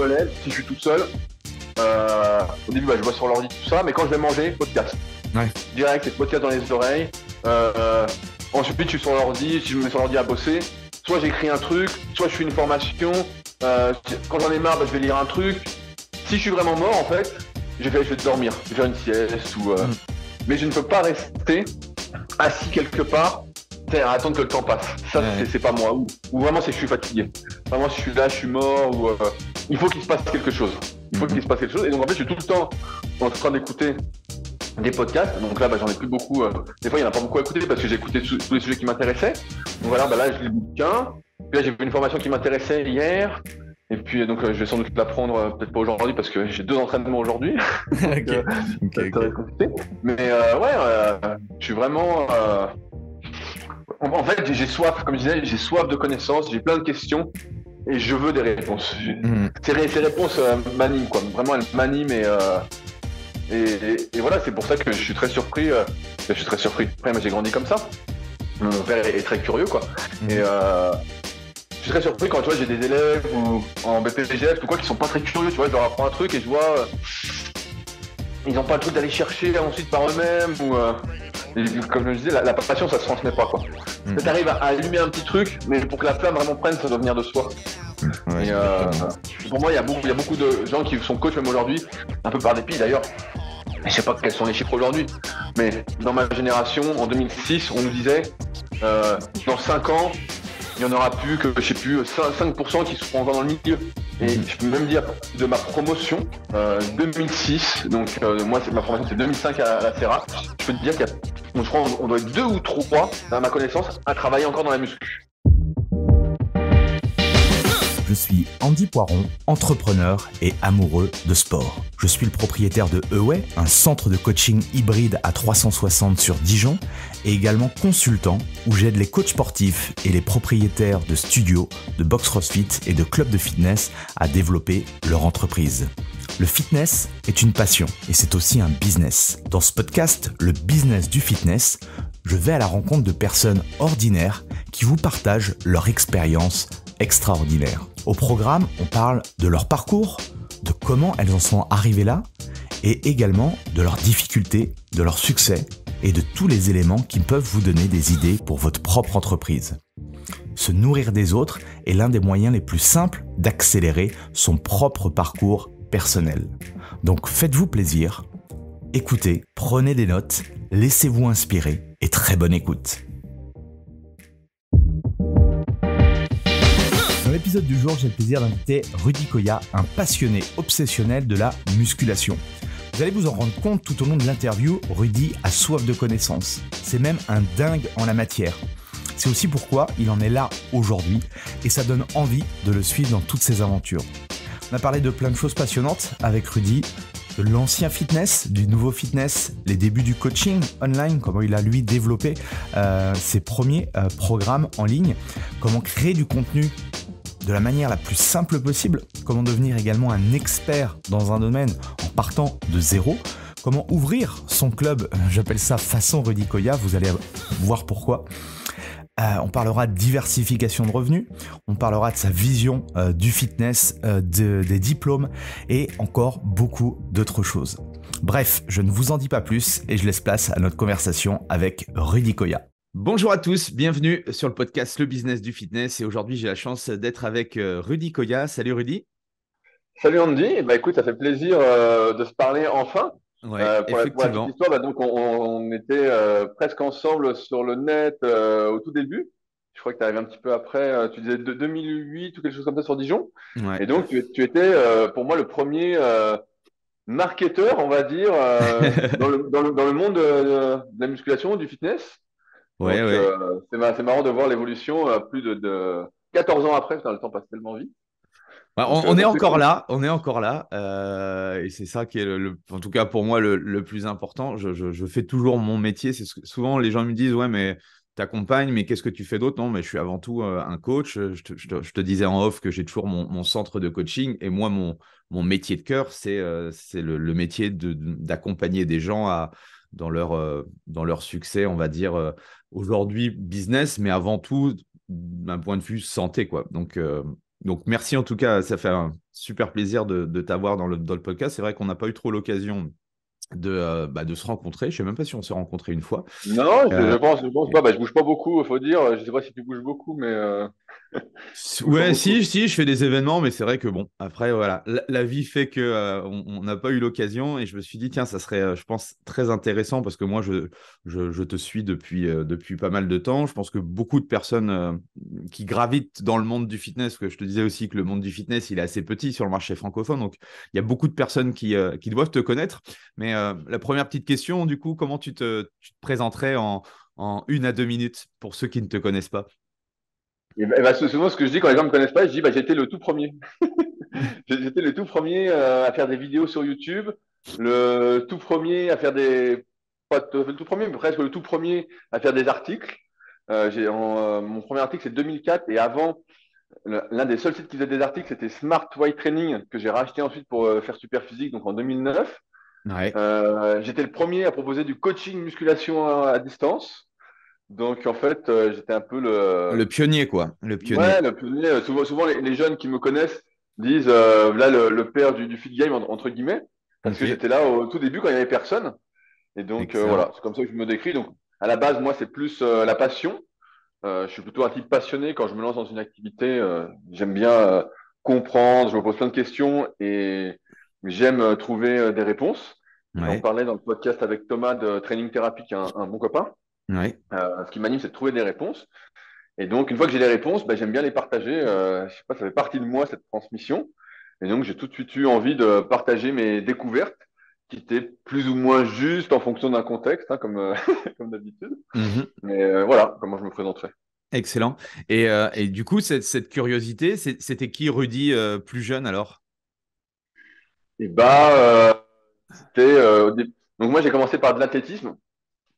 me lève, si je suis tout seul, au début, je bosse sur l'ordi, tout ça, mais quand je vais manger, podcast. Ouais. Direct, c'est podcast dans les oreilles. Ensuite, je suis sur l'ordi, si je me mets sur l'ordi à bosser, soit j'écris un truc, soit je fais une formation. Quand j'en ai marre, je vais lire un truc. Si je suis vraiment mort, en fait, je vais dormir, je vais faire une sieste ou. Mais je ne peux pas rester assis quelque part à attendre que le temps passe. Ça, c'est pas moi. Ou vraiment, c'est que je suis fatigué. Vraiment, si je suis là, je suis mort. Ou il faut qu'il se passe quelque chose. Il faut qu'il se passe quelque chose. Et donc, en fait, je suis tout le temps en train d'écouter des podcasts. Donc là, j'en ai plus beaucoup. Des fois, il n'y en a pas beaucoup à écouter parce que j'ai écouté tous les sujets qui m'intéressaient. Donc voilà, là, je lis le bouquin. Puis là, j'ai vu une formation qui m'intéressait hier. Et puis, donc, je vais sans doute l'apprendre, peut-être pas aujourd'hui parce que j'ai 2 entraînements aujourd'hui. Okay. Mais je suis vraiment. En fait, j'ai soif, comme je disais, j'ai soif de connaissances, j'ai plein de questions et je veux des réponses. Ces réponses m'animent, quoi. Vraiment, elles m'animent et voilà, c'est pour ça que je suis très surpris. Après, moi, j'ai grandi comme ça. Mon père est très curieux, quoi. Et je suis très surpris quand tu vois, j'ai des élèves ou en BPGF ou quoi qui sont pas très curieux, tu vois, je leur apprends un truc et je vois ils n'ont pas le truc d'aller chercher ensuite par eux-mêmes ou comme je le disais, la passion ça se transmet pas, quoi. Tu arrives à allumer un petit truc, mais pour que la flamme vraiment prenne, ça doit venir de soi. Et pour moi, il y a beaucoup de gens qui sont coachs même aujourd'hui, un peu par dépit d'ailleurs. Je sais pas quels sont les chiffres aujourd'hui, mais dans ma génération, en 2006, on nous disait dans 5 ans, il n'y en aura plus que, je sais plus, 5% qui seront encore dans le milieu. Et je peux même dire, de ma promotion, 2006, donc moi, ma formation c'est 2005 à la Serra, je peux te dire qu'on doit être 2 ou 3, à ma connaissance, à travailler encore dans la muscu. Je suis Andy Poiron, entrepreneur et amoureux de sport. Je suis le propriétaire de Away, un centre de coaching hybride à 360 sur Dijon, et également consultant où j'aide les coachs sportifs et les propriétaires de studios, de box CrossFit et de clubs de fitness à développer leur entreprise. Le fitness est une passion et c'est aussi un business. Dans ce podcast, le business du fitness, je vais à la rencontre de personnes ordinaires qui vous partagent leur expérience extraordinaire. Au programme, on parle de leur parcours, de comment elles en sont arrivées là, et également de leurs difficultés, de leurs succès et de tous les éléments qui peuvent vous donner des idées pour votre propre entreprise. Se nourrir des autres est l'un des moyens les plus simples d'accélérer son propre parcours personnel. Donc faites-vous plaisir, écoutez, prenez des notes, laissez-vous inspirer et très bonne écoute. Dans l'épisode du jour, j'ai le plaisir d'inviter Rudy Koya, un passionné obsessionnel de la musculation. Vous allez vous en rendre compte tout au long de l'interview, Rudy a soif de connaissances. C'est même un dingue en la matière. C'est aussi pourquoi il en est là aujourd'hui et ça donne envie de le suivre dans toutes ses aventures. On a parlé de plein de choses passionnantes avec Rudy, de l'ancien fitness, du nouveau fitness, les débuts du coaching online, comment il a lui développé ses premiers programmes en ligne, comment créer du contenu de la manière la plus simple possible, comment devenir également un expert dans un domaine en partant de zéro, comment ouvrir son club, j'appelle ça façon Rudy Koya, vous allez voir pourquoi. On parlera de diversification de revenus, on parlera de sa vision du fitness, des diplômes et encore beaucoup d'autres choses. Bref, je ne vous en dis pas plus et je laisse place à notre conversation avec Rudy Koya. Bonjour à tous, bienvenue sur le podcast Le Business du Fitness et aujourd'hui j'ai la chance d'être avec Rudy Koya. Salut Rudy. Salut Andy, écoute, ça fait plaisir de se parler enfin. Ouais, Pour la petite effectivement. histoire, donc on était presque ensemble sur le net au tout début. Je crois que tu arrivé un petit peu après, tu disais de 2008 ou quelque chose comme ça sur Dijon. Ouais. Et donc tu étais pour moi le premier marketeur, on va dire, dans le monde de la musculation, du fitness. Ouais, Donc ouais. c'est marrant de voir l'évolution plus de 14 ans après. Putain, le temps passe tellement vite. Bah, Donc, on est c'est encore cool. là, et c'est ça qui est en tout cas pour moi le plus important. Je fais toujours mon métier. Souvent les gens me disent ouais mais t'accompagnes, mais qu'est-ce que tu fais d'autre? Non, mais je suis avant tout un coach. Je te disais en off que j'ai toujours mon centre de coaching et moi mon métier de cœur c'est le métier d'accompagner des gens dans leur succès, on va dire aujourd'hui business, mais avant tout d'un point de vue santé quoi. Donc, merci en tout cas. Ça fait un super plaisir de t'avoir dans le podcast. C'est vrai qu'on n'a pas eu trop l'occasion de se rencontrer. Je ne sais même pas si on s'est rencontrés une fois. Non, Euh, je pense pas. Bah, je bouge pas beaucoup, faut dire. Je sais pas si tu bouges beaucoup, mais je bouge pas Ouais, beaucoup. si, je fais des événements, mais c'est vrai que bon, après, voilà, la vie fait que on n'a pas eu l'occasion et je me suis dit, tiens, ça serait, je pense, très intéressant parce que moi, je te suis depuis pas mal de temps. Je pense que beaucoup de personnes qui gravitent dans le monde du fitness, que je te disais aussi que le monde du fitness, il est assez petit sur le marché francophone, donc il y a beaucoup de personnes qui doivent te connaître. Mais la première petite question, du coup, comment tu te présenterais en 1 à 2 minutes pour ceux qui ne te connaissent pas? Et bah, souvent, ce que je dis quand les gens me connaissent pas, je dis, bah, j'étais le tout premier. J'étais le tout premier à faire des vidéos sur YouTube, le tout premier à faire des, pas tout à fait le tout premier, mais presque le tout premier à faire des articles. Mon premier article, c'est 2004, et avant, l'un des seuls sites qui faisait des articles, c'était Smart Weight Training, que j'ai racheté ensuite pour faire Super Physique, donc en 2009. Ouais. J'étais le premier à proposer du coaching musculation à distance. Donc en fait, j'étais un peu Le pionnier, quoi. Le pionnier. ouais, le pionnier. Souvent les jeunes qui me connaissent disent là le père du fit game entre guillemets, parce que Ok, j'étais là au tout début quand il y avait personne. Et donc excellent. voilà, c'est comme ça que je me décris. Donc à la base, moi, c'est plus la passion. Je suis plutôt un type passionné quand je me lance dans une activité. J'aime bien comprendre, je me pose plein de questions et j'aime trouver des réponses. J'en Ouais, parlais dans le podcast avec Thomas de Training Therapy, qui est un bon copain. ouais. Ce qui m'anime, c'est de trouver des réponses. Et donc, une fois que j'ai les réponses, bah, j'aime bien les partager. Je sais pas, ça fait partie de moi, cette transmission. Et donc, j'ai tout de suite eu envie de partager mes découvertes, qui étaient plus ou moins justes en fonction d'un contexte, hein, comme, comme d'habitude. Mhm. Mais voilà comment je me présenterai. Excellent. Et du coup, cette curiosité, c'était qui Rudy plus jeune alors? Et bah, c'était donc moi, j'ai commencé par de l'athlétisme.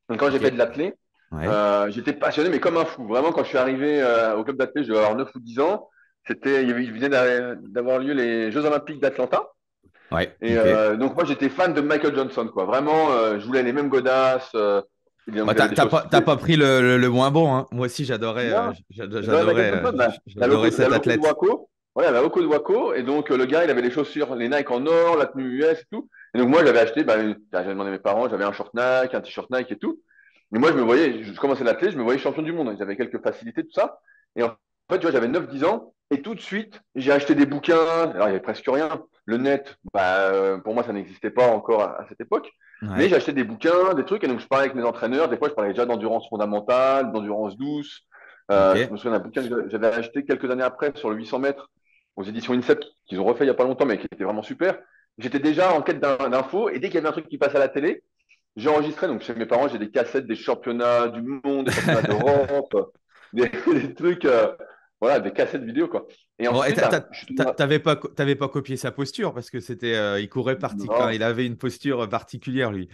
Donc, quand j'ai Ok. fait de l'athlé, Ouais. j'étais passionné, mais comme un fou. Vraiment, quand je suis arrivé au club d'athlé, je devais avoir 9 ou 10 ans. Il venait d'avoir lieu les Jeux Olympiques d'Atlanta. Ouais. Et Ok. donc moi j'étais fan de Michael Johnson, quoi. Vraiment, je voulais les mêmes godasses. Et donc Bah, j'avais des t'as chaussures. pas pris le moins bon, hein. Moi aussi, Non, j'avais Michael Johnson, j'adorais cet la loco de athlète. Waco. Ouais, la loco de Waco. Et donc le gars, il avait les chaussures, les Nike en or, la tenue US et tout. Et donc moi j'avais acheté, j'avais demandé à mes parents, j'avais un short Nike, un t-shirt Nike et tout. Mais moi je me voyais, je commençais l'athlète, je me voyais champion du monde. J'avais quelques facilités, tout ça. Et en fait, tu vois, j'avais 9 10 ans. Et tout de suite, j'ai acheté des bouquins. Alors il y avait presque rien. Le net, pour moi, ça n'existait pas encore à cette époque. Mais j'ai Ouais. acheté des bouquins, des trucs, et donc je parlais avec mes entraîneurs. Des fois, je parlais déjà d'endurance fondamentale, d'endurance douce. Je me Ok. souviens d'un bouquin que j'avais acheté quelques années après sur le 800 mètres aux éditions INSEP, qu'ils ont refait il n'y a pas longtemps, mais qui était vraiment super. J'étais déjà en quête d'infos, et dès qu'il y avait un truc qui passait à la télé, j'enregistrais. Donc chez mes parents, j'ai des cassettes des championnats du monde, des championnats d'Europe, des trucs, voilà, des cassettes vidéo, quoi. Et Bon, et ensuite, je suis tombé t'avais pas copié sa posture parce que c'était, il courait enfin, non. il avait une posture particulière, lui.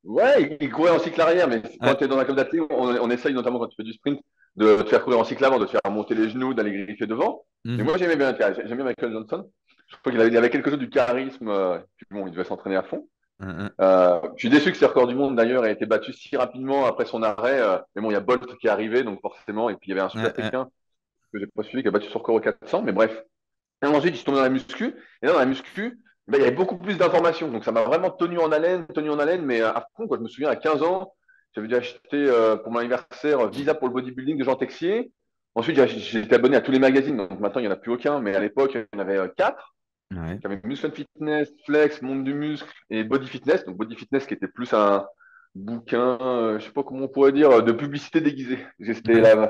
Ouais, il courait en cycle arrière, mais quand Ouais. tu es dans un club d'athlète, on essaye, notamment quand tu fais du sprint, de te faire courir en cycle avant, de te faire monter les genoux, d'aller griffer devant. Et Mhm. moi, j'aimais bien Michael Johnson. Je crois il avait quelque chose du charisme, puis bon, il devait s'entraîner à fond. Mhm. Je suis déçu que ce record du monde, d'ailleurs, ait été battu si rapidement après son arrêt. Mais bon, il y a Bolt qui est arrivé, donc forcément, et puis il y avait un Sud-Africain que j'ai pas suivi qui a battu son record au 400, mais bref. Et ensuite, je suis tombé dans la muscu. Et là, dans la muscu, il y avait beaucoup plus d'informations. Donc, ça m'a vraiment tenu en haleine, mais à fond, quoi. Je me souviens, à 15 ans, j'avais dû acheter pour mon anniversaire Visa pour le bodybuilding de Jean Texier. Ensuite, j'ai été abonné à tous les magazines. Donc, maintenant, il n'y en a plus aucun, mais à l'époque, il y en avait 4. Ouais. Il y avait Muscle and Fitness, Flex, Monde du Muscle et Body Fitness. Donc, Body Fitness qui était plus un bouquin, je sais pas comment on pourrait dire, de publicité déguisée. C'était Ouais.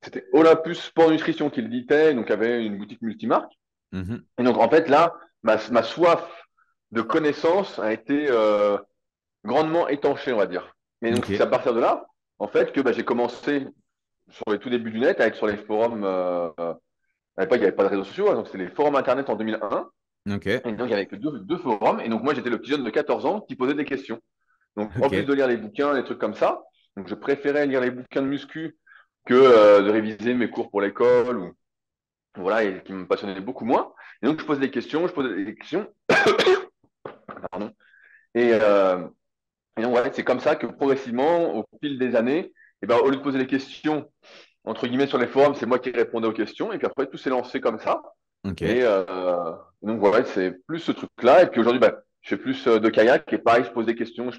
c'était Olympus Sport Nutrition qui le ditait, donc il y avait une boutique multimarque. Mhm. Et donc, en fait, là, ma soif de connaissance a été grandement étanchée, on va dire. Et donc, c'est Ok. à partir de là, en fait, que j'ai commencé sur les tout débuts du net, à être sur les forums. À l'époque, il n'y avait pas de réseaux sociaux, hein, donc c'était les forums Internet en 2001. Ok. Et donc, il n'y avait que deux forums. Et donc, moi, j'étais le petit jeune de 14 ans qui posait des questions. Donc, en plus Ok. de lire les bouquins, des trucs comme ça, donc je préférais lire les bouquins de muscu que de réviser mes cours pour l'école ou voilà, et qui me passionnaient beaucoup moins. Et donc, je posais des questions, pardon. Et, euh, et donc, ouais, c'est comme ça que progressivement, au fil des années, au lieu de poser les questions, entre guillemets, sur les forums, c'est moi qui répondais aux questions. Et puis après, tout s'est lancé comme ça. Ok. Et donc, ouais, c'est plus ce truc-là. Et puis aujourd'hui, bah, je fais plus de kayak. Et pareil, je pose des questions.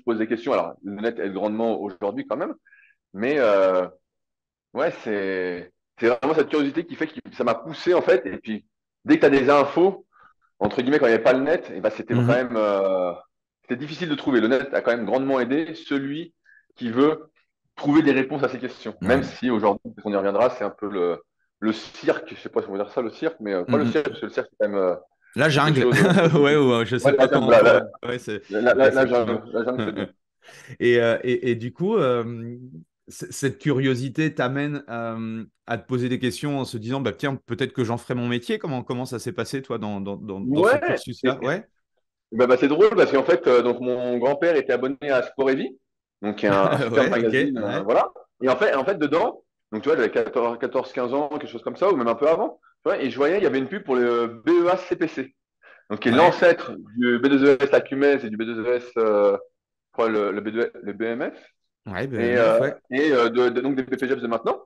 Alors, le net aide grandement aujourd'hui quand même. Mais ouais, c'est vraiment cette curiosité qui fait que ça m'a poussé, en fait. Et puis, dès que tu as des infos, entre guillemets, quand il n'y avait pas le net, et ben, c'était quand Mhm. même c'était difficile de trouver. Le net a quand même grandement aidé celui qui veut trouver des réponses à ces questions. Même Ouais. si aujourd'hui, on y reviendra, c'est un peu le cirque. Je sais pas si on va dire ça, le cirque, mais pas le Mhm. cirque, parce que le cirque, c'est quand même La quelque jungle. chose. Ouais, ouais, je sais Ouais, pas comment. voilà, Ouais, c'est effectivement. la jungle, c'est bien. Et du coup, cette curiosité t'amène à te poser des questions en se disant, bah, tiens, peut-être que j'en ferai mon métier. Comment ça s'est passé, toi, dans ce Ouais, cursus-là? Ouais. c'est drôle parce qu'en fait, donc mon grand-père était abonné à Sport et Vie, donc qui est un super Ouais, ok. magazine, Ouais. voilà. Et en fait, dedans, donc tu vois, j'avais 14 15 ans, quelque chose comme ça, ou même un peu avant, tu vois, et je voyais, il y avait une pub pour le BEA CPC, donc qui est Ouais. l'ancêtre du B2ES Acumez et du B2ES, je crois, le BMF, Ouais, et, BMF, ouais. donc des BPGEPS de maintenant.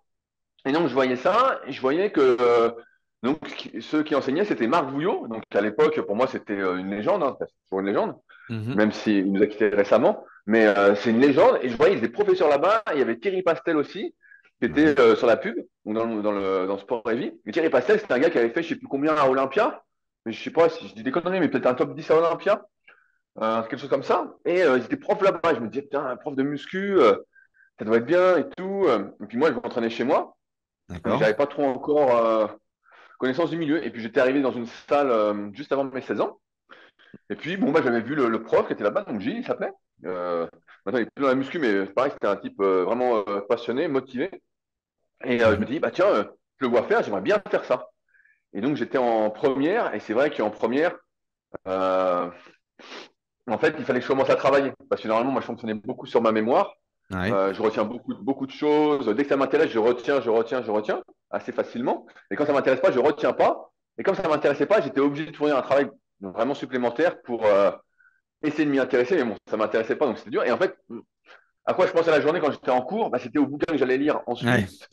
Et donc, je voyais ça, et je voyais que donc, ceux qui enseignaient, c'était Marc Vouillot. Donc, à l'époque, pour moi, c'était une légende, hein, c'est toujours une légende, Mhm. même s'il nous a quittés récemment. Mais c'est une légende. Et je voyais, il y a des professeurs là-bas. Il y avait Thierry Pastel aussi, qui était Ouais. sur la pub, ou dans Sport et Vie. Mais Thierry Pastel, c'était un gars qui avait fait, je sais plus combien à Olympia. Mais je sais pas si je dis des conneries, mais peut-être un top 10 à Olympia, quelque chose comme ça. Et ils étaient profs là-bas. Je me disais, putain, un prof de muscu, ça doit être bien et tout. Et puis moi, je m'entraînais chez moi. Donc, D'accord. j'avais pas trop encore connaissance du milieu. Et puis, j'étais arrivé dans une salle juste avant mes 16 ans. Et puis, bon, bah, j'avais vu le prof qui était là-bas, donc Gilles, il s'appelait. Maintenant, il est plus dans la muscu, mais pareil, c'était un type vraiment passionné, motivé. Et je me Mhm. dis, bah tiens, je le vois faire, j'aimerais bien faire ça. Et donc, j'étais en première, et c'est vrai qu'en première, euh, en fait, il fallait que je commence à travailler. Parce que normalement, moi, je fonctionnais beaucoup sur ma mémoire. Ouais. Je retiens beaucoup de choses. Dès que ça m'intéresse, je retiens assez facilement. Et quand ça m'intéresse pas, je retiens pas. Et comme ça m'intéressait pas, j'étais obligé de fournir un travail vraiment supplémentaire pour essayer de m'y intéresser. Mais bon, ça m'intéressait pas, donc c'était dur. Et en fait, à quoi je pensais la journée quand j'étais en cours, bah, c'était au bouquin que j'allais lire Ouais. ensuite.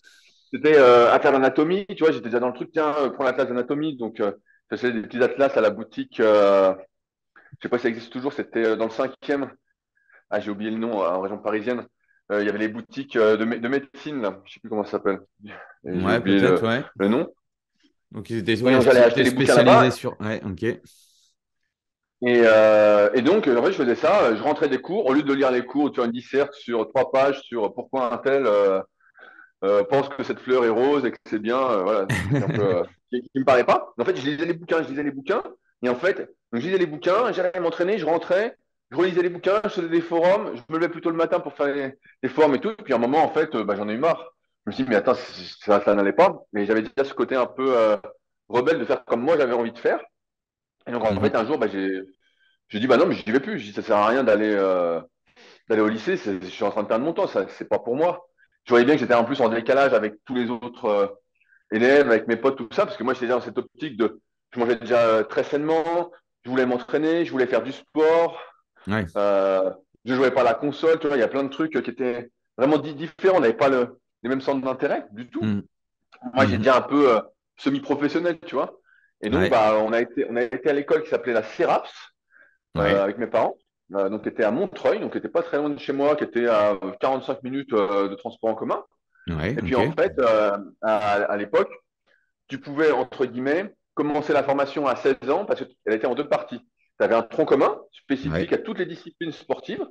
C'était atlas d'anatomie. Tu vois, j'étais déjà dans le truc. Tiens, prends l'atlas d'anatomie. Donc, j'achetais des petits atlas à la boutique. Je sais pas si ça existe toujours. C'était dans le cinquième. Ah, j'ai oublié le nom, en région parisienne. Il y avait les boutiques de médecine, là. Je sais plus comment ça s'appelle. Et j'ai Ouais, oublié peut-être, ouais. le nom. Donc, ils Et ouais, donc, j'allais acheter t'es les bouquins spécialisé là-bas. sur. Ouais, ok. Et donc, en fait, je faisais ça. Je rentrais des cours. Au lieu de lire les cours, tu vois, une disserte sur 3 pages sur pourquoi un tel pense que cette fleur est rose et que c'est bien. Voilà, des trucs un peu qui me paraît pas. Mais en fait, je lisais les bouquins. Et en fait, donc, je lisais les bouquins, j'allais m'entraîner, je rentrais, je relisais les bouquins, je faisais des forums. Je me levais plutôt le matin pour faire les forums et tout. Puis à un moment, en fait, bah, j'en ai eu marre. Je me suis dit, mais attends, ça n'allait pas. Mais j'avais déjà ce côté un peu rebelle de faire comme moi j'avais envie de faire. Et donc, en fait, Mhm. un jour, bah, j'ai dit, bah non, mais j'y vais plus. J'ai dit, ça sert à rien d'aller au lycée. Je suis en train de perdre mon temps. Ça, c'est pas pour moi. Je voyais bien que j'étais en plus en décalage avec tous les autres élèves, avec mes potes, tout ça, parce que moi, j'étais dans cette optique de, je mangeais déjà très sainement, je voulais m'entraîner, je voulais faire du sport, Ouais. euh, je jouais pas à la console, tu vois, il y a plein de trucs qui étaient vraiment différents. On n'avait pas les mêmes centres d'intérêt du tout. Mhm. Moi, j'ai Mhm. déjà un peu semi-professionnel, tu vois. Et donc, Ouais. bah, on a été à l'école qui s'appelait la CERAPS, Ouais. avec mes parents, donc qui était à Montreuil, donc qui était pas très loin de chez moi, qui était à 45 minutes de transport en commun. Ouais. Et puis Ok. en fait, à l'époque, tu pouvais, entre guillemets, commencer la formation à 16 ans parce qu'elle était en deux parties. Tu avais un tronc commun spécifique Ouais. à toutes les disciplines sportives.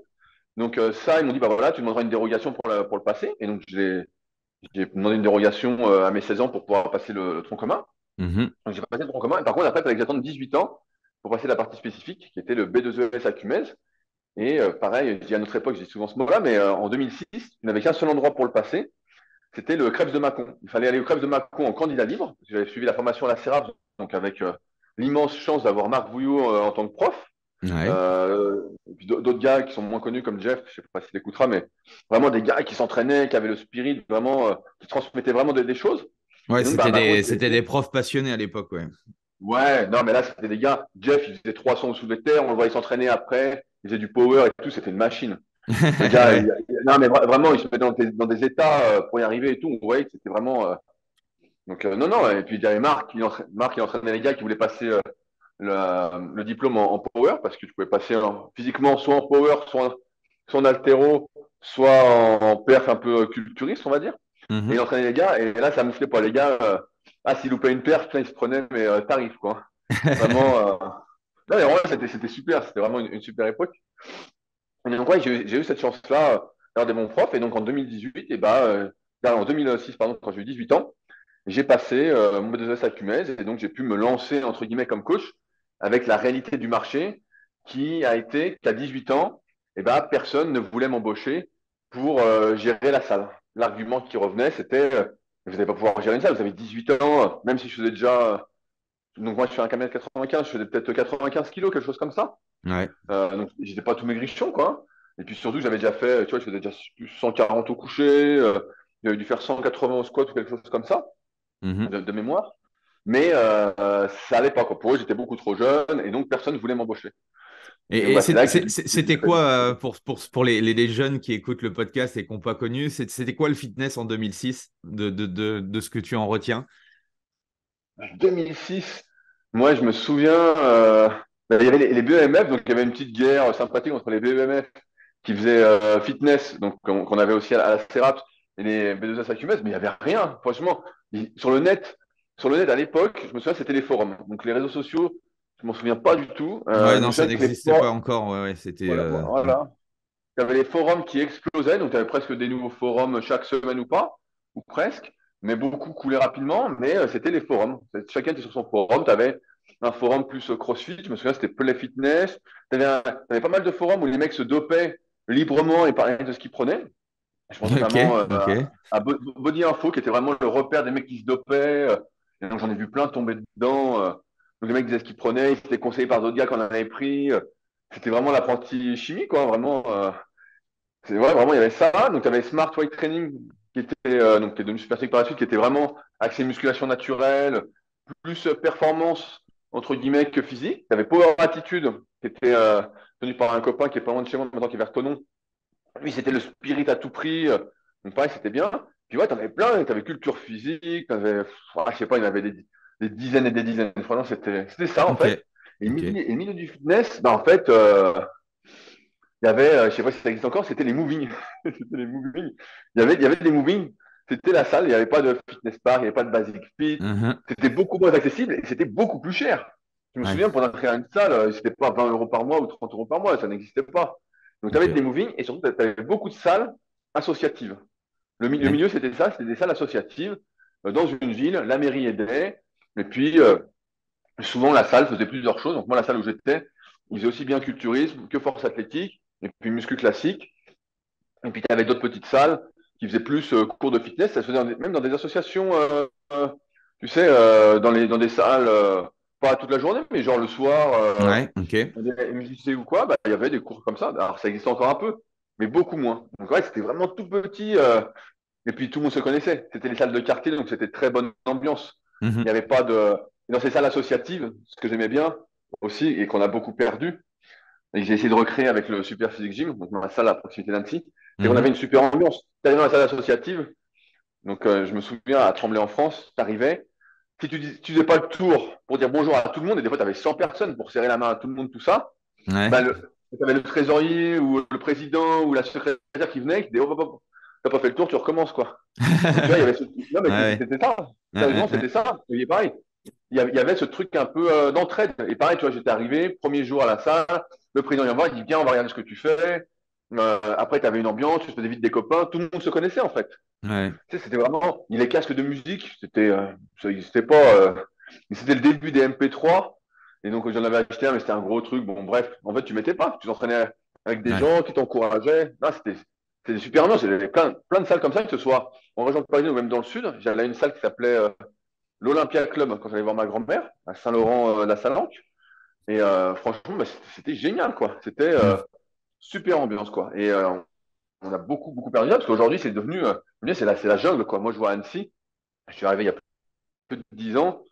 Donc ça, ils m'ont dit, bah voilà, tu demanderas une dérogation pour le passer. Et donc j'ai demandé une dérogation à mes 16 ans pour pouvoir passer le tronc commun. Mhm. Donc j'ai passé le tronc commun. Et par contre, après, il fallait que j'attende 18 ans pour passer la partie spécifique, qui était le B2ES à Cumez. Et pareil, je dis à notre époque, je dis souvent ce mot-là, mais en 2006, tu n'avais qu'un seul endroit pour le passer, c'était le Krebs de Mâcon. Il fallait aller au Krebs de Mâcon en candidat libre. J'avais suivi la formation à la CERAF, donc avec l'immense chance d'avoir Marc Vouillot en tant que prof. Ouais. Et puis d'autres gars qui sont moins connus comme Jeff, je ne sais pas s'il écoutera, mais vraiment des gars qui s'entraînaient, qui avaient le spirit, vraiment, qui transmettaient vraiment des choses. Ouais, Et donc, bah, Mâcon était c'était des sélectionné. profs passionnés à l'époque, ouais. Ouais, non, mais là, c'était des gars. Jeff, il faisait 300 au sous des terres, on le voyait s'entraîner après, il faisait du power et tout, c'était une machine. Le gars, Ouais. non, mais vraiment, il se mettait dans des états pour y arriver et tout. On voyait que c'était vraiment Donc, non, non. Et puis, il y avait Marc, il entraînait les gars qui voulaient passer le diplôme en power, parce que tu pouvais passer physiquement soit en power, soit en haltéro, soit en perf un peu culturiste, on va dire. Et il Mhm. entraînait les gars, et là, ça me pas les gars. S'il loupait une perf, putain, il se prenait, mais tarif, quoi. Vraiment. Non, mais en vrai, c'était super, c'était vraiment une super époque. Et donc, ouais, j'ai eu cette chance-là d'avoir des bons profs. Et donc, en 2018, en 2006, pardon, quand j'ai eu 18 ans, j'ai passé mon B2S à Cumèze. Et donc, j'ai pu me lancer, entre guillemets, comme coach avec la réalité du marché qui a été qu'à 18 ans, personne ne voulait m'embaucher pour gérer la salle. L'argument qui revenait, c'était vous n'allez pas pouvoir gérer une salle, vous avez 18 ans, même si je faisais déjà. Donc, moi, je fais un 1m95, je faisais peut-être 95 kilos, quelque chose comme ça. Ouais. Donc, j'étais pas tous mes grichons, quoi. Et puis surtout, j'avais déjà fait, tu vois, je faisais déjà plus 140 au coucher, j'avais dû faire 180 au squat ou quelque chose comme ça, Mhm. de mémoire. Mais ça allait pas, quoi. Pour eux, j'étais beaucoup trop jeune et donc personne ne voulait m'embaucher. Et donc, Et c'est là que c'était quoi pour les jeunes qui écoutent le podcast et qui n'ont pas connu, c'était quoi le fitness en 2006 de ce que tu en retiens? 2006, moi, je me souviens, il y avait les BEMF, donc il y avait une petite guerre sympathique entre les BEMF qui faisaient fitness, donc qu'on avait aussi à la CERAPS, et les B2S Acumès, mais il n'y avait rien, franchement. Sur le net à l'époque, je me souviens, c'était les forums. Donc les réseaux sociaux, je m'en souviens pas du tout. Ouais, Je me non, ça souviens que les n'existait pas forums, encore. Ouais, ouais, c'était. voilà. Il y avait les forums qui explosaient, donc il y avait presque des nouveaux forums chaque semaine ou pas, ou presque, mais beaucoup coulaient rapidement, mais c'était les forums. Chacun était sur son forum, tu avais un forum plus CrossFit, je me souviens, c'était Play Fitness, t'avais pas mal de forums où les mecs se dopaient librement et parlaient de ce qu'ils prenaient. Je pense Ok, notamment ok. à Body Info, qui était vraiment le repère des mecs qui se dopaient, et donc j'en ai vu plein tomber dedans. Donc les mecs disaient ce qu'ils prenaient, ils étaient conseillés par d'autres gars qu'on en avait pris. C'était vraiment l'apprenti chimie, quoi, vraiment. C'est vrai, vraiment, il y avait ça. Donc, tu avais Smart Weight Training, qui est devenu Super Physique par la suite, qui était vraiment axé musculation naturelle, plus performance, entre guillemets, que physique. Tu avais Power Attitude, qui était tenu par un copain qui est pas loin de chez moi, maintenant qui est vers Tonon. Lui, c'était le spirit à tout prix. Donc, pareil, c'était bien. Puis, ouais, tu en avais plein. Tu avais culture physique, tu avais, je sais pas, il y en avait des dizaines et des dizaines. Franchement, c'était ça, en Ok, fait. ok. Et le milieu du fitness, en fait, il y avait, je sais pas si ça existe encore, c'était les moving. C'était les moving. Il y avait des moving. C'était la salle. Il n'y avait pas de fitness park, il n'y avait pas de basic fit. Mhm. C'était beaucoup moins accessible et c'était beaucoup plus cher. Je me Ouais, souviens, pour inscrire à une salle, c'était pas 20 euros par mois ou 30 euros par mois. Ça n'existait pas. Donc, tu avais ok. des moving et surtout, tu avais beaucoup de salles associatives. Le Ouais. milieu, c'était ça. C'était des salles associatives dans une ville. La mairie aidait. Et puis, souvent, la salle faisait plusieurs choses. Donc, moi, la salle où j'étais, ils faisaient aussi bien culturisme que force athlétique et puis muscu classique. Et puis, tu avais d'autres petites salles qui faisaient plus cours de fitness. Ça se faisait même dans des associations, tu sais, dans des salles, pas toute la journée, mais genre le soir, Ouais, ok. dans des MJC ou quoi, il y avait des cours comme ça. Alors, ça existait encore un peu, mais beaucoup moins. Donc, ouais, c'était vraiment tout petit. Et puis, tout le monde se connaissait. C'était les salles de quartier, donc c'était très bonne ambiance. Il Mhm. n'y avait pas de. Et dans ces salles associatives, ce que j'aimais bien aussi, et qu'on a beaucoup perdu, et que j'ai essayé de recréer avec le Super Physique Gym, donc ma salle à proximité d'Annecy, c'est qu'on avait Mhm. une super ambiance. Tu arrivais dans la salle associative, donc je me souviens à Tremblay en France, tu arrivais, si tu faisais pas le tour pour dire bonjour à tout le monde, et des fois tu avais 100 personnes pour serrer la main à tout le monde, tout ça, Ouais. tu avais le trésorier ou le président ou la secrétaire qui venait, qui disait, oh, oh, oh, t'as pas fait le tour, tu recommences, quoi. Donc tu vois, il y avait ce. Non, mais Ouais, c'était ça. ouais. Ouais, Sérieusement, ouais, c'était ça. Et pareil, il y avait ce truc un peu d'entraide. Et pareil, tu vois, j'étais arrivé, premier jour à la salle, le président vient me voir, il dit, viens, on va regarder ce que tu fais. Après, tu avais une ambiance, tu faisais vite des copains, tout le monde se connaissait en fait. ouais. Tu sais, c'était vraiment, les casques de musique, ça n'existait pas. Mais c'était le début des MP3. Et donc, j'en avais acheté un, mais c'était un gros truc. Bon, bref, en fait, tu mettais pas. Tu t'entraînais avec des Ouais. gens qui t'encourageaient. Non, c'était super ambiance. Il y avait plein de salles comme ça, que ce soit en région parisienne ou même dans le sud. J'allais à une salle qui s'appelait l'Olympia Club quand j'allais voir ma grand-mère à Saint-Laurent-la-Salanque. Et franchement, c'était génial, quoi. C'était Mhm. super ambiance, quoi. Et on a beaucoup, beaucoup perdu ça, parce qu'aujourd'hui, c'est devenu, c'est la jungle, quoi. Moi, je vois à Annecy, je suis arrivé il y a plus de 10 ans,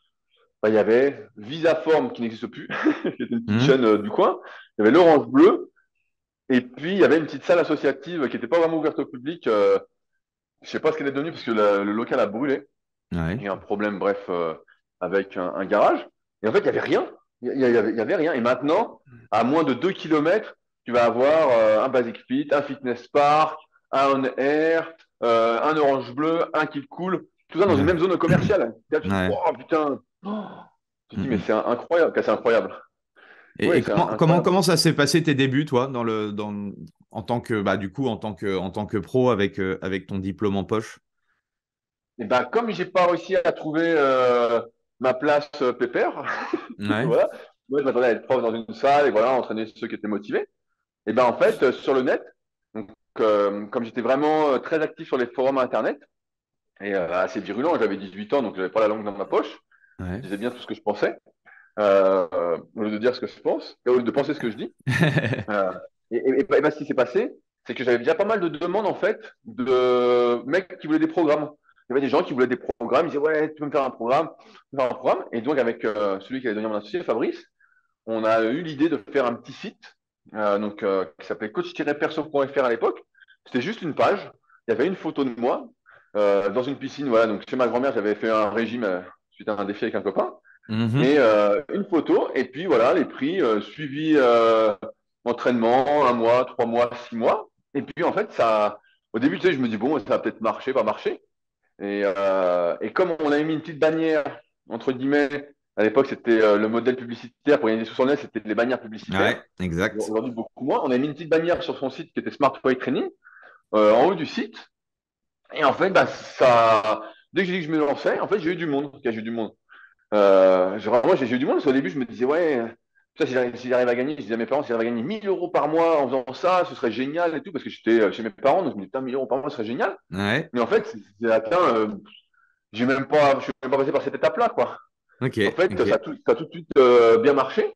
il y avait Visaform qui n'existe plus, qui était une petite Mhm. chaîne du coin, il y avait l'Orange Bleu, et puis il y avait une petite salle associative qui n'était pas vraiment ouverte au public. Je sais pas ce qu'elle est devenue, parce que le local a brûlé. Ouais. J'ai eu un problème, bref, avec un garage. Et en fait, il n'y avait rien. Il y avait rien. Et maintenant, à moins de 2 kilomètres, tu vas avoir un Basic Fit, un Fitness Park, un On Air, un Orange Bleu, un Kid Cool. Tout ça dans une Ouais. même zone commerciale. Là, tu te dis, Ouais. oh putain. Oh. Tu te dis, mais Mhm. c'est incroyable. C'est incroyable. Et Oui, c'est incroyable. comment ça s'est passé tes débuts, toi, en tant que, bah, du coup, en tant que pro avec ton diplôme en poche? Et ben, comme j'ai pas réussi à trouver ma place pépère, Ouais. voilà. Moi, je m'attendais à être prof dans une salle et voilà, entraîner ceux qui étaient motivés. Et ben en fait, sur le net, donc, comme j'étais vraiment très actif sur les forums internet et assez virulent, j'avais 18 ans, donc j'avais pas la langue dans ma poche. Ouais. Je disais bien tout ce que je pensais, au lieu de dire ce que je pense, et au lieu de penser ce que je dis. Euh, et ce qui s'est passé, c'est que j'avais déjà pas mal de demandes en fait de mecs qui voulaient des programmes. Il y avait des gens qui voulaient des programmes, ils disaient ouais, tu peux me faire un programme, tu peux me faire un programme. Et donc avec celui qui avait donné mon associé, Fabrice, on a eu l'idée de faire un petit site qui s'appelait coach-perso.fr à l'époque. C'était juste une page. Il y avait une photo de moi dans une piscine. Voilà, donc chez ma grand-mère, j'avais fait un régime suite à un défi avec un copain. Mhm. Et une photo. Et puis voilà, les prix suivi entraînement, 1 mois, 3 mois, 6 mois. Et puis en fait, ça, au début, tu sais, je me dis bon, ça va peut-être marcher, pas marcher. Et comme on avait mis une petite bannière, entre guillemets, à l'époque, c'était le modèle publicitaire pour gagner des sous sur le net, c'était les bannières publicitaires. Ouais, exact. Aujourd'hui, beaucoup moins. On a mis une petite bannière sur son site qui était Smart Weight Training, en haut du site. Et en fait, bah, dès que j'ai dit que je me lançais, en fait, j'ai eu du monde. J'ai eu du monde. Vraiment, j'ai eu du monde parce qu'au début, je me disais, ouais, ça, si j'arrive à gagner, je disais à mes parents, si j'arrive à gagner 1 000 € par mois en faisant ça, ce serait génial et tout, parce que j'étais chez mes parents, donc je me disais, putain, 1 000 € par mois, ce serait génial. Ouais. Mais en fait, atteint, je suis même pas passé par cette étape-là, quoi. Ok, En fait, ok. ça a tout de suite bien marché.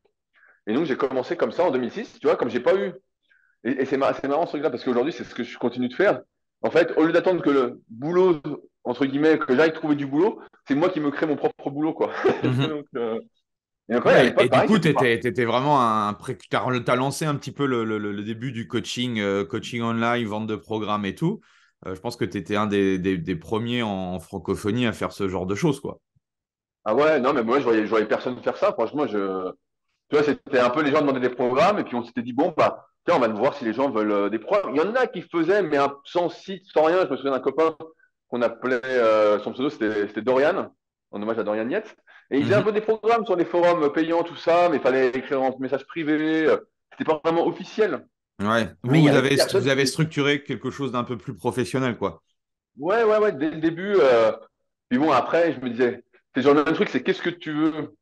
Et donc, j'ai commencé comme ça en 2006, tu vois, comme j'ai pas eu. Et c'est marrant ce truc-là, parce qu'aujourd'hui, c'est ce que je continue de faire. En fait, au lieu d'attendre que le boulot, entre guillemets, que j'aille trouver du boulot, c'est moi qui me crée mon propre boulot, quoi. Mhm. donc, et donc, ouais, à Ouais, et l'époque, du pareil, coup, c'était pas. t'étais vraiment t'as lancé un petit peu le début du coaching, coaching online, vente de programmes et tout. Je pense que tu étais un des premiers en francophonie à faire ce genre de choses, quoi. Ah ouais, non, mais moi, je voyais personne faire ça. Franchement, tu vois, c'était un peu les gens demandaient des programmes, et puis on s'était dit, bon, bah, tiens, on va voir si les gens veulent des programmes. Il y en a qui faisaient, mais sans site, sans rien. Je me souviens d'un copain qu'on appelait, son pseudo, c'était Dorian, en hommage à Dorian Yates. Et il faisait un Mhm. peu des programmes sur les forums payants, tout ça, mais il fallait écrire en message privé. C'était pas vraiment officiel. Ouais. Mais il y avait Vous personne avez qui. structuré quelque chose d'un peu plus professionnel, quoi. Ouais, ouais, ouais, dès le début. Puis bon, après, je me disais, c'est genre le même truc, c'est qu'est-ce que tu veux,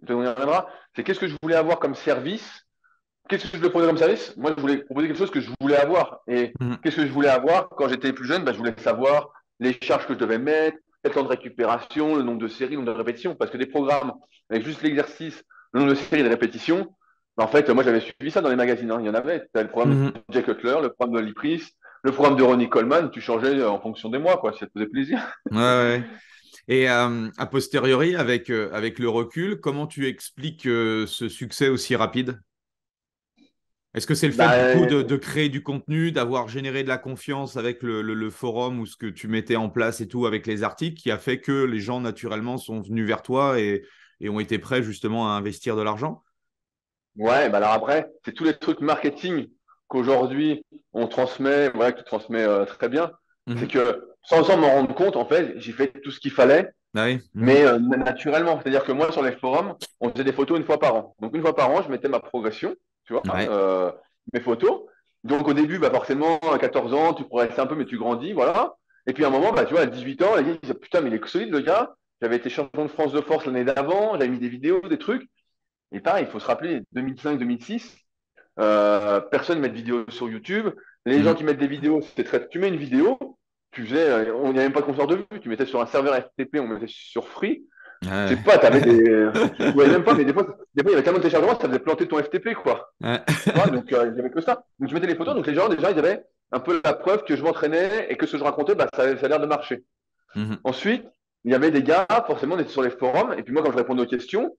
on y reviendra, c'est qu'est-ce que je voulais avoir comme service, qu'est-ce que je voulais proposer comme service. Moi, je voulais proposer quelque chose que je voulais avoir. Et Mhm. qu'est-ce que je voulais avoir quand j'étais plus jeune? Bah, je voulais savoir les charges que je devais mettre, le temps de récupération, le nombre de séries, le nombre de répétitions. Parce que des programmes avec juste l'exercice, le nombre de séries et de répétitions, bah, en fait, moi, j'avais suivi ça dans les magazines, hein. Il y en avait. Tu as le programme de Mhm. Jack Cutler, le programme de Lee Priest, le programme de Ronnie Coleman. Tu changeais en fonction des mois, quoi, si ça te faisait plaisir. Ouais, ouais. Et a posteriori, avec le recul, comment tu expliques ce succès aussi rapide? Est-ce que c'est le fait du coup Bah, de créer du contenu, d'avoir généré de la confiance avec le forum ou ce que tu mettais en place et tout avec les articles qui a fait que les gens naturellement sont venus vers toi et ont été prêts justement à investir de l'argent? ouais, bah alors après, c'est tous les trucs marketing qu'aujourd'hui on transmet, voilà, que tu transmets très bien. C'est Mhm. que sans m'en rendre compte, en fait, j'ai fait tout ce qu'il fallait, Ah oui. Mhm. mais naturellement. C'est-à-dire que moi, sur les forums, on faisait des photos 1 fois par an. Donc 1 fois par an, je mettais ma progression, tu vois, Ouais. mes photos. Donc au début, bah forcément, à 14 ans, tu progresses un peu, mais tu grandis, voilà. Et puis à un moment, bah, tu vois, à 18 ans, les gars, ils disaient, putain, mais il est solide, le gars. J'avais été champion de France de force l'année d'avant, j'avais mis des vidéos, des trucs. Et pareil, il faut se rappeler, 2005-2006, personne ne met de vidéos sur YouTube. Les gens Mhm. qui mettent des vidéos, c'est très. Tu mets une vidéo, tu faisais, on n'y avait même pas de compteur de vue. Tu mettais sur un serveur FTP, on mettait sur Free. Je Ouais. sais pas, t'avais des. Tu voyais même pas, mais des fois, il y avait tellement de téléchargements, ça faisait planter ton FTP, quoi. Ouais. Tu vois, donc il n'y avait que ça. Donc je mettais les photos, donc les gens, déjà, ils avaient un peu la preuve que je m'entraînais et que ce que je racontais, bah, ça a l'air de marcher. Mhm. Ensuite, il y avait des gars, forcément, on était sur les forums, et puis moi, quand je répondais aux questions,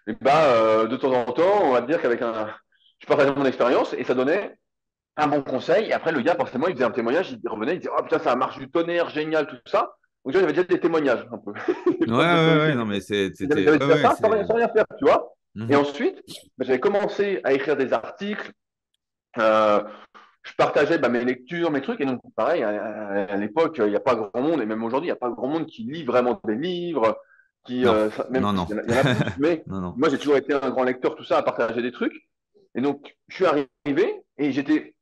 et bah, de temps en temps, on va dire qu'avec je partageais mon expérience et ça donnait un bon conseil. Et après, le gars, forcément, il faisait un témoignage, il revenait, il disait, oh putain, ça marche du tonnerre, génial, tout ça. Donc, tu vois, j'avais déjà des témoignages, un peu. Des Ouais, preuves ouais, d'autorité. ouais, non, mais J'avais ouais, déjà ouais, ça c'est. sans rien faire, tu vois. Et Mhm. ensuite, j'avais commencé à écrire des articles. euh, je partageais mes lectures, mes trucs. Et donc, pareil, à l'époque, il n'y a pas grand monde, et même aujourd'hui, il n'y a pas grand monde qui lit vraiment des livres, Non, même non, plus, non. il y en a plus. Mais Non, non. moi, j'ai toujours été un grand lecteur, tout ça, à partager des trucs. Et donc, je suis arrivé et j'étais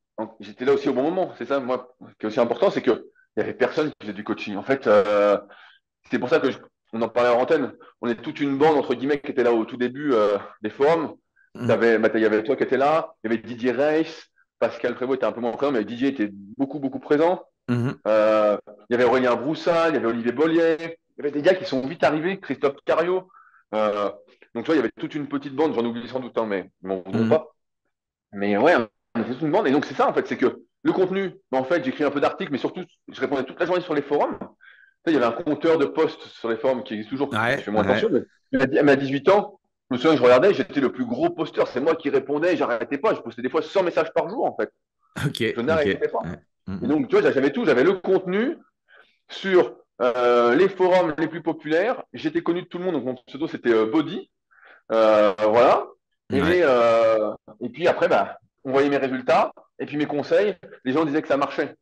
là aussi au bon moment. C'est ça, moi, ce qui est aussi important, c'est qu'il n'y avait personne qui faisait du coaching. En fait, c'est pour ça on en parlait en antenne. On est toute une bande, entre guillemets, qui était là au tout début des forums. Mhm. Il y avait toi qui étais là, il y avait Didier Reiss, Pascal Prévost était un peu moins présent, mais Didier était beaucoup, beaucoup présent. Mhm. Il y avait Aurélien Broussal, il y avait Olivier Bollier, il y avait des gars qui sont vite arrivés, Christophe Cario. Euh, donc, tu vois, il y avait toute une petite bande, j'en oublie sans doute, hein, mais ils m'en voudront Mhm. pas. Mais ouais, on était toute une bande. Et donc, c'est ça, en fait, c'est que le contenu, en fait, j'écris un peu d'articles, mais surtout, je répondais toute la journée sur les forums. Tu sais, il y avait un compteur de posts sur les forums qui existe toujours, je Ouais, fais moins attention, ouais. mais à 18 ans, je me souviens que je regardais, j'étais le plus gros posteur, c'est moi qui répondais, j'arrêtais pas, je postais des fois 100 messages par jour, en fait. Ok, Je ok. n'arrêtais pas. Ouais. Et Mhm. donc, tu vois, j'avais tout, j'avais le contenu sur les forums les plus populaires. J'étais connu de tout le monde, donc mon pseudo c'était Body. Voilà. Et, Ouais. euh, et puis après, on voyait mes résultats et puis mes conseils. Les gens disaient que ça marchait.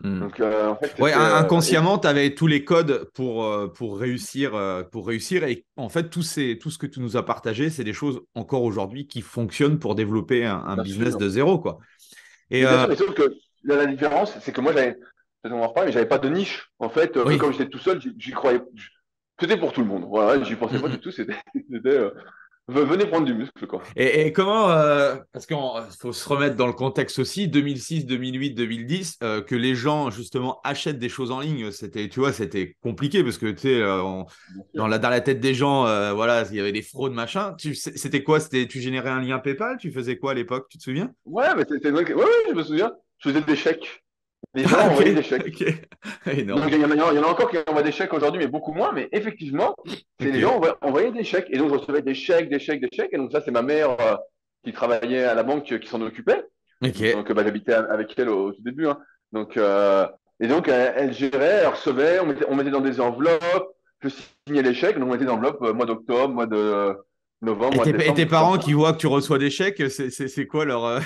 Mhm. Donc en fait, Ouais, c'était. inconsciemment, tu avais tous les codes pour réussir, pour réussir. Et en fait, tout ce que tu nous as partagé, c'est des choses encore aujourd'hui qui fonctionnent pour développer un Bien business sûr. de zéro, quoi. Et Mais bien sûr, mais sauf que la différence, c'est que moi, peut-être on va en reparler, mais j'avais pas de niche. En fait, oui. comme j'étais tout seul, j'y croyais. C'était pour tout le monde. Voilà, j'y pensais pas du tout. C'était, venez prendre du muscle, quoi. Et comment, parce qu'il faut se remettre dans le contexte aussi, 2006, 2008, 2010, que les gens justement achètent des choses en ligne, c'était, tu vois, c'était compliqué parce que tu sais, Bien sûr. dans la tête des gens, voilà, il y avait des fraudes, machin. C'était quoi? Tu générais un lien PayPal? Tu faisais quoi à l'époque? Tu te souviens? Ouais, mais c'était. Ouais, ouais, je me souviens. Je faisais des chèques. Les gens Ah, ok, envoyaient des chèques. ok, Donc, énorme. il y en a encore qui envoient des chèques aujourd'hui, mais beaucoup moins. Mais effectivement, c'est les gens Ok, envoyaient des chèques. Et donc, je recevais des chèques, des chèques, des chèques. Et donc, ça, c'est ma mère qui travaillait à la banque qui s'en occupait. ok. Donc, j'habitais avec elle au tout début, hein. Donc, et donc, elle gérait, elle recevait, on mettait dans des enveloppes. Je signais les chèques. Donc, on mettait des enveloppes mois d'octobre, mois de novembre, mois de Et décembre, tes des trucs comme parents ça. qui voient que tu reçois des chèques, c'est quoi leur.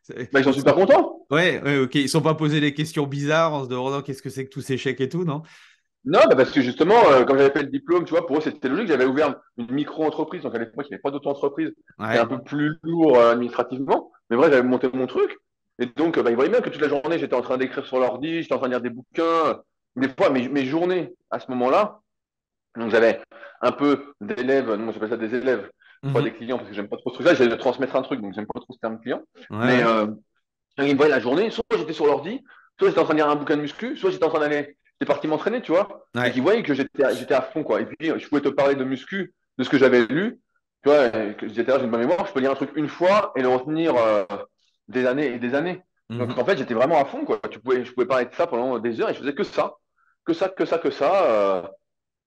Ils sont Ils sont. super contents. Ouais, ouais, ok. Ils sont pas posés des questions bizarres en se demandant qu'est-ce que c'est que tous ces chèques et tout, non? Non, parce que justement, quand j'avais fait le diplôme, tu vois, pour eux, c'était logique. J'avais ouvert une micro-entreprise. Donc, à l'époque, il n'y avait pas d'auto-entreprise. C'était un Ouais. peu plus lourd administrativement. Mais vrai, j'avais monté mon truc. Et donc, ils voyaient bien que toute la journée, j'étais en train d'écrire sur l'ordi, j'étais en train de lire des bouquins. Des fois, mes journées, à ce moment-là, donc j'avais un peu d'élèves, moi j'appelle ça des élèves, pas des Mhm. clients, parce que j'aime pas trop ce truc-là. J'allais transmettre un truc, donc j'aime pas trop ce terme client. Ouais, Mais ouais. ils me voyaient la journée, soit j'étais sur l'ordi, soit j'étais en train de lire un bouquin de muscu, soit j'étais en train d'aller, j'étais parti m'entraîner, tu vois. Donc Ouais. ils voyaient que j'étais à fond, quoi. Et puis je pouvais te parler de muscu, de ce que j'avais lu, tu vois, et que j'étais là, j'ai une bonne mémoire, je peux lire un truc une fois et le retenir des années et des années. Donc Mhm. en fait, j'étais vraiment à fond, quoi. Je pouvais parler de ça pendant des heures et je faisais que ça, que ça, que ça, que ça.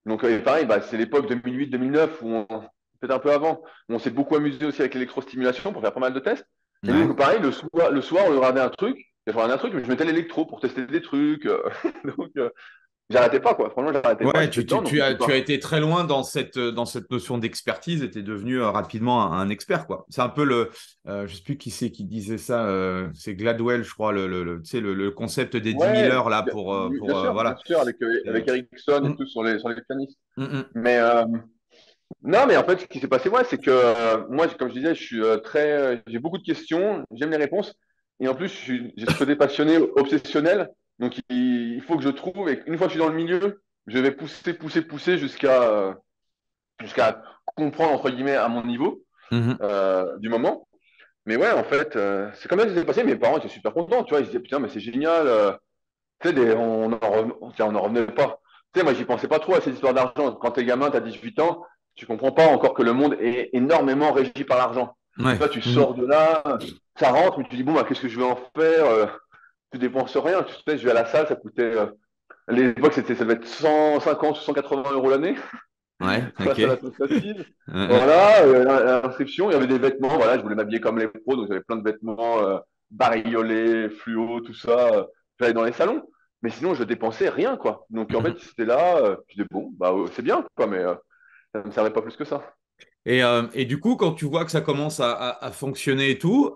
Donc pareil, c'est l'époque 2008-2009 peut-être un peu avant, où on s'est beaucoup amusé aussi avec l'électrostimulation pour faire pas mal de tests. Et Ouais. donc pareil, le soir, on regardait un truc, je regardais un truc, mais je mettais l'électro pour tester des trucs. Donc j'arrêtais pas, quoi. Franchement, j'arrêtais pas, Ouais, j'étais dedans, donc je sais tu as pas. été très loin dans cette notion d'expertise et tu es devenu rapidement un expert, quoi. C'est un peu je sais plus qui c'est qui disait ça, c'est Gladwell, je crois, tu sais, le concept des 10 000 Ouais, heures, là, bien voilà. sûr, Et- avec Ericsson et Mm, tout sur les pianistes. mm, mm. Mais non, mais en fait, ce qui s'est passé, ouais, c'est que moi, comme je disais, je suis j'ai beaucoup de questions, j'aime les réponses, et en plus, j'ai ce côté passionné, obsessionnel, donc il faut que je trouve, et une fois que je suis dans le milieu, je vais pousser, pousser, pousser jusqu'à comprendre, entre guillemets, à mon niveau Mhm. du moment. Mais ouais, en fait, c'est comme ça que ça s'est passé, mes parents étaient super contents, tu vois, ils se disaient, putain, mais c'est génial, tu sais, on en revenait pas. Tu sais, moi, j'y pensais pas trop à ces histoires d'argent. Quand t'es gamin, t'as 18 ans, tu comprends pas encore que le monde est énormément régi par l'argent. Et Ouais. toi, tu Mhm. sors de là, ça rentre, mais tu dis, bon, qu'est-ce que je vais en faire? Tu dépenses rien. Tu sais, je vais à la salle, ça coûtait, à l'époque, ça devait être 150 ou 180 euros l'année, Ouais, la ok. salle associative. Ouais, Voilà, l'inscription, il y avait des vêtements, voilà, je voulais m'habiller comme les pros, donc j'avais plein de vêtements bariolés, fluo, tout ça. J'allais dans les salons. mais sinon, je dépensais rien, quoi. Donc, en fait, c'était là, je disais, bon, bah, c'est bien, quoi, mais ça ne me servait pas plus que ça. Et du coup, quand tu vois que ça commence à fonctionner et tout,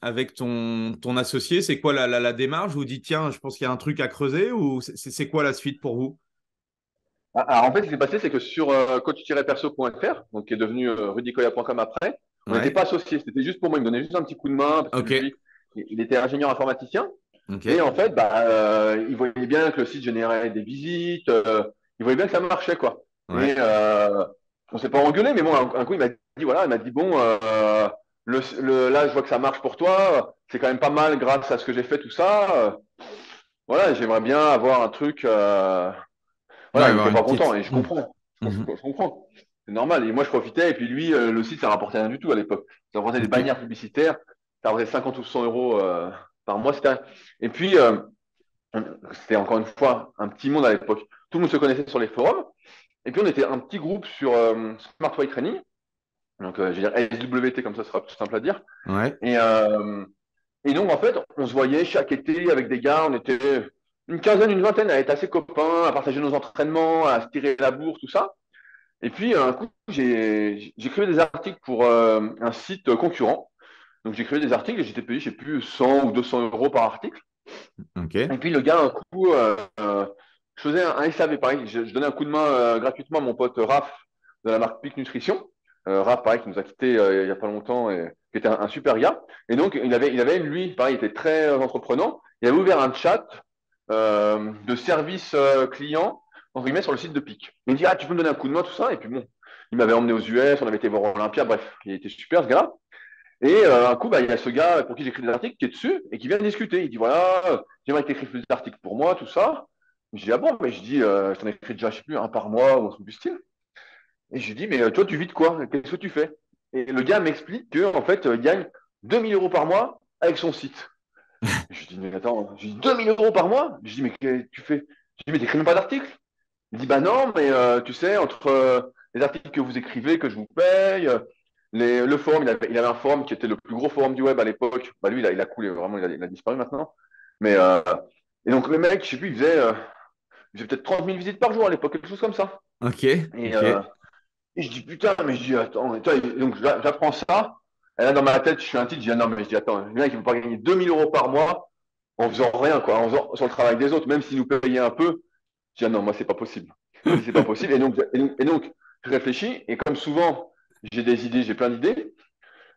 avec ton associé, c'est quoi la démarche? Vous dites, tiens, je pense qu'il y a un truc à creuser ou c'est quoi la suite pour vous? Alors, en fait, ce qui s'est passé, c'est que sur coach-perso.fr, donc qui est devenu rudicoya.com après, on n'était Ouais, pas associés. C'était juste pour moi. Il me donnait juste un petit coup de main parce que ok, lui, il était ingénieur informaticien. ok, Et en fait, bah, il voyait bien que le site générait des visites. Il voyait bien que ça marchait, quoi. Et ouais, on s'est pas engueulé, mais bon, un coup, il m'a dit, voilà, il m'a dit, bon, là, je vois que ça marche pour toi. C'est quand même pas mal grâce à ce que j'ai fait, tout ça. Voilà, j'aimerais bien avoir un truc. ouais, Voilà, il avoir était une pas content petite. et je comprends. Mhm. Je comprends. C'est normal. Et moi, je profitais. Et puis lui, le site, ça rapportait rien du tout à l'époque. Ça rapportait des Ok, bannières publicitaires. Ça rapportait 50 ou 100 euros par mois. Et puis, c'était encore une fois un petit monde à l'époque. Tout le monde se connaissait sur les forums. Et puis, on était un petit groupe sur Smart Way Training. Donc, je vais dire SWT, comme ça sera plus simple à dire. ouais, Et, euh, et donc, en fait, on se voyait chaque été avec des gars. On était une quinzaine, une vingtaine à être assez copains, à partager nos entraînements, à se tirer la bourre, tout ça. Et puis, un coup, j'écrivais des articles pour un site concurrent. Donc, j'écrivais des articles et j'étais payé, je sais plus, 100 ou 200 euros par article. ok. Et puis, le gars, un coup, je faisais un SAV, pareil. Je donnais un coup de main gratuitement à mon pote Raph de la marque Pic Nutrition. Raph, pareil, qui nous a quittés il y a pas longtemps et qui était un super gars. Et donc, lui, pareil, il était très entreprenant. Il avait ouvert un chat de service client, entre guillemets, sur le site de Pic. Il me dit, ah, tu peux me donner un coup de main, tout ça. Et puis bon, il m'avait emmené aux US, on avait été voir Olympia, bref, il était super ce gars. Et un coup, bah, il y a ce gars pour qui j'écris des articles qui est dessus et qui vient discuter. Il dit, voilà, j'aimerais que tu écrives plus d'articles pour moi, tout ça. Je dis, ah bon, mais je dis, je t'en écris déjà, je sais plus, un par mois ou un truc du style. Et je lui dis, mais toi, tu vis de quoi? Qu'est-ce que tu fais? Et le gars m'explique qu'en fait, il gagne 2000 euros par mois avec son site. Je lui dis, mais attends, je dis 2000 euros par mois? Je dis, mais qu'est-ce que tu fais? Je dis, mais t'écris même pas d'articles? Il dit, bah non, mais tu sais, entre les articles que vous écrivez, que je vous paye, le forum, il avait un forum qui était le plus gros forum du web à l'époque. Bah lui, il a coulé, vraiment, il a disparu maintenant. Mais, et donc, le mec, je sais plus, il faisait peut-être 30 000 visites par jour à l'époque, quelque chose comme ça. Ok, Et, ok. euh, et je dis, putain, mais je dis, attends, et toi, donc j'apprends ça. Et là, dans ma tête, je suis un titre, je dis, ah non, mais je dis, attends, le mec, il ne peut pas gagner 2000 euros par mois en faisant rien, quoi, en faisant sur le travail des autres, même s'il nous payait un peu. Je dis, ah non, moi, c'est pas possible. Je dis, c'est pas possible. Et donc, je réfléchis, et comme souvent, j'ai des idées, j'ai plein d'idées.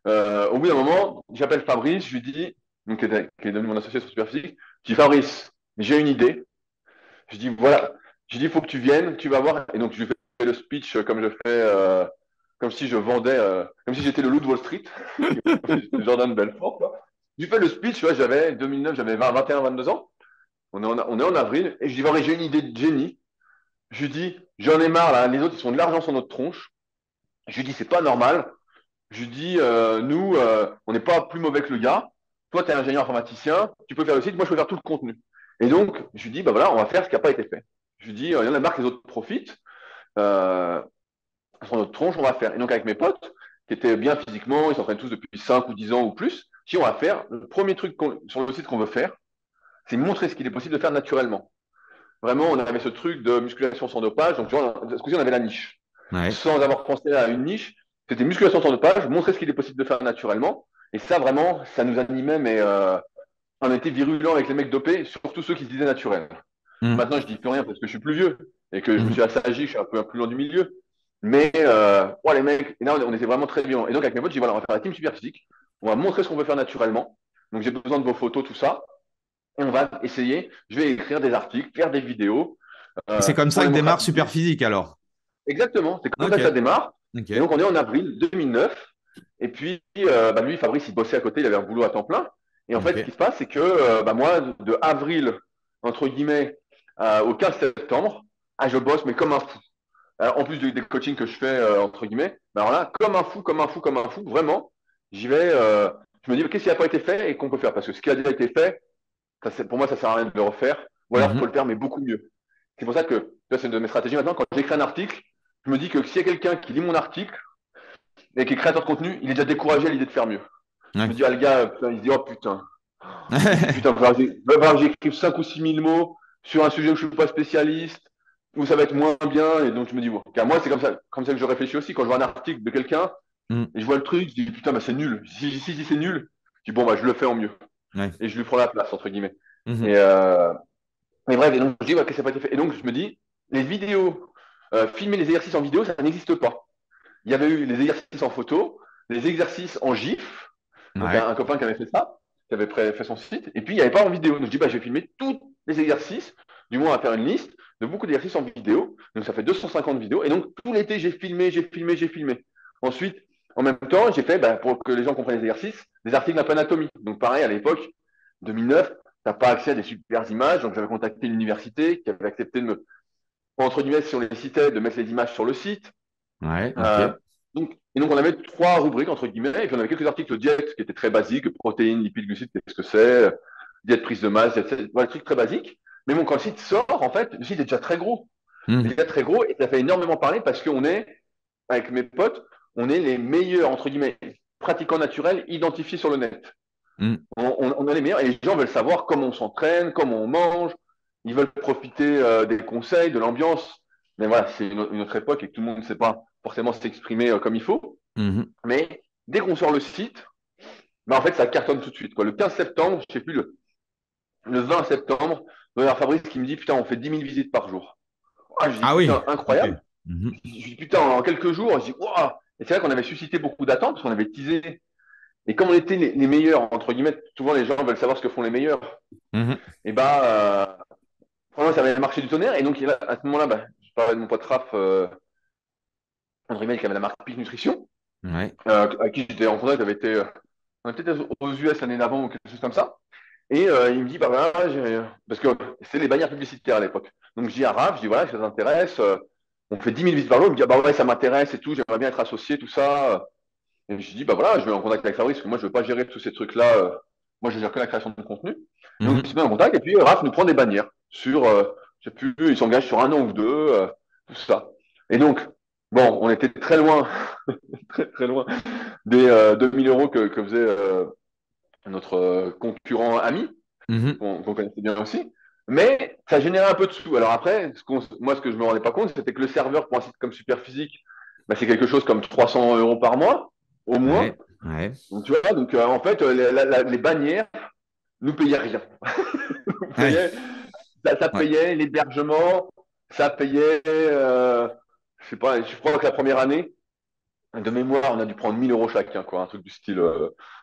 Au bout d'un moment, j'appelle Fabrice, je lui dis, donc, qui est devenu mon associé sur Superphysique, je dis, Fabrice, j'ai une idée. Je dis, voilà, je dis, il faut que tu viennes, tu vas voir. Et donc, je lui fais le speech comme je fais, comme si je vendais, comme si j'étais le loup de Wall Street, Jordan Belfort, quoi. Je lui fais le speech, tu vois, j'avais 2009, j'avais 21, 22 ans. On est en avril, et je dis, voilà, j'ai une idée de génie. Je lui dis, j'en ai marre, là, les autres, ils sont de l'argent sur notre tronche. Je lui dis, c'est pas normal. Je lui dis, nous, on n'est pas plus mauvais que le gars. Toi, tu es ingénieur informaticien, tu peux faire le site, moi, je peux faire tout le contenu. Et donc, je lui dis, bah voilà, on va faire ce qui n'a pas été fait. Je lui dis, il y en a marre que les autres profitent. Euh, sur notre tronche, on va faire. Et donc, avec mes potes, qui étaient bien physiquement, ils s'entraînent tous depuis 5 ou 10 ans ou plus, si on va faire, le premier truc sur le site qu'on veut faire, c'est montrer ce qu'il est possible de faire naturellement. Vraiment, on avait ce truc de musculation sans dopage. Donc, tu vois, ce coup-ci, on avait la niche. Ouais. Sans avoir pensé à une niche, c'était musculation sans dopage, montrer ce qu'il est possible de faire naturellement. Et ça, vraiment, ça nous animait, mais on était virulents avec les mecs dopés, surtout ceux qui se disaient naturels. Mhm. Maintenant, je dis plus rien parce que je suis plus vieux et que je me Mhm. suis assagi, je suis un peu plus loin du milieu. Mais ouais, les mecs, et là, on était vraiment très violents. Et donc, avec mes potes, j'ai dit, voilà, on va faire la team super physique. On va montrer ce qu'on peut faire naturellement. Donc, j'ai besoin de vos photos, tout ça. Et on va essayer. Je vais écrire des articles, faire des vidéos Et c'est comme pour ça les que montrer à démarre public. Superphysique alors. Exactement, c'est comme ça Ok, que ça démarre. ok, Et donc, on est en avril 2009. Et puis, bah, lui, Fabrice, il bossait à côté, il avait un boulot à temps plein. Et en fait, ce qui ok. se passe, c'est que bah, moi, de avril, entre guillemets, au 15 septembre, ah, je bosse, mais comme un fou. En plus des coachings que je fais, entre guillemets, bah, alors là, comme un fou, comme un fou, comme un fou, vraiment, j'y vais. Je me dis, qu'est-ce qui n'a pas été fait et qu'on peut faire? Parce que ce qui a déjà été fait, pour moi, ça sert à rien de le refaire. Ou alors, il faut Mhm. le faire, mais beaucoup mieux. C'est pour ça que, c'est une de mes stratégies maintenant, quand j'écris un article, je me dis que s'il y a quelqu'un qui lit mon article et qui est créateur de contenu, il est déjà découragé à l'idée de faire mieux. Je Ouais. me dis, ah, le gars, putain, il se dit, oh putain. Je dis, putain, va falloir que j'écrive 5 ou 6 000 mots sur un sujet où je suis pas spécialiste, où ça va être moins bien. Et donc, je me dis, bon, car moi, c'est comme ça que je réfléchis aussi. Quand je vois un article de quelqu'un Mm. et je vois le truc, je dis, putain, bah, c'est nul. Si c'est nul, je dis, bon, bah, je le fais en mieux. Ouais. Et je lui prends la place, entre guillemets. Mhm. Et, mais bref, et donc, je dis, ouais, que ça n'a pas été fait. Et donc, je me dis, les vidéos, filmer les exercices en vidéo, ça n'existe pas. Il y avait eu les exercices en photo, les exercices en GIF. Donc, Ouais. un copain qui avait fait ça, qui avait fait son site. Et puis, il n'y avait pas en vidéo. Donc, je dis, bah, je vais filmer tous les exercices, du moins à faire une liste de beaucoup d'exercices en vidéo. Donc, ça fait 250 vidéos. Et donc, tout l'été, j'ai filmé, j'ai filmé, j'ai filmé. Ensuite, en même temps, j'ai fait, bah, pour que les gens comprennent les exercices, des articles un peu anatomie. Donc, pareil, à l'époque, 2009, tu n'as pas accès à des super images. Donc, j'avais contacté l'université qui avait accepté de me, entre guillemets, si on les citait, de mettre les images sur le site. Ouais. Ok. Euh, donc, on avait 3 rubriques, entre guillemets, et puis on avait quelques articles diète qui étaient très basiques, protéines, lipides, glucides, qu'est-ce que c'est, diète prise de masse, voilà, des trucs très basiques. Mais bon, quand le site sort, en fait, le site est déjà très gros. Il est Mhm. déjà très gros, et ça fait énormément parler parce qu'on est, avec mes potes, on est les meilleurs, entre guillemets, pratiquants naturels identifiés sur le net. Mhm. On est les meilleurs, et les gens veulent savoir comment on s'entraîne, comment on mange, ils veulent profiter des conseils, de l'ambiance. Mais voilà, c'est une autre époque et que tout le monde ne sait pas forcément s'exprimer comme il faut. Mhm. Mais dès qu'on sort le site, bah en fait, ça cartonne tout de suite, quoi. Le 15 septembre, je sais plus, le 20 septembre, il y a Fabrice qui me dit, putain, on fait 10 000 visites par jour. Ah, je dis, Ah oui. putain, Ok. incroyable. Mhm. Je dis, putain, en quelques jours, je dis, waouh. Et c'est vrai qu'on avait suscité beaucoup d'attentes, parce qu'on avait teasé. Et comme on était les meilleurs, entre guillemets, souvent les gens veulent savoir ce que font les meilleurs. Mhm. Et bah, franchement, ça avait marché du tonnerre. Et donc, à ce moment-là, bah, je parlais de mon pote Raph, André Mel, qui avait la marque Peak Nutrition, Ouais. à qui j'étais en contact, on était peut-être aux US l'année d'avant ou quelque chose comme ça. Et il me dit, bah voilà, parce que c'est les bannières publicitaires à l'époque. Donc je dis à Raph, je dis voilà, ça t'intéresse, on fait 10 000 visites par jour. Il me dit, ah, bah ouais, ça m'intéresse et tout, j'aimerais bien être associé, tout ça. Et je dis, bah voilà, je vais en contact avec Fabrice, parce que moi, je ne veux pas gérer tous ces trucs-là. Moi, je gère que la création de contenu. Donc, il Mhm. se met en contact, et puis Raph nous prend des bannières sur, je sais plus, il s'engage sur 1 an ou 2, tout ça. Et donc, bon, on était très loin, très, très loin des 2 000 € que faisait notre concurrent ami, Mhm. qu'on connaissait bien aussi. Mais ça générait un peu de sous. Alors après, moi, ce que je me rendais pas compte, c'était que le serveur pour un site comme Superphysique, bah, c'est quelque chose comme 300 € par mois, au moins. Ouais. Ouais. Donc, tu vois, donc en fait, les bannières nous payaient rien. Nous Ouais. payaient- ça Ouais. payait l'hébergement, ça payait, je sais pas, je crois que la première année, de mémoire, on a dû prendre 1 000 € chacun, quoi, un truc du style.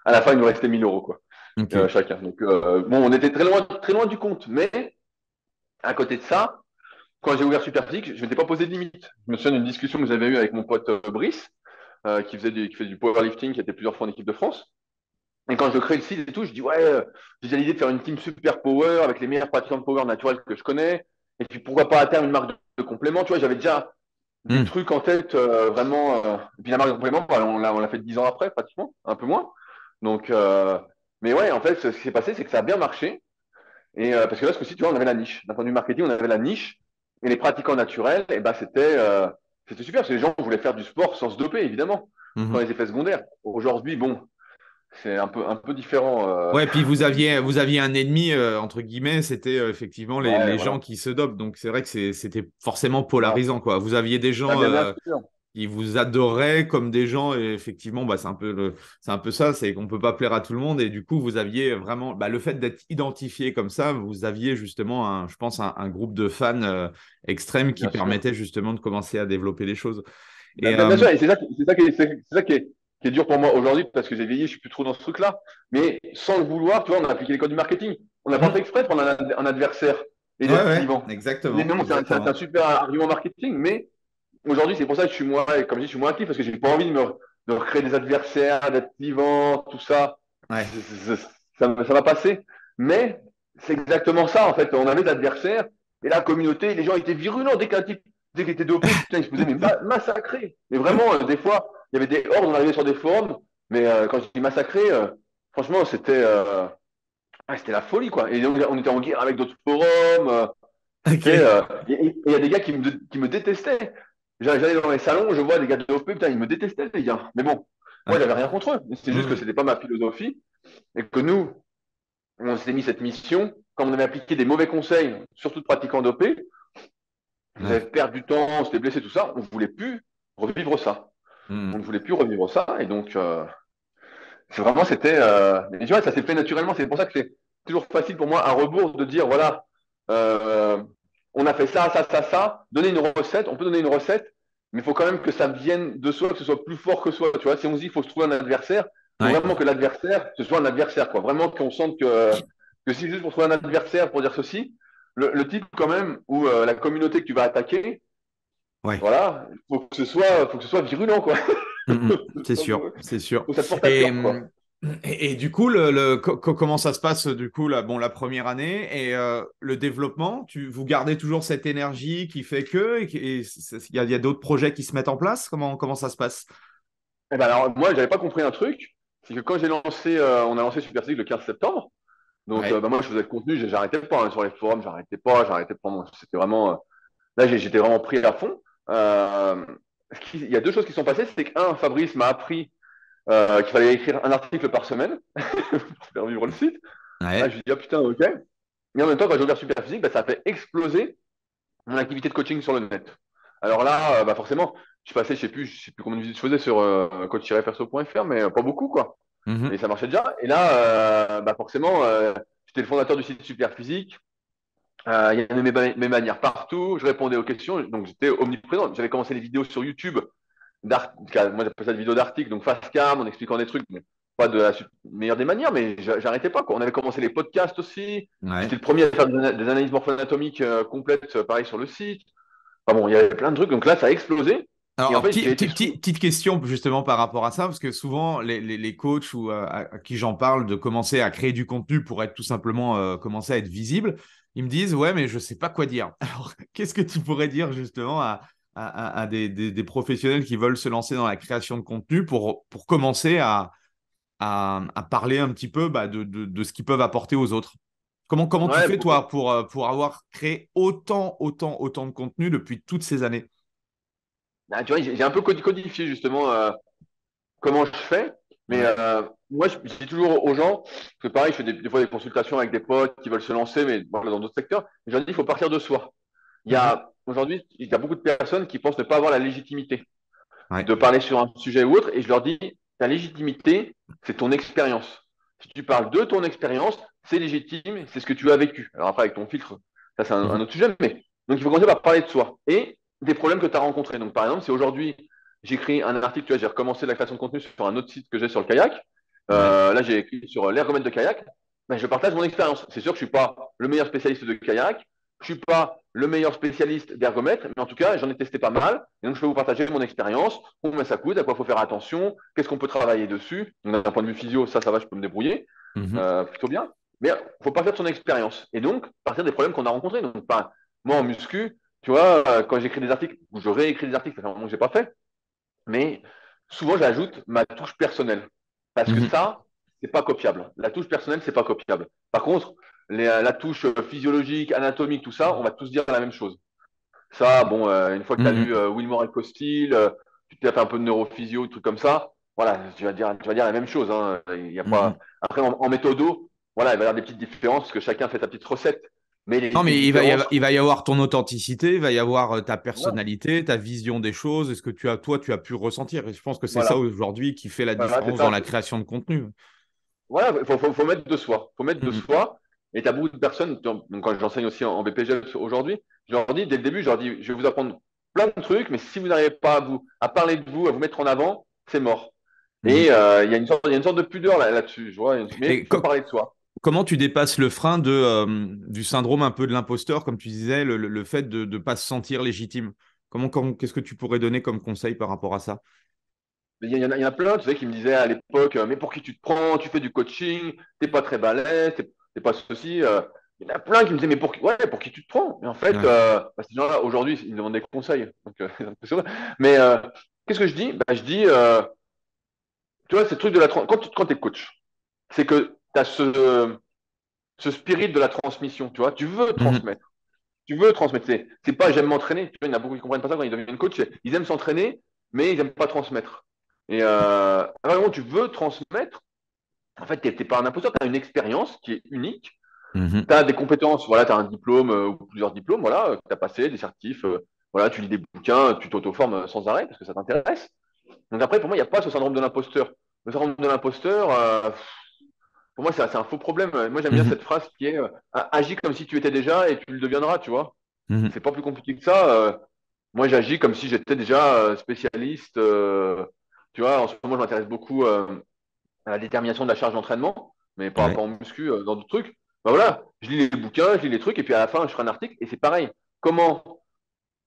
À la fin, il nous restait 1 000 € quoi, Ok. chacun. Donc, bon, on était très loin du compte. Mais à côté de ça, quand j'ai ouvert Superphysique, je ne m'étais pas posé de limite. Je me souviens d'une discussion que j'avais eue avec mon pote Brice, qui fait du powerlifting, qui était plusieurs fois en équipe de France. Et quand je crée le site et tout, je dis ouais, j'ai déjà l'idée de faire une team super power avec les meilleurs pratiquants de power naturel que je connais. Et puis pourquoi pas à terme une marque de complément. Tu vois, j'avais déjà des Mhm. trucs en tête vraiment. Et puis la marque de complément, bah, on l'a fait 10 ans après, pratiquement, un peu moins. Donc, mais ouais, en fait, ce qui s'est passé, c'est que ça a bien marché. Et parce que là, ce coup-ci, tu vois, on avait la niche. D'un point de vue marketing, on avait la niche. Et les pratiquants naturels, et bah, c'était super parce que les gens voulaient faire du sport sans se doper, évidemment, sans Mhm. les effets secondaires. Aujourd'hui, bon, c'est un peu différent. Ouais, puis vous aviez un ennemi, entre guillemets, c'était effectivement les, Ouais, les gens voilà. qui se dopent. Donc c'est vrai que c'était forcément Voilà. polarisant, quoi. Vous aviez des Bah, gens bien sûr. qui vous adoraient comme des gens, et effectivement, bah, c'est un peu ça, c'est qu'on peut pas plaire à tout le monde. Et du coup, vous aviez vraiment, bah, le fait d'être identifié comme ça, vous aviez justement, je pense, un groupe de fans extrêmes qui Bien sûr. permettait justement de commencer à développer les choses. Bah, Et bien sûr, et c'est ça qui est dur pour moi aujourd'hui parce que j'ai vieilli, je suis plus trop dans ce truc-là. Mais sans le vouloir, tu vois, on a appliqué les codes du marketing. On n'a pas fait mhm. exprès de prendre un adversaire et Ouais, d'être ouais, clivant. exactement, Évidemment, c'est un exactement. super argument marketing, mais aujourd'hui, c'est pour ça que je suis moins, comme je dis, je suis moins actif parce que j'ai pas envie de recréer des adversaires, d'être clivant, tout ça. Ouais. Ça va passer. Mais c'est exactement ça, en fait. On avait des adversaires et la communauté, les gens étaient virulents dès qu'un type, dès qu'il était dopé, putain, ils se faisaient mais massacrer. Mais vraiment, des fois, il y avait des hordes, on arrivait sur des forums, mais quand je dis massacrer, franchement, c'était la folie, quoi. Et donc, on était en guerre avec d'autres forums. Ok. Et il y a des gars qui me détestaient. J'allais dans les salons, je vois des gars de l'OP, putain, ils me détestaient, les gars. Mais bon, moi, Ouais. j'avais rien contre eux. C'est juste que Mhm. c'était pas ma philosophie. Et que nous, on s'est mis cette mission, quand on avait appliqué des mauvais conseils, surtout de pratiquants dopés, vous Ouais. avez perdu du temps, on s'était blessé, tout ça, on ne voulait plus revivre ça. On Mhm. ne voulait plus revivre ça, et donc c'est vraiment, c'était. Mais tu vois, ça s'est fait naturellement. C'est pour ça que c'est toujours facile pour moi, à rebours, de dire voilà, euh, on a fait ça, ça, ça, ça. Donner une recette, on peut donner une recette, mais il faut quand même que ça vienne de soi, que ce soit plus fort que soi. Tu vois, si on se dit qu'il faut se trouver un adversaire, il faut Ouais. vraiment que l'adversaire, ce soit un adversaire, quoi. Vraiment qu'on sente que si c'est juste pour trouver un adversaire pour dire ceci, le type, quand même, ou la communauté que tu vas attaquer, Ouais. voilà, faut que ce soit virulent, quoi. C'est sûr, c'est sûr. Faut que ça te porte à Et, cœur, quoi. et du coup, comment ça se passe du coup la première année et le développement, vous gardez toujours cette énergie qui fait que, il y a d'autres projets qui se mettent en place? Comment ça se passe? Eh ben alors, moi, j'avais pas compris un truc, c'est que quand on a lancé Super Physique le 15 septembre, donc Ouais. bah, moi, je faisais le contenu, j'arrêtais pas hein, sur les forums, j'arrêtais pas. Moi, c'était vraiment, là, j'étais vraiment pris à fond. Euh, il y a deux choses qui sont passées, c'est qu'un, Fabrice m'a appris qu'il fallait écrire un article par semaine pour faire vivre le site. Là, je Ouais. lui dis, ah putain, ok. Mais en même temps, quand j'ai ouvert Super Physique, bah, ça a fait exploser mon activité de coaching sur le net. Alors là, bah forcément, je sais plus combien de visites je faisais sur coach-perso.fr, mais pas beaucoup, quoi. Et Mhm. ça marchait déjà. Et là, bah forcément, j'étais le fondateur du site Super Physique. Il y avait mes manières partout. Je répondais aux questions, donc j'étais omniprésent. J'avais commencé les vidéos sur YouTube, moi j'appelle ça des vidéos d'articles, donc face cam, en expliquant des trucs, mais pas de la meilleure des manières, mais j'arrêtais pas, quoi. On avait commencé les podcasts aussi. J'étais Ouais. le premier à faire des analyses morpho-anatomiques complètes, pareil sur le site. Enfin bon, il y avait plein de trucs, donc là, ça a explosé. Et en Alors, fait, j'ai été sous. petite question justement par rapport à ça, parce que souvent les coachs ou à qui j'en parle de commencer à créer du contenu pour être tout simplement commencer à être visible, ils me disent ouais mais je sais pas quoi dire. Alors qu'est-ce que tu pourrais dire justement à des professionnels qui veulent se lancer dans la création de contenu pour commencer à parler un petit peu bah, de ce qu'ils peuvent apporter aux autres? Comment tu Ouais, fais toi pour avoir créé autant de contenu depuis toutes ces années? ah, tu vois, j'ai un peu codifié justement comment je fais. Mais Ouais. moi, je dis toujours aux gens, parce que pareil, je fais des fois des consultations avec des potes qui veulent se lancer, mais bon, dans d'autres secteurs. Je leur dis, il faut partir de soi. Mhm. Aujourd'hui, il y a beaucoup de personnes qui pensent ne pas avoir la légitimité Ouais. de parler sur un sujet ou autre, et je leur dis, ta légitimité, c'est ton expérience. Si tu parles de ton expérience, c'est légitime, c'est ce que tu as vécu. Alors après, avec ton filtre, ça c'est un Mhm. autre sujet, mais donc il faut commencer par parler de soi et des problèmes que tu as rencontrés. Donc par exemple, si aujourd'hui j'écris un article, tu vois, j'ai recommencé la création de contenu sur un autre site que j'ai sur le kayak, Ouais. là j'ai écrit sur l'ergomètre de kayak, ben, je partage mon expérience. C'est sûr que je ne suis pas le meilleur spécialiste de kayak, je ne suis pas le meilleur spécialiste d'ergomètre, mais en tout cas, j'en ai testé pas mal. Et donc, je peux vous partager mon expérience, combien ça coûte, à quoi il faut faire attention, qu'est-ce qu'on peut travailler dessus. Donc, d'un point de vue physio, ça va, je peux me débrouiller Mhm. plutôt bien. Mais il ne faut pas faire de son expérience. Et donc, partir des problèmes qu'on a rencontrés. Donc, moi, en muscu, tu vois, quand j'écris des articles, ou je réécris des articles, ça fait un moment que je n'ai pas fait, mais souvent, j'ajoute ma touche personnelle. Parce que Mhm. ça, c'est pas copiable. La touche personnelle, c'est pas copiable. Par contre, la touche physiologique, anatomique, tout ça, on va tous dire la même chose. Ça, bon, une fois que tu as lu Mhm. Wilmore et Costil, tu t'es fait un peu de neurophysio, des trucs comme ça, voilà, tu vas dire la même chose. Hein. Il y a pas... Mhm. Après, en méthodo, voilà, il va y avoir des petites différences parce que chacun fait sa petite recette. Mais Non, les mais différences, il va y avoir ton authenticité, il va y avoir ta voilà, personnalité, ta vision des choses, et ce que tu as pu ressentir. Et je pense que c'est ça voilà, aujourd'hui qui fait la voilà c'est différence dans ça. la création de contenu. Voilà, faut mettre de soi. Faut mettre de Mhm. soi. Et tu as beaucoup de personnes, donc quand j'enseigne aussi en BPG aujourd'hui, je leur dis, dès le début, je leur dis, je vais vous apprendre plein de trucs, mais si vous n'arrivez pas à parler de vous, à vous mettre en avant, c'est mort. Et Mhm. il y a une sorte de pudeur là-dessus, je vois, mais Et il faut parler de soi. comment tu dépasses le frein du syndrome un peu de l'imposteur, comme tu disais, le fait de ne pas se sentir légitime? Qu'est-ce que tu pourrais donner comme conseil par rapport à ça? Il y en a plein, tu sais, qui me disaient à l'époque, mais pour qui tu te prends, tu fais du coaching, t'es pas très balèze, t'es pas ceci. Il y en a plein qui me disaient, mais ouais, pour qui tu te prends? Mais en fait, Ouais. bah, ces gens-là, aujourd'hui, ils me demandent des conseils. Donc, c'est impressionnant. Mais qu'est-ce que je dis? Bah, je dis, tu vois, c'est le truc de quand tu es coach, c'est que tu as ce spirit de la transmission, tu vois, tu veux Mhm. transmettre. Tu veux transmettre. C'est pas j'aime m'entraîner. Tu vois, il y en a beaucoup qui comprennent pas ça quand ils deviennent coach. Ils aiment s'entraîner, mais ils aiment pas transmettre. Et vraiment, tu veux transmettre. En fait, t'es pas un imposteur, tu as une expérience qui est unique. Mhm. Tu as des compétences, voilà, tu as un diplôme ou plusieurs diplômes, voilà, que tu as passé, des certifs, voilà, tu lis des bouquins, tu t'auto-formes sans arrêt parce que ça t'intéresse. Donc après, pour moi, il n'y a pas ce syndrome de l'imposteur. Le syndrome de l'imposteur, pour moi, c'est un faux problème. Moi, j'aime bien Mhm. cette phrase qui est agis comme si tu étais déjà et tu le deviendras, tu vois. Mhm. C'est pas plus compliqué que ça. Moi, j'agis comme si j'étais déjà spécialiste. Tu vois, en ce moment, je m'intéresse beaucoup à la détermination de la charge d'entraînement, mais pas, Ouais. pas en muscu, dans d'autres trucs. Bah voilà, je lis les bouquins, je lis les trucs, et puis à la fin, je ferai un article, et c'est pareil. Comment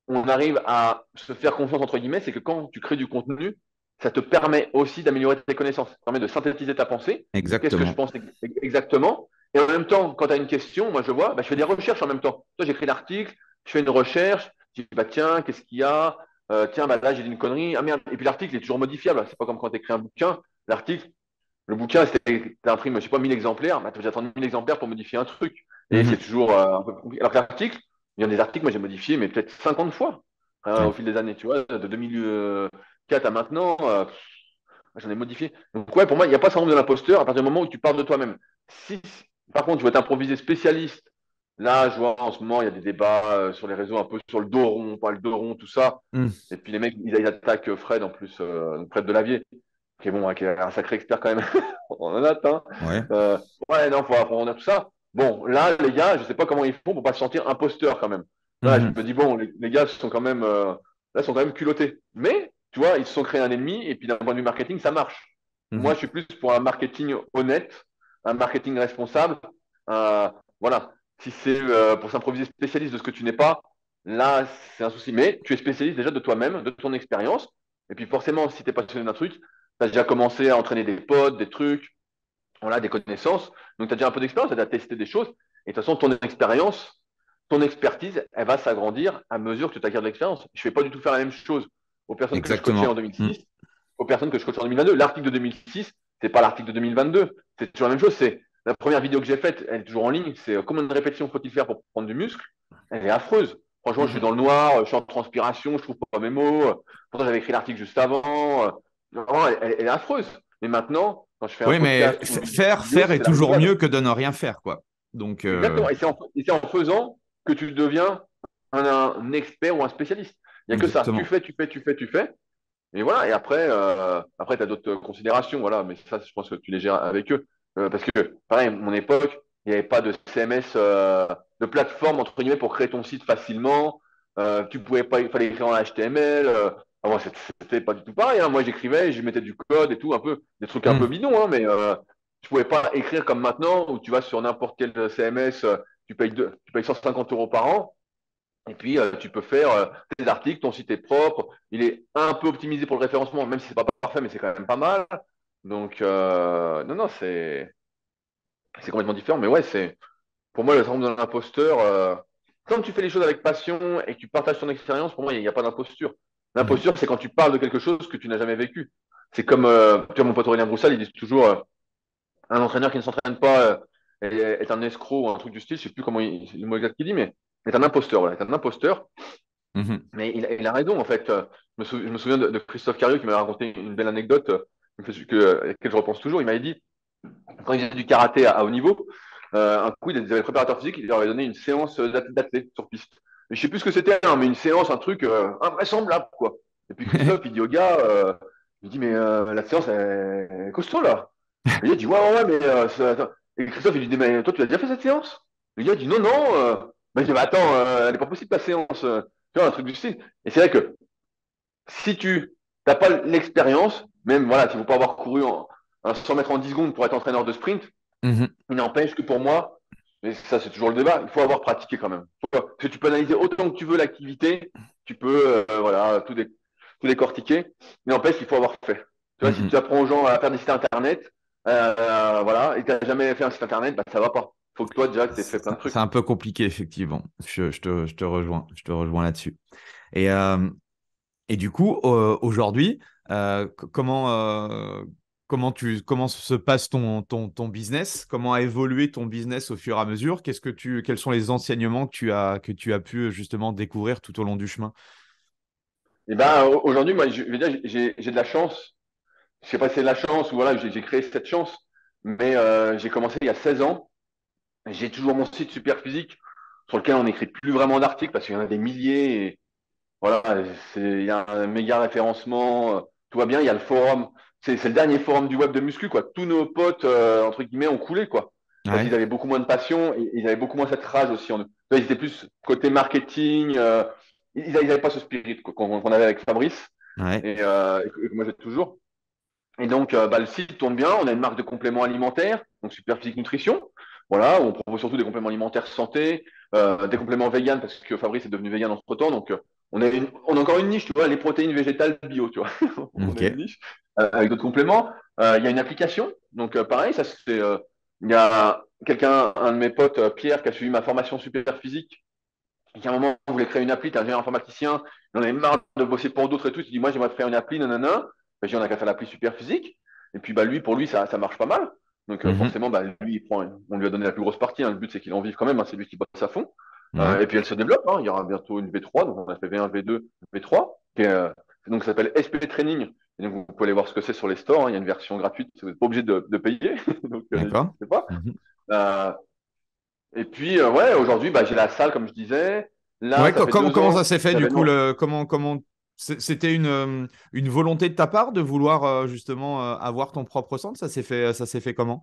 on arrive à se faire confiance, entre guillemets, c'est que quand tu crées du contenu, ça te permet aussi d'améliorer tes connaissances, ça te permet de synthétiser ta pensée. Qu'est-ce que je Exactement. pense exactement? Et en même temps, quand tu as une question, moi je vois, bah, je fais des recherches en même temps. Toi, j'écris l'article, je fais une recherche, je dis, bah tiens, qu'est-ce qu'il y a? Tiens, bah là, j'ai dit une connerie. Ah merde. Et puis l'article est toujours modifiable. C'est pas comme quand tu écris un bouquin. L'article, le bouquin, t'imprimes, je sais pas, 1000 exemplaires, bah, tu vas attendre 1000 exemplaires pour modifier un truc. Et c'est Mhm. toujours un peu compliqué. Alors que l'article, il y a des articles, moi j'ai modifié, mais peut-être 50 fois au Ouais. fil des années, tu vois, de 2004 à maintenant, j'en ai modifié. Donc ouais, pour moi, il n'y a pas ce syndrome de l'imposteur à partir du moment où tu parles de toi-même. Si, par contre, tu veux t'improviser spécialiste, là, je vois en ce moment, il y a des débats sur les réseaux un peu sur le dos rond, pas le dos rond, tout ça. Mhm. Et puis les mecs, ils attaquent Fred en plus, Fred Delavier qui est bon, qui est un sacré expert quand même en note. Hein. Ouais. Euh, ouais, non, faut apprendre tout ça. Bon, là, les gars, je sais pas comment ils font pour pas se sentir imposteurs quand même. Là, je Mhm. me dis, bon, les gars sont quand même, là, sont quand même culottés. Mais, tu vois, ils se sont créés un ennemi, et puis d'un point de vue marketing, ça marche. Moi, Mhm. je suis plus pour un marketing honnête, un marketing responsable. Voilà. Si c'est pour s'improviser spécialiste de ce que tu n'es pas, là, c'est un souci. Mais tu es spécialiste déjà de toi-même, de ton expérience. Et puis forcément, si tu es passionné d'un truc, tu as déjà commencé à entraîner des potes, des trucs, voilà, des connaissances. Donc, tu as déjà un peu d'expérience, tu as déjà testé des choses. Et de toute façon, ton expérience, ton expertise, elle va s'agrandir à mesure que tu acquiers de l'expérience. Je ne vais pas du tout faire la même chose aux personnes que je coachais en Exactement. Mhm. 2006, aux personnes que je coach en 2022. L'article de 2006, c'est pas l'article de 2022. C'est toujours la même chose. C'est la première vidéo que j'ai faite, elle est toujours en ligne. C'est combien de répétitions faut-il faire pour prendre du muscle? Elle est affreuse. Franchement, je suis Mhm. dans le noir, je suis en transpiration, je trouve pas mes mots. Pourtant, j'avais écrit l'article juste avant. Vraiment, elle est affreuse. Mais maintenant, quand je fais un Oui, mais podcast ou une vidéo, faire est c'est la toujours rigolade. mieux que de ne rien faire, quoi. Donc, Exactement. Et c'est en faisant que tu deviens un expert ou un spécialiste. Il n'y a que ça. Tu exactement. fais, tu fais, tu fais, tu fais. Et voilà. Et après tu as d'autres considérations. Voilà. Mais ça, je pense que tu les gères avec eux. Parce que, pareil, à mon époque, il n'y avait pas de CMS, de plateforme, entre guillemets, pour créer ton site facilement. Tu pouvais pas, il fallait écrire en HTML. Moi, c'était pas du tout pareil. Hein. Moi, j'écrivais, je mettais du code et tout, un peu, des trucs un peu Mhm. bidons, hein, mais tu pouvais pas écrire comme maintenant où tu vas sur n'importe quel CMS, tu payes 150 euros par an. Et puis, tu peux faire tes articles, ton site est propre. Il est un peu optimisé pour le référencement, même si c'est pas parfait, mais c'est quand même pas mal. Donc, non, non, c'est complètement différent. Mais ouais, pour moi, le syndrome de l'imposteur, quand tu fais les choses avec passion et que tu partages ton expérience, pour moi, il n'y a pas d'imposture. Mhm. L'imposture, c'est quand tu parles de quelque chose que tu n'as jamais vécu. C'est comme, tu vois, mon pote Aurélien Broussal, il dit toujours, un entraîneur qui ne s'entraîne pas est un escroc ou un truc du style, je sais plus comment le mot exact qu'il dit, mais est un imposteur, voilà, est un imposteur. Mhm. Mais il a raison, en fait. Je me souviens de Christophe Cario qui m'a raconté une belle anecdote à laquelle je repense toujours. Il m'avait dit, quand il faisait du karaté à haut niveau, un coup, il avait le préparateur physique, il leur avait donné une séance d'athlète sur piste. Mais je sais plus ce que c'était, hein, mais une séance, un truc invraisemblable, quoi. Et puis Christophe, il dit au gars, il dit, mais la séance, elle est costaud, là. Le gars dit, ouais, ouais, ouais, mais attends. Et Christophe, il lui dit, mais toi, tu as déjà fait cette séance? Le gars dit, non, non. Bah, il dit, bah, attends, elle n'est pas possible, ta séance. Tu vois, un truc du style. Et c'est vrai que si tu n'as pas l'expérience, même, voilà, s'il ne faut pas avoir couru un 100 mètres en 10 secondes pour être entraîneur de sprint, Mhm. il n'empêche que pour moi, mais ça, c'est toujours le débat, il faut avoir pratiqué quand même. Parce que tu peux analyser autant que tu veux l'activité, tu peux, voilà, tout décortiquer, mais n'empêche qu'il faut avoir fait. Tu vois, si tu Mhm. apprends aux gens à faire des sites internet, voilà, et tu n'as jamais fait un site internet, bah, ça va pas. Il faut que toi, déjà, que tu aies fait plein de C'est trucs. un peu compliqué, effectivement. Je te rejoins. Je te rejoins là-dessus. Et, euh, et du coup, aujourd'hui, comment se passe ton business? Comment a évolué ton business au fur et à mesure? Quels sont les enseignements que tu as pu justement découvrir tout au long du chemin? Et ben, aujourd'hui, moi, je vais dire, j'ai de la chance. Je sais pas si c'est de la chance ou voilà, j'ai créé cette chance. Mais j'ai commencé il y a 16 ans. J'ai toujours mon site Superphysique sur lequel on n'écrit plus vraiment d'articles parce qu'il y en a des milliers. Et voilà, il y a un méga référencement. Tout va bien. Il y a le forum. C'est le dernier forum du web de muscu, quoi. Tous nos potes, entre guillemets, ont coulé, quoi. Parce Ouais. qu'ils avaient beaucoup moins de passion et ils avaient beaucoup moins cette rage aussi en eux. Ils étaient plus côté marketing. Ils n'avaient pas ce spirit qu'on avait avec Fabrice Ouais. et que moi j'ai toujours. Et donc, le site tourne bien. On a une marque de compléments alimentaires, donc Superphysique Nutrition. Voilà, on propose surtout des compléments alimentaires santé, des compléments vegan parce que Fabrice est devenu vegan entre-temps. Donc, on a encore une niche, tu vois, les protéines végétales bio, tu vois. On a une Ok. niche avec d'autres compléments. Il y a une application. Donc, pareil, ça c'est. Il y a quelqu'un, un de mes potes, Pierre, qui a suivi ma formation Superphysique, qui à un moment voulait créer une appli, t'es ingénieur informaticien, il en avait marre de bosser pour d'autres et tout, il s'est dit moi j'aimerais faire une appli, nanana. Ben, j'ai dit on a qu'à faire l'appli super physique. Et puis lui, pour lui, ça marche pas mal. Donc Mhm. forcément, lui, on lui a donné la plus grosse partie, hein. Le but c'est qu'il en vive quand même, hein. C'est lui qui bosse à fond. Ouais. Et puis elle se développe, hein. Il y aura bientôt une V3, donc on a fait V1, V2, V3. Donc ça s'appelle SP Training. Et donc vous pouvez aller voir ce que c'est sur les stores, hein. Il y a une version gratuite, vous n'êtes pas obligé de payer, donc D'accord. n'hésitez pas. Mhm. Euh, et puis, ouais, aujourd'hui, j'ai la salle, comme je disais. Là, Ouais, ça fait deux comment ça ans. s'est fait du coup Non, c'était une volonté de ta part de vouloir justement avoir ton propre centre? Ça s'est fait comment?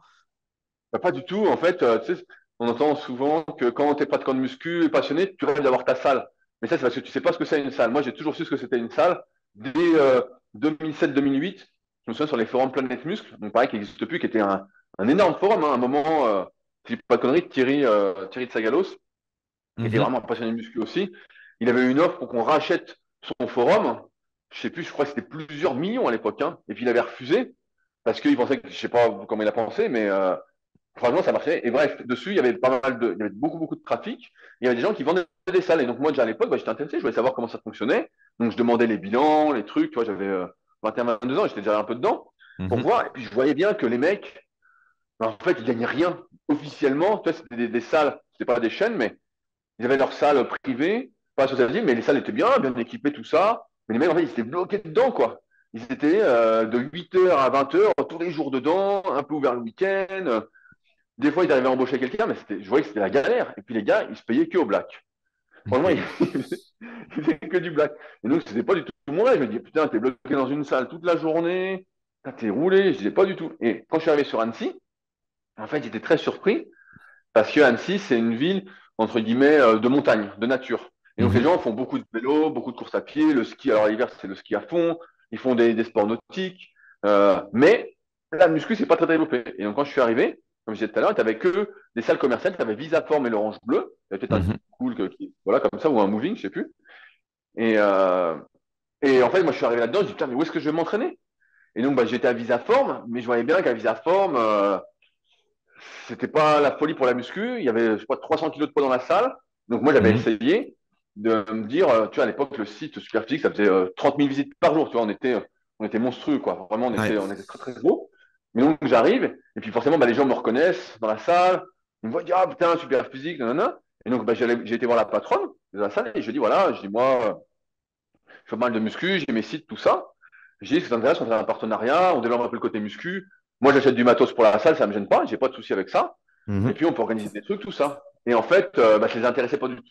pas du tout. En fait, tu sais, on entend souvent que quand tu es pratiquant de muscu et passionné, tu rêves d'avoir ta salle. Mais ça, c'est parce que tu sais pas ce que c'est une salle. Moi, j'ai toujours su ce que c'était une salle. Dès 2007-2008, je me souviens sur les forums Planète Muscle, donc pareil, qui n'existe plus, qui était un énorme forum, hein, à un moment, si je dis pas de conneries, Thierry de Sagalos, qui était Mhm. vraiment un passionné de muscu aussi, il avait eu une offre pour qu'on rachète son forum. Je sais plus, je crois que c'était plusieurs millions à l'époque, hein. Et puis il avait refusé parce qu'il pensait que, je sais pas comment il a pensé, mais franchement ça marchait. Et bref, dessus il y avait il y avait beaucoup de trafic. Il y avait des gens qui vendaient des salles. Et donc moi déjà à l'époque, j'étais intéressé, je voulais savoir comment ça fonctionnait. Donc je demandais les bilans, les trucs. Tu vois, j'avais 21-22 ans, j'étais déjà un peu dedans pour Mhm. voir. Et puis je voyais bien que les mecs, en fait, ils gagnaient rien officiellement. Tu vois, c'était des salles, c'était pas des chaînes, mais ils avaient leur salle privée, pas associative, mais les salles étaient bien équipées, tout ça. Mais les mecs, en fait, ils étaient bloqués dedans, quoi. Ils étaient de 8h à 20h tous les jours dedans, un peu ouvert le week-end. Des fois, ils arrivaient à embaucher quelqu'un, mais je voyais que c'était la galère. Et puis les gars, ils se payaient que au black. Franchement, Ok. ils faisaient que du black. Et donc, c'était pas du tout mon rêve. Je me dis, putain, t'es bloqué dans une salle toute la journée, t'es roulé. Je disais pas du tout. Et quand je suis arrivé sur Annecy, en fait, j'étais très surpris parce que Annecy, c'est une ville, entre guillemets, de montagne, de nature. Et donc les Mhm. gens font beaucoup de vélo, beaucoup de courses à pied, le ski, alors l'hiver, c'est le ski à fond, ils font des sports nautiques, mais la muscu, c'est pas très développé. Et donc quand je suis arrivé, comme je disais tout à l'heure, tu n'avais que des salles commerciales, tu avais Visaform et l'Orange Bleu, il y avait peut-être un Mhm. cool, voilà, comme ça, ou un moving, je sais plus. Et, euh, et en fait, moi, je suis arrivé là-dedans, je dis, putain, mais où est-ce que je vais m'entraîner? Et donc, j'étais à Visaform, mais je voyais bien qu'à Visaform, c'était pas la folie pour la muscu. Il y avait, je sais pas, 300 kilos de poids dans la salle. Donc moi, j'avais Mhm. essayé de me dire, tu vois, à l'époque, le site Superphysique, ça faisait 30 000 visites par jour. Tu vois, on était monstrueux, quoi. Vraiment, Ouais. on était très, très gros. Mais donc, j'arrive, et puis forcément, les gens me reconnaissent dans la salle. Ils me voient, ah putain, Superphysique, nanana. Et donc, j'ai été voir la patronne de la salle et je dis, voilà, je dis, moi, je fais pas mal de muscu, j'ai mes sites, tout ça. J'ai dit, ça t'intéresse, on fait un partenariat, on développe un peu le côté muscu. Moi, j'achète du matos pour la salle, ça me gêne pas, j'ai pas de souci avec ça. Et Mhm. puis, on peut organiser des trucs, tout ça. Et en fait, je les intéressais pas du tout.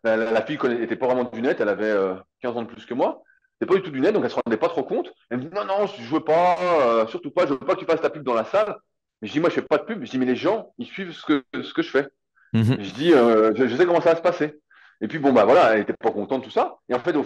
La fille était pas vraiment du net, elle avait 15 ans de plus que moi. C'était pas du tout du net, donc elle se rendait pas trop compte. Elle me dit, non, non, je veux pas, surtout pas, je veux pas que tu fasses ta pub dans la salle. Mais je dis, moi, je fais pas de pub. Je dis, mais les gens, ils suivent ce que je fais. Mhm. Je dis, je sais comment ça va se passer. Et puis, bon, voilà, elle était pas contente, tout ça. Et en fait, au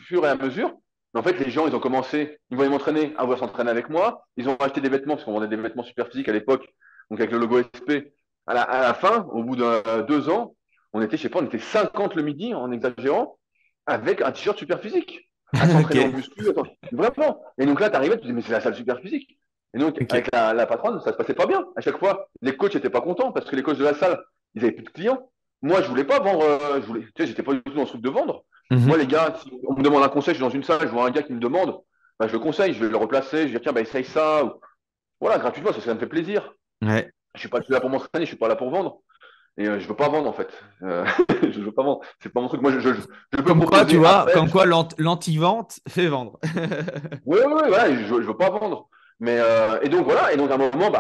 fur et à mesure, en fait, les gens, ils ont commencé, ils voulaient m'entraîner, à vouloir s'entraîner avec moi. Ils ont acheté des vêtements, parce qu'on vendait des vêtements super physiques à l'époque, donc avec le logo SP. À la fin, au bout de 2 ans, on était, je sais pas, on était 50 le midi, en exagérant, avec un t-shirt super physique, à s'entraîner en Ok. muscu. Vraiment. Et donc là, tu arrivais, tu te dis, mais c'est la salle super physique. Et donc, Ok. avec la patronne, ça se passait pas bien. À chaque fois, les coachs n'étaient pas contents parce que les coachs de la salle, ils avaient plus de clients. Moi, je voulais pas vendre, tu sais, j'étais pas du tout dans ce truc de vendre. Moi, Mhm. les gars, si on me demande un conseil, je suis dans une salle, je vois un gars qui me demande, je le conseille, je vais le replacer, je vais dire, tiens, essaye ça. Voilà, gratuitement, ça me fait plaisir. Ouais. Je suis pas là pour m'entraîner, je suis pas là pour vendre. Et je veux pas vendre, en fait. Je veux pas vendre. C'est pas mon truc. Moi, je peux Comme quoi, tu proposer vois, après. comme quoi Je l'anti-vente fait vendre. Oui, oui, oui, voilà, je veux pas vendre. Mais, et donc, voilà. Et donc, à un moment,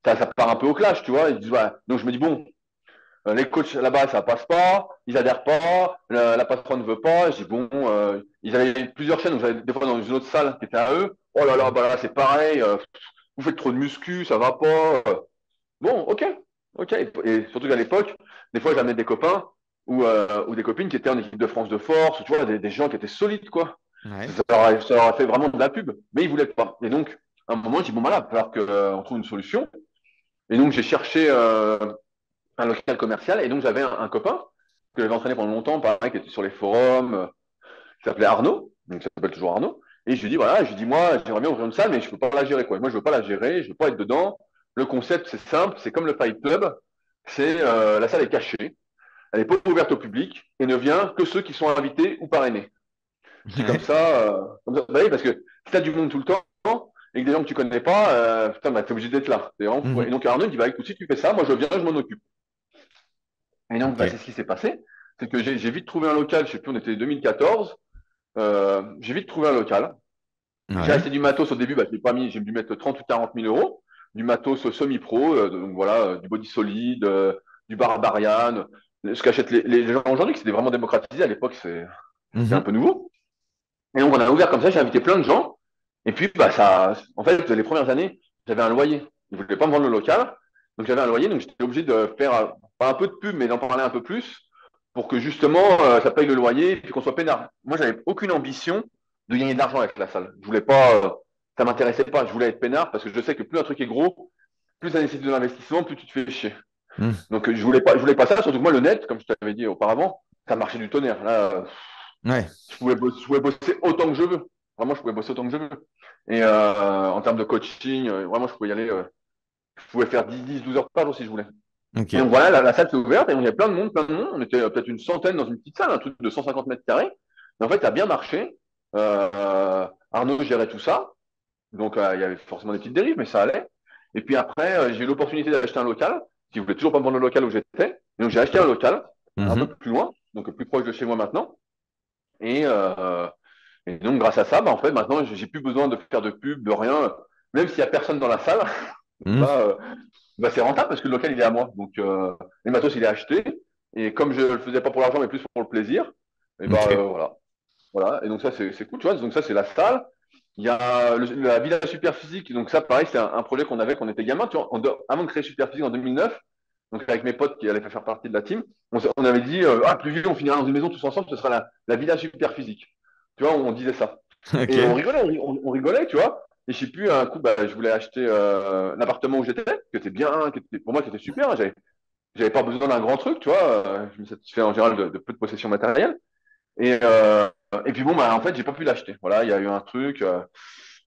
ça part un peu au clash, tu vois. Ils disent, ouais. Donc je me dis, bon, les coachs là-bas, ça passe pas, ils adhèrent pas, la patronne ne veut pas. Je dis, bon, ils avaient plusieurs chaînes, donc j'allais des fois dans une autre salle qui était à eux. Oh là là, bah là, c'est pareil, vous faites trop de muscu, ça va pas. Bon, ok, ok. Et surtout qu'à l'époque, des fois, j'amenais des copains ou des copines qui étaient en équipe de France de force, ou tu vois, des gens qui étaient solides, quoi. Ouais. Ça leur a fait vraiment de la pub, mais ils voulaient pas. Et donc, à un moment, je dis, bon, voilà, il va falloir qu'on trouve une solution. Et donc, j'ai cherché un local commercial, et donc j'avais un copain que j'avais entraîné pendant longtemps, pareil, qui était sur les forums, qui s'appelait Arnaud, donc ça s'appelle toujours Arnaud. Et je lui dis, voilà, je lui dis, moi, j'aimerais bien ouvrir une salle, mais je peux pas la gérer, quoi. Moi, je veux pas la gérer, je veux pas être dedans. Le concept, c'est simple, c'est comme le Fight Club, c'est la salle est cachée, elle n'est pas ouverte au public, et ne vient que ceux qui sont invités ou parrainés. Je dis Ouais. comme ça, bah oui, parce que si tu as du monde tout le temps, et que des gens que tu connais pas, putain, bah, t'es obligé d'être là. C'est vraiment fou. Et Mhm. donc Arnaud il dit, bah écoute, si tu fais ça, moi je viens, je m'en occupe. Et donc, Ok. bah, c'est ce qui s'est passé. C'est que j'ai vite trouvé un local, je sais plus, on était 2014. J'ai vite trouvé un local. J'ai Ouais. acheté du matos au début, bah, j'ai dû mettre 30 ou 40 000 euros. Du matos semi-pro, donc voilà, du body solide, du Barbarian. Ce qu'achètent les gens aujourd'hui, que c'était vraiment démocratisé. À l'époque, c'était un Mhm. peu nouveau. Et donc, on a ouvert comme ça, j'ai invité plein de gens. Et puis, bah, en fait, les premières années, j'avais un loyer. Ils ne voulaient pas me vendre le local. Donc, j'avais un loyer. Donc, j'étais obligé de faire, pas un peu de pub, mais d'en parler un peu plus pour que justement, ça paye le loyer et puis qu'on soit peinard. Moi, j'avais aucune ambition de gagner de l'argent avec la salle. Je voulais pas, ça m'intéressait pas. Je voulais être peinard parce que je sais que plus un truc est gros, plus ça nécessite de l'investissement, plus tu te fais chier. Mhm. Donc, je voulais pas ça. Surtout que moi, le net, comme je t'avais dit auparavant, ça marchait du tonnerre. Là, Ouais. je pouvais bosser autant que je veux. Vraiment, je pouvais bosser autant que je veux. Et en termes de coaching, vraiment, je pouvais y aller. Je pouvais faire 12 heures par jour si je voulais. Et Ok. donc voilà, la salle s'est ouverte et il y avait plein de monde, plein de monde. On était peut-être une centaine dans une petite salle, un truc de 150 mètres carrés. Et en fait, ça a bien marché. Arnaud gérait tout ça. Donc il y avait forcément des petites dérives, mais ça allait. Et puis après, j'ai eu l'opportunité d'acheter un local, qui ne voulait toujours pas me vendre le local où j'étais. Et donc j'ai acheté un local, un peu Mhm. plus loin, donc plus proche de chez moi maintenant. Et, euh, et donc, grâce à ça, bah, en fait, maintenant, j'ai plus besoin de faire de pub, de rien. Même s'il y a personne dans la salle, Mhm. bah, bah, c'est rentable parce que le local, il est à moi. Donc, le matos, il est acheté. Et comme je le faisais pas pour l'argent, mais plus pour le plaisir, et bah, Ok. voilà. Voilà. Et donc, ça, c'est cool, tu vois. Donc, ça, c'est la salle. Il y a la Villa Superphysique. Donc, ça, pareil, c'est un projet qu'on avait quand on était gamin. Tu vois, avant de créer Superphysique en 2009, donc avec mes potes qui allaient faire partie de la team, on avait dit, ah, plus vieux, on finira dans une maison tous ensemble, ce sera la Villa Superphysique. Tu vois, on disait ça. Et on Ok. rigolait, on rigolait, tu vois. Et je sais plus, un coup, bah, je voulais acheter l'appartement où j'étais, qui était bien, pour moi, qui était super. J'avais pas besoin d'un grand truc, tu vois. Je me satisfais en général de peu de possession matérielle. Et puis bon, bah, en fait, j'ai pas pu l'acheter. Voilà, il y a eu un truc,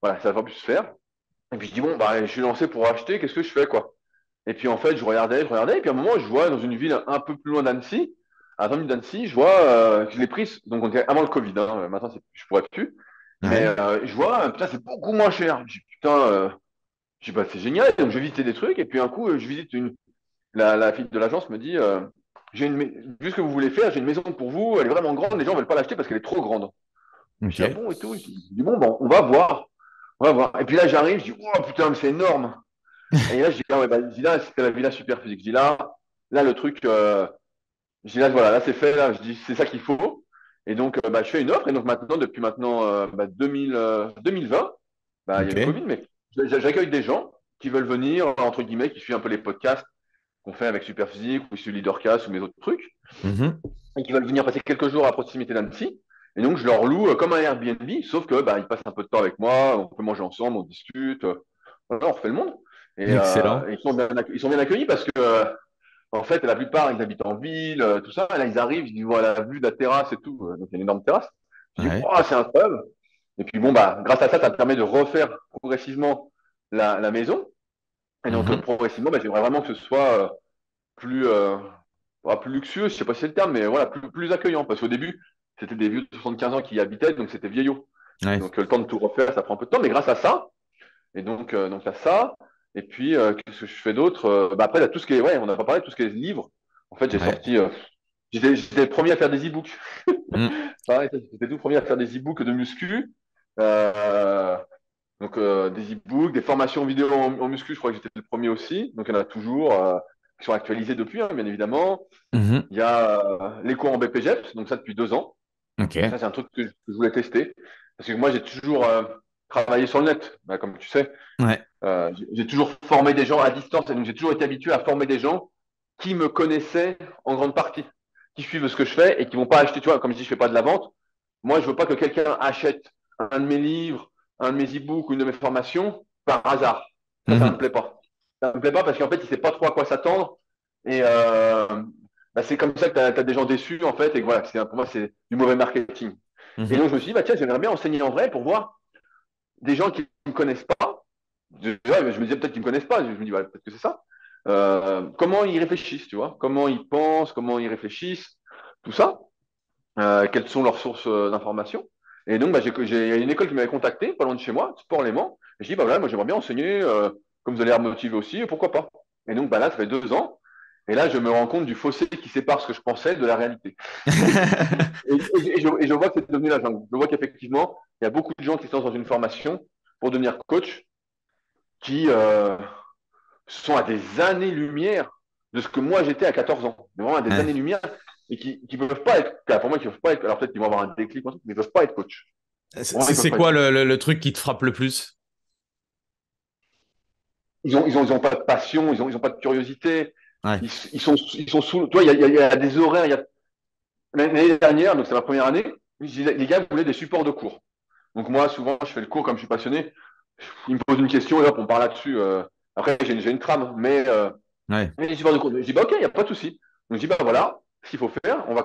voilà, ça n'a pas pu se faire. Et puis je dis, bon, bah, je suis lancé pour acheter, qu'est-ce que je fais, quoi? Et puis en fait, je regardais, et puis à un moment, je vois dans une ville un peu plus loin d'Annecy, à 20 minutes d'Annecy, je vois, je l'ai prise, donc on était avant le Covid, hein, maintenant je pourrais plus, mais Ouais. je vois, putain, c'est beaucoup moins cher. Je dis, putain, je dis, bah, c'est génial, donc je vais visiter des trucs, et puis un coup, je visite la fille de l'agence me dit, vu ce que vous voulez faire, j'ai une maison pour vous, elle est vraiment grande, les gens veulent pas l'acheter parce qu'elle est trop grande. Je dis, ah Ok. bon, et tout, je dis, bon, bon, on va voir, on va voir. Et puis là, j'arrive, je dis, oh putain, mais c'est énorme. Et là, je dis, ah ouais, bah, je dis, là, c'était la villa super physique. Je dis, là, le truc, je dis, là, voilà, là, c'est fait, là, je dis, c'est ça qu'il faut. Et donc, bah, je fais une offre. Et donc, depuis maintenant, 2020, bah, il y a eu le Ok. Covid, mais j'accueille des gens qui veulent venir, entre guillemets, qui suivent un peu les podcasts qu'on fait avec Superphysique ou sur Leadercast ou mes autres trucs, Mhm. et qui veulent venir passer quelques jours à proximité d'Annecy. Et donc, je leur loue comme un Airbnb, sauf que bah, ils passent un peu de temps avec moi, on peut manger ensemble, on discute, voilà, on refait le monde. Et Excellent. ils sont bien accueillis parce que, en fait, la plupart, ils habitent en ville, tout ça. Et là, ils arrivent, ils voient la vue de la terrasse et tout. Donc, il y a une énorme terrasse. Je dis, Ouais. oh, c'est incroyable. Et puis, bon, bah, grâce à ça, ça me permet de refaire progressivement la maison. Et donc, Mhm. progressivement, bah, j'aimerais vraiment que ce soit plus, plus luxueux, je sais pas si c'est le terme, mais voilà, plus accueillant. Parce qu'au début, c'était des vieux de 75 ans qui y habitaient, donc c'était vieillot. Ouais. Donc le temps de tout refaire, ça prend un peu de temps, mais grâce à ça, et donc à ça, et puis qu'est-ce que je fais d'autre? Bah, après, il y a tout ce qui est, ouais, on n'a pas parlé de tout ce qui est livres. En fait, j'ai Ouais. sorti, j'étais le premier à faire des e-books. Mm. Pareil, j'étais tout premier à faire des e-books de muscu. Euh, Donc, des e-books, des formations vidéo en muscu, je crois que j'étais le premier aussi. Donc, il y en a toujours, qui sont actualisés depuis, hein, bien évidemment. Mhm. Il y a les cours en BPGEPS, donc ça depuis 2 ans. Donc, ça, Ok. c'est un truc que je voulais tester. Parce que moi, j'ai toujours travaillé sur le net, bah, comme tu sais. Ouais. J'ai toujours formé des gens à distance. Et donc, j'ai toujours été habitué à former des gens qui me connaissaient en grande partie, qui suivent ce que je fais et qui vont pas acheter, tu vois, comme je dis, je fais pas de la vente. Moi, je veux pas que quelqu'un achète un de mes livres, un de mes e-books ou une de mes formations par hasard. Ça me Mhm. plaît pas. Ça me plaît pas parce qu'en fait, il sait pas trop à quoi s'attendre. Et bah, c'est comme ça que tu as des gens déçus, en fait. Et que voilà, pour moi, c'est du mauvais marketing. Et Mhm. donc, je me suis dit, bah, tiens, j'aimerais bien enseigner en vrai pour voir des gens qui ne me connaissent pas. Je me disais peut-être qu'ils ne me connaissent pas. Je me dis, bah, peut-être que c'est ça. Comment ils réfléchissent, tu vois? Comment ils pensent, comment ils réfléchissent, tout ça. Quelles sont leurs sources d'informations. Et donc, bah, j'ai une école qui m'avait contacté, pas loin de chez moi, Sport Léman. Et je dis, bah voilà, moi j'aimerais bien enseigner, comme vous allez l'air motivé aussi, pourquoi pas. Et donc, bah là, ça fait 2 ans. Et là, je me rends compte du fossé qui sépare ce que je pensais de la réalité. Et je vois que c'est devenu la jungle. Je vois qu'effectivement, il y a beaucoup de gens qui se lancent dans une formation pour devenir coach qui sont à des années-lumière de ce que moi j'étais à 14 ans. Mais vraiment à des Ouais. années-lumière et qui ne peuvent pas être, pour moi, qui peuvent pas être, alors peut-être qu'ils vont avoir un déclic, mais ils ne peuvent pas être coach. C'est Vraiment, ils peuvent c'est pas être quoi coach. le truc qui te frappe le plus? Ils ont pas de passion, ils ont pas de curiosité. Ouais. Ils sont sous. Toi, il y a des horaires. L'année dernière, donc c'est ma première année, les gars voulaient des supports de cours. Donc moi, souvent, je fais le cours comme je suis passionné. Ils me posent une question et hop, on parle là-dessus. Après, j'ai une trame, Ouais. mais les supports de cours. Je dis, bah ok, il n'y a pas de souci. Donc je dis, bah voilà, ce qu'il faut faire, vous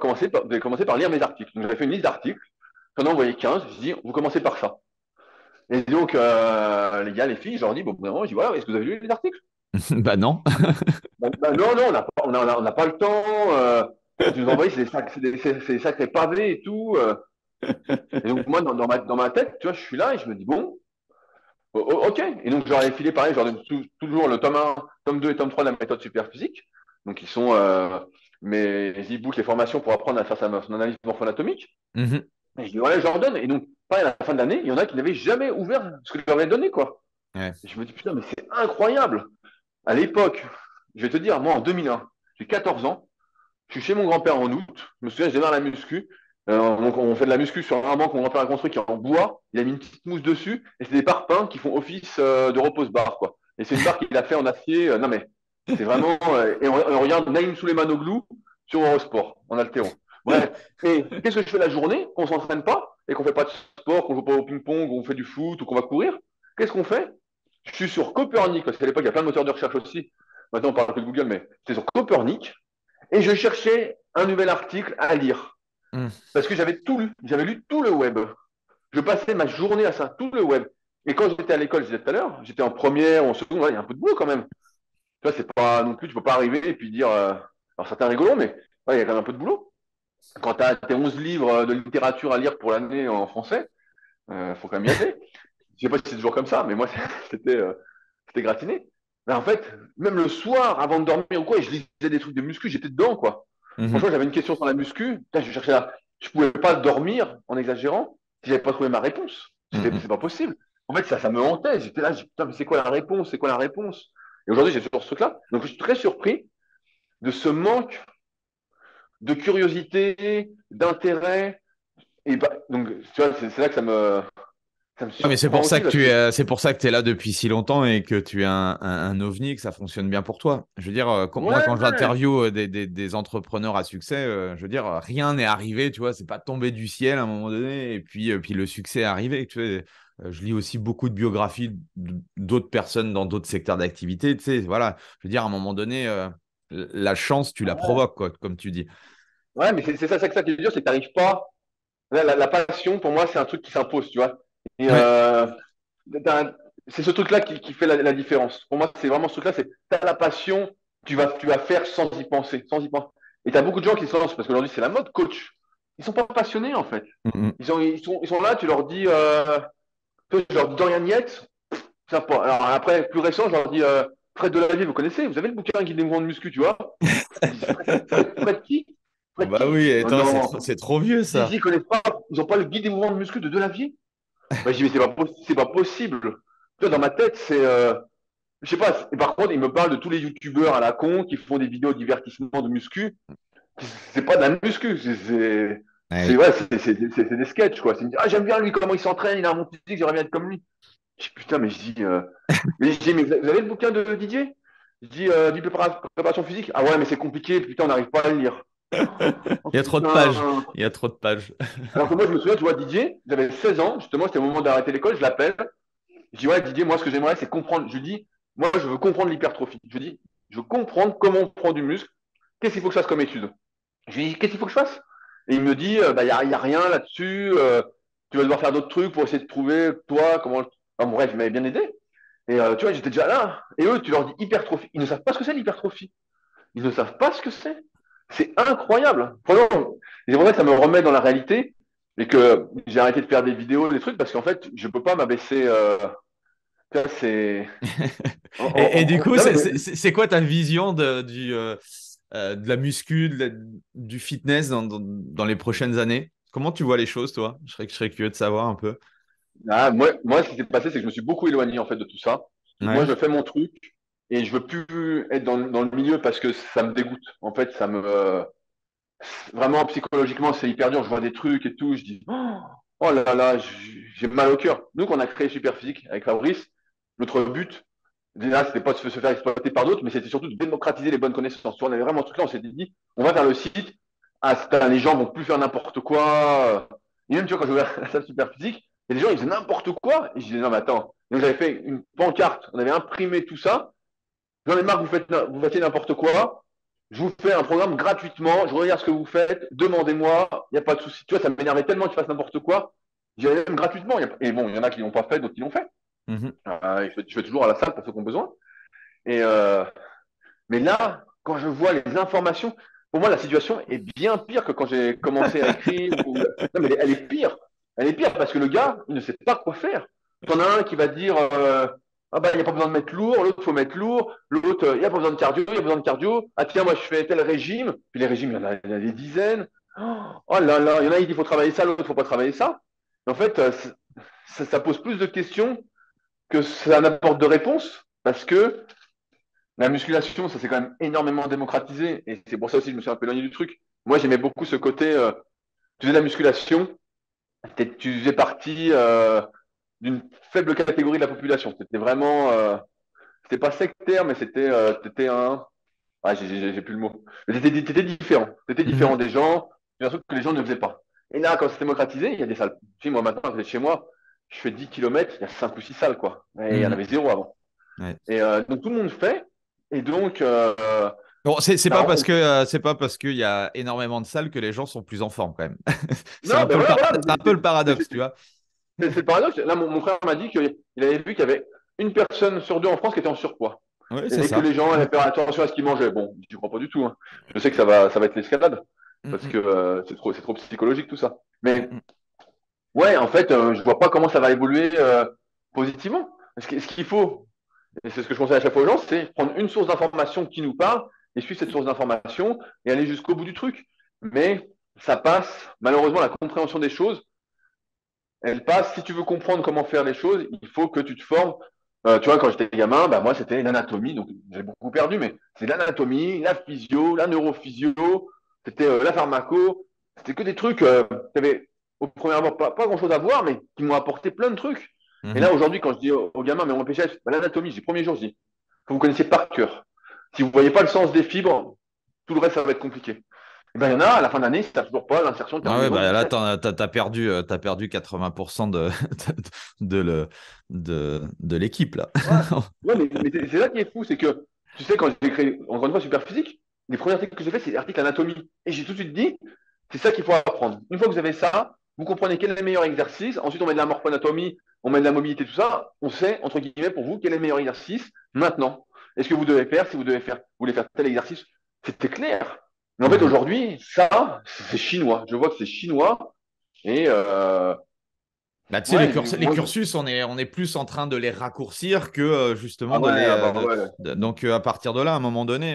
allez commencer par lire mes articles. Donc j'avais fait une liste d'articles, j'en ai envoyé 15, je dis, vous commencez par ça. Et donc, les gars, les filles, je leur dis, bon, je dis, voilà, est-ce que vous avez lu les articles? Bah non. Bah, non, non, on n'a pas le temps. Tu nous envoies, c'est des sacrés pavés et tout. Et donc, moi, dans ma tête, tu vois, je suis là et je me dis, bon, ok. Et donc, je leur ai filé pareil, je leur donne toujours le tome 1, tome 2 et tome 3 de la méthode super physique. Donc, ils sont mes e-books, les formations pour apprendre à faire son analyse morpho-anatomique. Mhm. Et je dis, voilà, je leur donne. Et donc, pareil, à la fin de l'année, il y en a qui n'avaient jamais ouvert ce que je leur ai donné, quoi. Ouais. Et je me dis, putain, mais c'est incroyable. À l'époque, je vais te dire, moi, en 2001, j'ai 14 ans. Je suis chez mon grand-père en août. Je me souviens, je démarre la muscu. Donc on fait de la muscu sur un banc que mon grand-père a construit qui est en bois. Il a mis une petite mousse dessus et c'est des parpaings qui font office de repose-barre, quoi. Et c'est une barre qu'il a fait en acier. Non mais c'est vraiment. Et on regarde Naïm Souleymanoglou sur Eurosport en haltéron. Bref. Et qu'est-ce que je fais la journée? Qu'on s'entraîne pas et qu'on fait pas de sport, qu'on joue pas au ping-pong, qu'on fait du foot ou qu'on va courir. Qu'est-ce qu'on fait? Je suis sur Copernic parce qu'à l'époque il y a plein de moteurs de recherche aussi. Maintenant on parle que de Google, mais c'est sur Copernic et je cherchais un nouvel article à lire. Mhm. Parce que j'avais tout lu. J'avais lu tout le web. Je passais ma journée à ça, tout le web. Et quand j'étais à l'école, je disais tout à l'heure, j'étais en première ou en seconde, il y a un peu de boulot quand même. Tu vois, c'est pas non plus, tu peux pas arriver et puis dire. Alors certains rigolons, mais il y a quand même un peu de boulot. Quand tu as tes 11 livres de littérature à lire pour l'année en français, faut quand même y aller. Je sais pas si c'est toujours comme ça, mais moi, c'était gratiné. Mais en fait, même le soir, avant de dormir ou quoi, je lisais des trucs de muscu, j'étais dedans, quoi. Mhm. Franchement, j'avais une question sur la muscu. Putain, je cherchais là. Je pouvais pas dormir en exagérant si j'avais pas trouvé ma réponse. Mhm. C'est pas possible. En fait, ça me hantait. J'étais là, putain, mais c'est quoi la réponse? C'est quoi la réponse? Et aujourd'hui, j'ai toujours ce truc-là. Donc, je suis très surpris de ce manque de curiosité, d'intérêt. Et bah, donc, tu vois, c'est là que ça me Ouais, mais c'est surprend pour ça aussi que parce que. c'est pour ça que tu es là depuis si longtemps et que tu es un ovni, que ça fonctionne bien pour toi. Je veux dire, moi, Ouais, quand ouais. j'interviewe des entrepreneurs à succès, je veux dire, rien n'est arrivé, tu vois, c'est pas tombé du ciel à un moment donné, et puis le succès est arrivé. Tu vois. Je lis aussi beaucoup de biographies d'autres personnes dans d'autres secteurs d'activité. Tu sais, voilà, je veux dire, à un moment donné, la chance, tu la provoques, quoi, comme tu dis. Ouais, mais c'est ça qui est dur, c'est que t'arrives pas. La passion, pour moi, c'est un truc qui s'impose, tu vois. Et Ouais. c'est ce truc-là qui fait la différence. Pour moi, c'est vraiment ce truc-là, c'est t'as la passion, tu vas faire sans y penser, sans y penser. Et t'as beaucoup de gens qui se lancent, parce qu'aujourd'hui, c'est la mode coach. Ils sont pas passionnés, en fait. Mhm. Ils sont là, tu leur dis, je leur dis Dorian Yates, ça pas. Alors après, plus récent, je leur dis Fred Delavier, vous connaissez, vous avez le bouquin Guide des mouvements de muscu, tu vois. Ils disent Fred qui? Fred Bah qui? oui, Oh, attends, non. c'est trop vieux, Ils ça. ils connaissent pas, ils n'ont pas le guide des mouvements de muscu de Delavier. Bah, je dis, mais c'est pas possible. Tu vois, dans ma tête, je sais pas. Et par contre, il me parle de tous les youtubeurs à la con qui font des vidéos de divertissement de muscu. C'est pas de la muscu, Ah oui. ouais, c'est des sketchs, quoi. Ah, j'aime bien lui, comment il s'entraîne, il a un bon physique, j'aimerais bien être comme lui. Je dis, putain, mais vous avez le bouquin de Didier? Je dis, du préparation physique? Ah ouais, mais c'est compliqué, putain, on n'arrive pas à le lire. Oh Il y a trop de pages. putain. Il y a trop de pages. Alors que moi, je me souviens, tu vois, Didier, j'avais 16 ans, justement, c'était au moment d'arrêter l'école, je l'appelle. Je dis, ouais, Didier, moi, ce que j'aimerais, c'est comprendre. Je dis, moi, je veux comprendre l'hypertrophie. Je dis, je veux comprendre comment on prend du muscle. Qu'est-ce qu'il faut que je fasse comme étude? Je lui dis, qu'est-ce qu'il faut que je fasse? Et il me dit, bah, y a rien là-dessus. Tu vas devoir faire d'autres trucs pour essayer de trouver, toi, comment. Enfin, bref, il m'avait bien aidé. Et tu vois, j'étais déjà là. Et eux, tu leur dis hypertrophie. Ils ne savent pas ce que c'est l'hypertrophie. Ils ne savent pas ce que c'est. C'est incroyable. Vraiment. C'est pour ça que ça me remet dans la réalité et que j'ai arrêté de faire des vidéos, des trucs, parce qu'en fait, je peux pas m'abaisser. Ça, c'est. Et du coup, Non, mais c'est quoi ta vision de la muscu, du fitness dans les prochaines années? Comment tu vois les choses, toi? Je serais curieux de savoir un peu. moi, ce qui s'est passé, c'est que je me suis beaucoup éloigné en fait de tout ça. Donc, moi, Ouais. je fais mon truc et je veux plus être dans le milieu parce que ça me dégoûte. En fait, vraiment psychologiquement, c'est hyper dur. Je vois des trucs et tout. Je dis, oh là là, j'ai mal au cœur. Nous, qu'on a créé Superphysique avec Fabrice, notre but, déjà, c'était pas de se faire exploiter par d'autres, mais c'était surtout de démocratiser les bonnes connaissances. On avait vraiment ce truc-là, on s'est dit, on va faire le site. Ah, les gens vont plus faire n'importe quoi. Et même, tu vois, quand j'ai ouvert la salle Superphysique, il y a des gens, ils faisaient n'importe quoi. Et je disais, non, mais attends. Donc, j'avais fait une pancarte, on avait imprimé tout ça. J'en ai marre que vous fassiez n'importe quoi. Je vous fais un programme gratuitement. Je regarde ce que vous faites. Demandez-moi. Il n'y a pas de souci. Tu vois, ça m'énervait tellement qu'ils fassent n'importe quoi. J'y allais même gratuitement. Et bon, il y en a qui l'ont pas fait, d'autres qui l'ont fait. Mhm. Je fais toujours à la salle pour ceux qui ont besoin. Et mais là, quand je vois les informations, pour moi, la situation est bien pire que quand j'ai commencé à écrire. Non, mais elle est pire. Elle est pire parce que le gars, il ne sait pas quoi faire. T'en as un qui va dire ah bah, il n'y a pas besoin de mettre lourd, l'autre, il faut mettre lourd, l'autre, il n'y a pas besoin de cardio, il y a besoin de cardio. Ah tiens, moi, je fais tel régime. Puis les régimes, il y en a des dizaines. Oh là là, il y en a qui disent il faut travailler ça, l'autre, il ne faut pas travailler ça. En fait, ça pose plus de questions que ça n'apporte de réponses parce que la musculation, ça s'est quand même énormément démocratisé et c'est pour ça aussi que je me suis un peu éloigné du truc. Moi, j'aimais beaucoup ce côté, tu faisais de la musculation, tu faisais partie d'une faible catégorie de la population. C'était vraiment, c'était pas sectaire, mais t'étais un, ah, j'ai plus le mot. Mais t'étais différent. T'étais différent Mhm. des gens. C'est un truc que les gens ne faisaient pas. Et là, quand c'est démocratisé, il y a des salles. Tu sais, moi, maintenant, je vais chez moi, je fais 10 kilomètres, il y a 5 ou 6 salles, quoi. Et il y en Mhm. avait zéro avant. Ouais. Et donc, tout le monde fait. Et donc, Bon, bah, c'est pas parce qu'il y a énormément de salles que les gens sont plus en forme quand même. C'est non, un ben peu voilà, voilà. c'est un peu le paradoxe, tu vois. C'est le paradoxe. Là, mon frère m'a dit qu'il avait vu qu'il y avait une personne sur deux en France qui était en surpoids. Oui, c'est Et que ça. les gens allaient faire attention à ce qu'ils mangeaient. Bon, je ne crois pas du tout, hein. Je sais que ça va être l'escalade. Parce Mhm. que c'est trop psychologique tout ça. Mais Mhm. ouais, en fait, je vois pas comment ça va évoluer positivement. Ce qu'il faut, et c'est ce que je conseille à chaque fois aux gens, c'est prendre une source d'information qui nous parle et suivre cette source d'information et aller jusqu'au bout du truc. Mais ça passe, malheureusement, la compréhension des choses, elle passe. Si tu veux comprendre comment faire les choses, il faut que tu te formes. Tu vois, quand j'étais gamin, bah, moi, c'était l'anatomie, donc j'ai beaucoup perdu, mais c'est l'anatomie, la physio, la neurophysio, c'était la pharmaco, c'était que des trucs qui avaient au premier abord pas grand-chose à voir, mais qui m'ont apporté plein de trucs. Et là, Mhm. aujourd'hui, quand je dis aux gamins, mais on PGF, bah, l'anatomie, j'ai le premier jour, je dis, que vous connaissez par cœur. Si vous ne voyez pas le sens des fibres, tout le reste, ça va être compliqué. Et ben, il y en a, à la fin d'année, si tu n'as toujours pas l'insertion de Ah ouais, terminaison bah là, 17. t'as perdu 80% de l'équipe, là. Ouais, ouais, mais c'est ça qui est fou, c'est que, tu sais, quand j'ai créé, encore une fois, Superphysique, les premiers articles que j'ai fait, c'est l'article anatomie. Et j'ai tout de suite dit, c'est ça qu'il faut apprendre. Une fois que vous avez ça, vous comprenez quel est le meilleur exercice. Ensuite, on met de la morphoanatomie, on met de la mobilité, tout ça. On sait, entre guillemets, pour vous, quel est le meilleur exercice maintenant. Est-ce que vous devez faire, si vous voulez faire tel exercice, c'était clair. Mais en fait, Mhm. aujourd'hui, ça, c'est chinois. Je vois que c'est chinois. Et Bah, tu sais, ouais, les moi, cursus, on est plus en train de les raccourcir que ah justement de ouais, les. ah bah ouais, Donc, à partir de là, à un moment donné,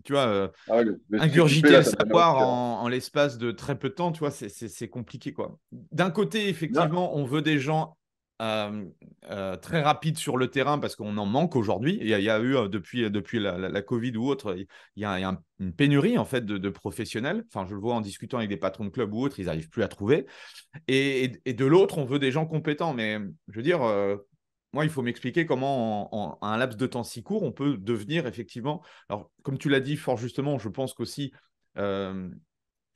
tu vois, ah ouais, le CQP, ingurgiter là, le ça me fait mal au savoir cœur. en l'espace de très peu de temps, tu vois, c'est compliqué, quoi. D'un côté, Non, effectivement, on veut des gens très rapide sur le terrain parce qu'on en manque aujourd'hui. Il y a eu, depuis la Covid ou autre, il y a une pénurie en fait de professionnels. Enfin, je le vois en discutant avec des patrons de clubs ou autres, ils n'arrivent plus à trouver. Et de l'autre, on veut des gens compétents. Mais je veux dire, moi, il faut m'expliquer comment, en un laps de temps si court, on peut devenir effectivement. Alors, comme tu l'as dit fort justement, je pense qu'aussi,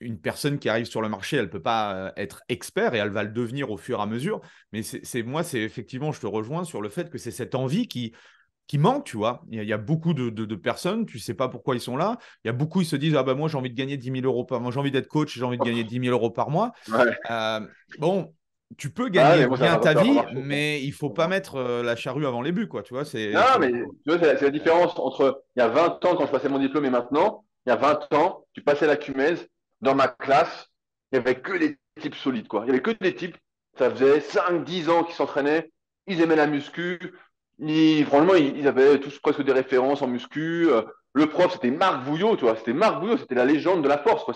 une personne qui arrive sur le marché, elle ne peut pas être expert et elle va le devenir au fur et à mesure. Mais moi, c'est effectivement, je te rejoins sur le fait que c'est cette envie qui manque, tu vois. Il y a beaucoup de personnes, tu ne sais pas pourquoi ils sont là. Il y a beaucoup, ils se disent, ah ben moi, j'ai envie de gagner 10 000 euros par mois, j'ai envie d'être coach, j'ai envie de gagner 10 000 euros par mois. Ouais. Bon, tu peux Ah, gagner mais moi, bien ta ça va pas vie, marcher, ça. mais il ne faut pas mettre la charrue avant les buts, quoi. Tu vois, Non, mais tu vois, c'est la différence entre il y a 20 ans quand je passais mon diplôme et maintenant. Il y a 20 ans, tu passais la Cumez, dans ma classe, il n'y avait que des types solides, quoi. Il n'y avait que des types, ça faisait 5, 10 ans qu'ils s'entraînaient, ils aimaient la muscu, franchement, ils avaient tous presque des références en muscu. Le prof, c'était Marc Vouillot, tu vois. C'était Marc Vouillot, c'était la légende de la force, quoi.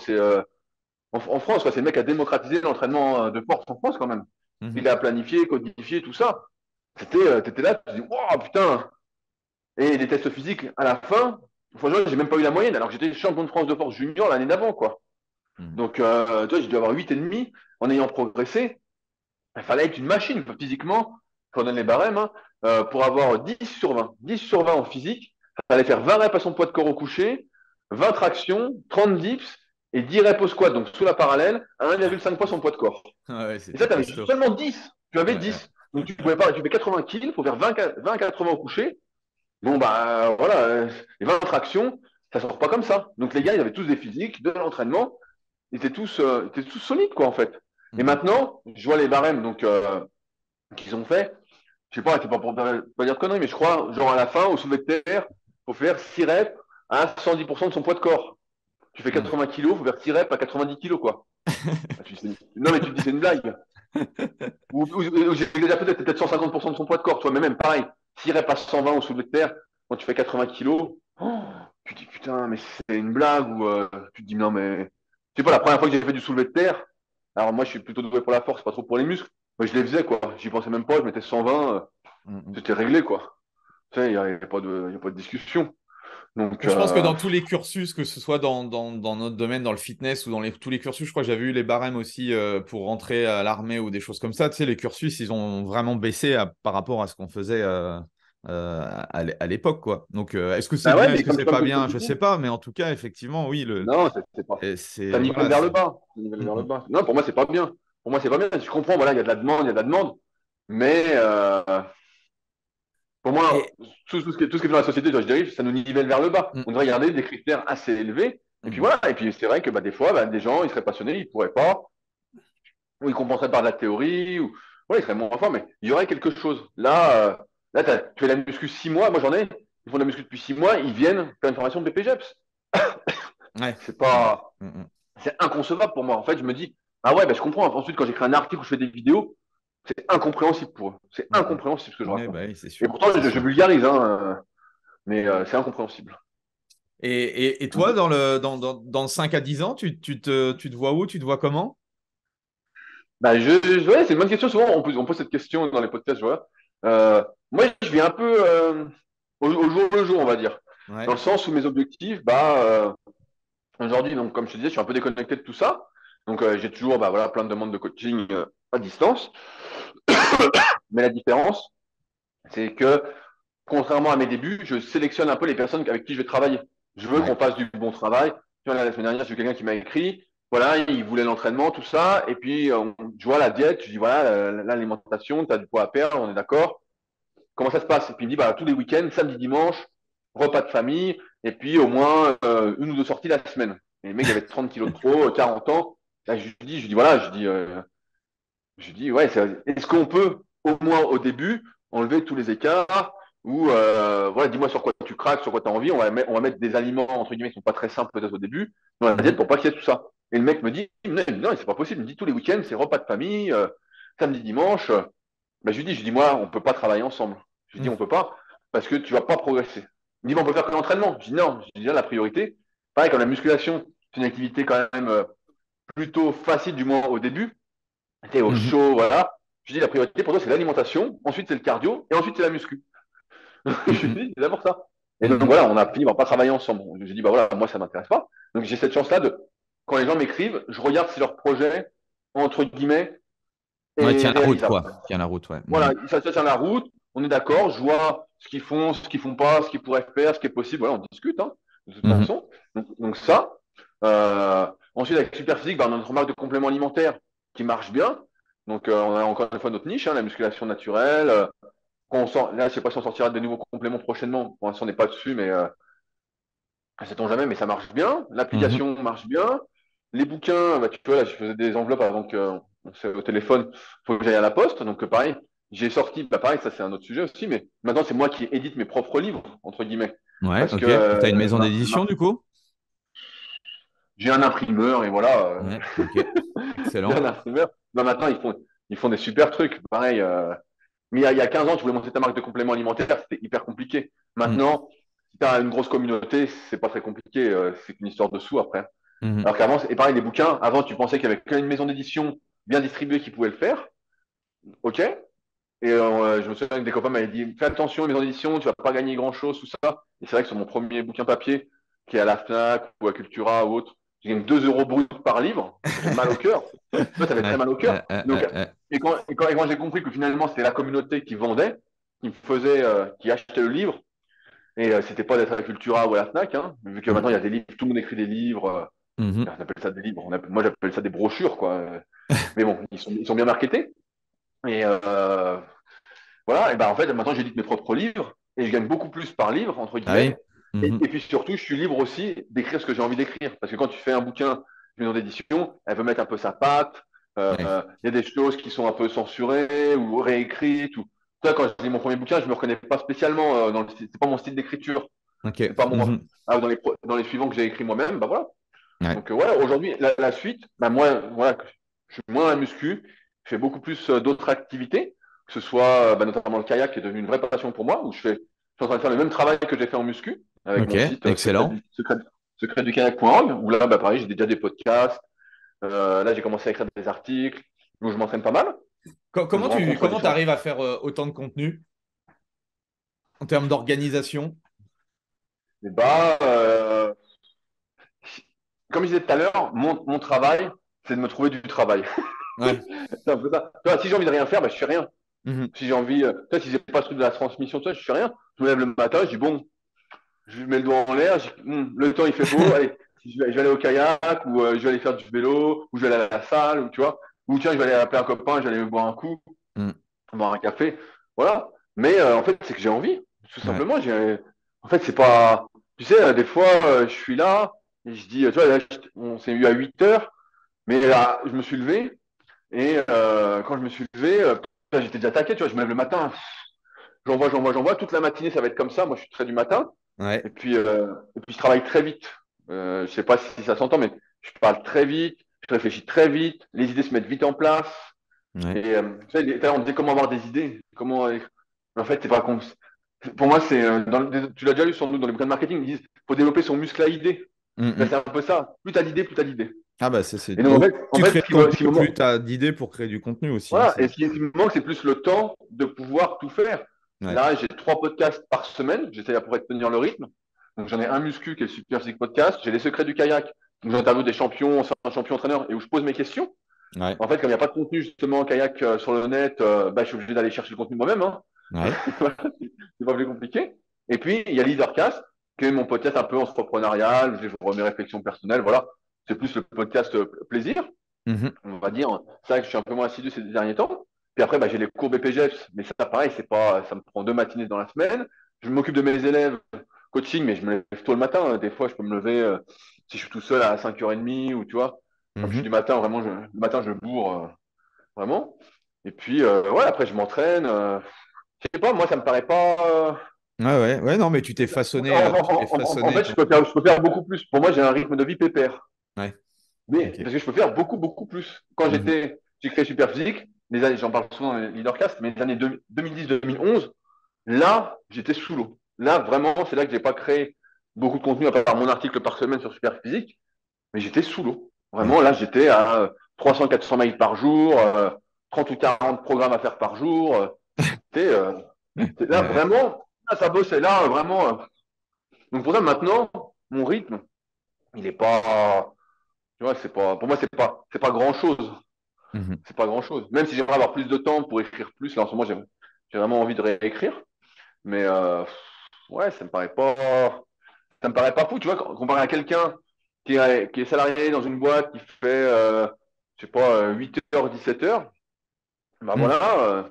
En France, quoi. C'est le mec qui a démocratisé l'entraînement de force en France, quand même. Mhm. Il a planifié, codifié, tout ça. T'étais là, tu te dis, wow, putain. Et les tests physiques, à la fin, franchement, j'ai même pas eu la moyenne, alors que j'étais champion de France de force junior l'année d'avant, quoi. Mhm. Donc, tu vois, j'ai dû avoir 8,5 en ayant progressé. Il fallait être une machine, physiquement, quand on donne les barèmes, hein, pour avoir 10 sur 20. 10 sur 20 en physique, il fallait faire 20 reps à son poids de corps au coucher, 20 tractions, 30 dips et 10 reps au squat, donc sous la parallèle, à 1,5 fois son poids de corps. Ouais, Et ça, c'était tu avais costaud. seulement 10. Tu avais Ouais, ouais. 10. Donc, tu pouvais pas, tu fais 80 kills, il faut faire 20 80 au coucher. Bon, bah voilà, les 20 tractions, ça sort pas comme ça. Donc les gars, ils avaient tous des physiques, de l'entraînement, ils étaient tous solides, quoi, en fait. Et Mhm. maintenant, je vois les barèmes donc, qu'ils ont fait. Je sais pas, c'est pas pour pas dire de conneries, mais je crois, genre à la fin, au soulevé de terre, faut faire 6 reps à 110% de son poids de corps. Tu fais Mhm. 80 kilos, faut faire 6 reps à 90 kilos, quoi. Ah, non, mais tu te dis, c'est une blague. Ou j'exagère peut-être 150% de son poids de corps, toi, mais même pareil, 6 reps à 120 au soulevé de terre, quand tu fais 80 kilos, oh, tu te dis putain, mais c'est une blague, ou tu te dis non, mais. Je sais pas, la première fois que j'ai fait du soulevé de terre, alors moi je suis plutôt doué pour la force, pas trop pour les muscles, mais je les faisais quoi, j'y pensais même pas, je mettais 120, Mhm. c'était réglé quoi. Tu sais, il n'y a, y a pas de discussion. Donc, Je pense que dans tous les cursus, que ce soit dans notre domaine, dans le fitness ou dans tous les cursus, je crois que j'avais eu les barèmes aussi pour rentrer à l'armée ou des choses comme ça. Tu sais, les cursus, ils ont vraiment baissé par rapport à ce qu'on faisait à l'époque, quoi. Donc, est-ce que c'est bah ouais, bien, est-ce mais que c'est pas comme bien? tu Je sais dis, pas, mais en tout cas, effectivement, oui, non, c'est pas. Ça c'est nivelle voilà. vers le bas. Ça nivelle Mm, vers le mm, bas. Non, pour moi, c'est pas bien. Pour moi, c'est pas bien. Je comprends, voilà, il y a de la demande, il y a de la demande. Mais pour moi, Et tout ce qui est dans la société, je dirais, ça nous nivelle vers le bas. mm, On devrait garder des critères assez élevés. Et puis mm. voilà. Et puis c'est vrai que bah, des fois, bah, des gens, ils seraient passionnés, ils pourraient pas, ou ils compenseraient par de la théorie, ou voilà, ils seraient moins forts, mais il y aurait quelque chose. Là, tu fais la muscu 6 mois. Moi, j'en ai. Ils font de la muscu depuis 6 mois. Ils viennent faire une formation de BPGEPS. Ouais. C'est Mm, pas. mm, mm. C'est inconcevable pour moi. En fait, je me dis, ah ouais, bah, je comprends. Ensuite, quand j'écris un article ou je fais des vidéos, c'est incompréhensible pour eux. C'est Mm, mm. incompréhensible ce que je Ouais, raconte. bah oui, c'est Et sûr, pourtant, c'est je sûr. vulgarise, hein, mais c'est incompréhensible. Et toi, dans 5 à 10 ans, tu te vois où? Tu te vois comment? Bah, ouais, c'est une bonne question. Souvent, on pose cette question dans les podcasts, voilà. Moi, je vis un peu au jour le jour, on va dire. Dans Ouais. le sens où mes objectifs, bah, aujourd'hui, donc, comme je te disais, je suis un peu déconnecté de tout ça. Donc, j'ai toujours bah, voilà, plein de demandes de coaching à distance. Mais la différence, c'est que contrairement à mes débuts, je sélectionne un peu les personnes avec qui je vais travailler. Je veux Ouais. qu'on fasse du bon travail. Tu vois, la semaine dernière, j'ai eu quelqu'un qui m'a écrit, voilà, il voulait l'entraînement, tout ça, et puis je vois la diète, je dis voilà, l'alimentation, tu as du poids à perdre, on est d'accord. Comment ça se passe? Et puis il me dit bah, tous les week-ends, samedi, dimanche, repas de famille, et puis au moins une ou deux sorties la semaine. Et le mec, il avait 30 kilos de trop, 40 ans. Là, je lui dis voilà, je dis, ouais, est-ce qu'on peut, au moins au début, enlever tous les écarts ou, voilà, dis-moi sur quoi tu craques, sur quoi tu as envie, on va mettre des aliments, entre guillemets, qui sont pas très simples peut-être au début, dans la diète Mhm. pour pas qu'il y ait tout ça. Et le mec me dit, non, non c'est pas possible, il me dit tous les week-ends, c'est repas de famille, samedi, dimanche. Ben, je lui dis, moi, on peut pas travailler ensemble. Je lui dis, Mhm. on peut pas, parce que tu vas pas progresser. Il me dit, bon, on peut faire que l'entraînement. Je dis, non, je dis, là, la priorité, pareil, comme la musculation, c'est une activité quand même plutôt facile, du moins au début, t'es au Mhm. chaud, voilà. Je dis la priorité pour toi, c'est l'alimentation, ensuite c'est le cardio, et ensuite c'est la muscu. Je lui Mhm. dis, c'est d'abord ça. Et donc Mhm. voilà, on a fini par pas travailler ensemble. J'ai dit, bah voilà, moi ça m'intéresse pas. Donc j'ai cette chance-là de, quand les gens m'écrivent, je regarde si leur projet, entre guillemets, Ouais, est tiens la route, réalisable. quoi. Tiens la route, ouais. Voilà, Mhm. ça tient la route, on est d'accord, je vois ce qu'ils font, ce qu'ils font pas, ce qu'ils pourraient faire, ce qui est possible, voilà, on discute, hein, de toute Mhm. façon. Donc ça. Ensuite, avec Superphysique, bah, on a notre marque de compléments alimentaires qui marche bien. Donc on a encore une fois notre niche, hein, la musculation naturelle. Quand on sort, là, je sais pas si on sortira de nouveaux compléments prochainement. Pour l'instant, on n'est pas dessus, mais ça sait-on jamais, mais ça marche bien. Mhm. L'application marche bien. Les bouquins, bah, tu vois, là, je faisais des enveloppes avant qu'on soit au téléphone. Il faut que j'aille à la poste. Donc, pareil, j'ai sorti, bah, pareil, ça, c'est un autre sujet aussi, mais maintenant, c'est moi qui édite mes propres livres, entre guillemets. Ouais, Parce que ok. T'as une maison d'édition, du coup? j'ai un imprimeur et voilà. Ouais, ok. J'ai un Excellent. imprimeur. Bah, maintenant, ils font des super trucs. Pareil, mais il y a 15 ans, tu voulais monter ta marque de compléments alimentaires, c'était hyper compliqué. Mhm. Maintenant, si tu as une grosse communauté, c'est pas très compliqué. C'est qu'une histoire de sous après. Mhm. Alors qu'avant, et pareil, les bouquins, avant, tu pensais qu'il y avait qu'une maison d'édition bien distribuée qui pouvait le faire. OK. Et je me souviens que des copains m'avaient dit, fais attention, les maisons d'édition, tu vas pas gagner grand-chose, tout ça. Et c'est vrai que sur mon premier bouquin papier, qui est à la FNAC ou à Cultura ou autre, je gagne 2 euros brut par livre. Ça fait mal au cœur. Ça fait très Ouais, mal au cœur. Donc, et quand j'ai compris que finalement, c'était la communauté qui vendait, qui me faisait, qui achetait le livre, et c'était pas d'être à la Cultura ou à la FNAC, hein, vu que Mhm. maintenant, il y a des livres, tout le monde écrit des livres. On Mhm. appelle ça des livres. Moi, j'appelle ça des brochures, quoi. Mais bon, ils sont bien marketés. Et voilà, et ben en fait, maintenant, j'édite mes propres livres et je gagne beaucoup plus par livre, entre Ah oui. guillemets. Et, Mhm. et puis surtout, je suis libre aussi d'écrire ce que j'ai envie d'écrire. Parce que quand tu fais un bouquin, une maison d'édition, elle veut mettre un peu sa patte. Ouais. Il y a des choses qui sont un peu censurées ou réécrites. Toi, quand je lis mon premier bouquin, je me reconnais pas spécialement dans le style. C'est pas mon style d'écriture. Ok. C'est pas mon. Mhm. Dans les suivants que j'ai écrits moi-même, bah voilà. Ouais. Donc voilà, aujourd'hui, la suite, bah moi, voilà, je suis moins à la muscu, je fais beaucoup plus d'autres activités, que ce soit bah, notamment le kayak qui est devenu une vraie passion pour moi, où je suis en train de faire le même travail que j'ai fait en muscu, avec Ok. mon site Excellent. secretdukayak.org, où là, bah, pareil, j'ai déjà des podcasts, là j'ai commencé à écrire des articles, où je m'entraîne pas mal, où je rencontre des Comment gens. t'arrives à faire autant de contenu en termes d'organisation? Et bah, comme je disais tout à l'heure, mon travail, c'est de me trouver du travail. Ouais. C'est un peu ça. Tu vois, si j'ai envie de rien faire, bah, je fais rien. Mhm. Si j'ai envie, peut-être si j'ai pas ce truc de la transmission, tout ça, je fais rien. Je me lève le matin, je dis bon, je mets le doigt en l'air, le temps il fait beau, allez, je vais aller au kayak, ou je vais aller faire du vélo, ou je vais aller à la salle, ou tu vois, ou tiens, je vais aller appeler un copain, je vais aller boire un coup, Mhm. boire un café, voilà. Mais en fait, c'est que j'ai envie, tout Ouais. simplement. En fait, c'est pas, tu sais, des fois, je suis là, et je dis, tu vois, là, on s'est eu à 8 heures, mais là, je me suis levé, et quand je me suis levé, j'étais déjà taqué, tu vois, je me lève le matin, j'envoie. Toute la matinée, ça va être comme ça. Moi, je suis très du matin. Ouais. Et puis je travaille très vite. Je sais pas si ça s'entend, mais je parle très vite, je réfléchis très vite, les idées se mettent vite en place. Ouais. Et tu sais, on dit comment avoir des idées. En fait, c'est pas pour moi, c'est tu l'as déjà lu sans doute dans les bouquins de marketing, ils disent faut développer son muscle à idées. Ben, Mhm. c'est un peu ça. Plus t'as d'idées, plus t'as d'idées. Ah bah c'est Et donc en plus fait, tu crées ce de ce qui me contenu, plus manque, tu as d'idées pour créer du contenu aussi, hein, voilà. Et ce qui me manque, c'est plus le temps de pouvoir tout faire. Ouais. Là, j'ai 3 podcasts par semaine. J'essaie à pourrait tenir le rythme. Donc, j'en ai un muscu qui est le Super Physique Podcast. J'ai les secrets du kayak. Donc, j'interviewe des champions, certains champions entraîneurs et où je pose mes questions. Ouais. En fait, comme il n'y a pas de contenu justement en kayak sur le net, bah, je suis obligé d'aller chercher le contenu moi-même, hein. Ouais. Voilà, c'est pas plus compliqué. Et puis, il y a Leadercast, qui est mon podcast un peu entrepreneurial, où je vois mes réflexions personnelles. Voilà. C'est plus le podcast plaisir, Mhm. on va dire. C'est vrai que je suis un peu moins assidu ces derniers temps. Puis après, bah, j'ai les cours BPGEPS, mais ça, pareil, ça me prend 2 matinées dans la semaine. Je m'occupe de mes élèves coaching, mais je me lève tôt le matin. Des fois, je peux me lever, si je suis tout seul, à 5h30, ou tu vois, comme je suis Mhm. du matin, vraiment, le matin, je bourre, vraiment. Et puis, ouais, après, je m'entraîne. Je sais pas, moi, ça me paraît pas. Ouais, ouais, ouais, non, mais tu t'es En façonné fait, ton. je peux faire beaucoup plus. Pour moi, j'ai un rythme de vie pépère. Ouais, Mais ok. parce que je peux faire beaucoup, beaucoup plus. Quand Mhm. j'ai créé Superphysique, les années, j'en parle souvent dans les leadercast, mais les années 2010-2011, là, j'étais sous l'eau. Là, vraiment, c'est là que j'ai pas créé beaucoup de contenu, à part mon article par semaine sur Superphysique, mais j'étais sous l'eau. Vraiment, Ok. là, j'étais à 300-400 mails par jour. 30 ou 40 programmes à faire par jour. Tu sais, là, Ouais. vraiment, là, ça bossait là, vraiment. Donc pour ça, maintenant, mon rythme, il est pas. Tu vois, c'est pas. Pour moi, c'est pas grand-chose. Mhm. C'est pas grand-chose. Même si j'aimerais avoir plus de temps pour écrire plus, là en ce moment, j'ai vraiment envie de réécrire. Mais ouais, ça me paraît pas fou, tu vois, comparé à quelqu'un qui est salarié dans une boîte qui fait, je sais pas, 8h, 17h. Ben Mhm. voilà,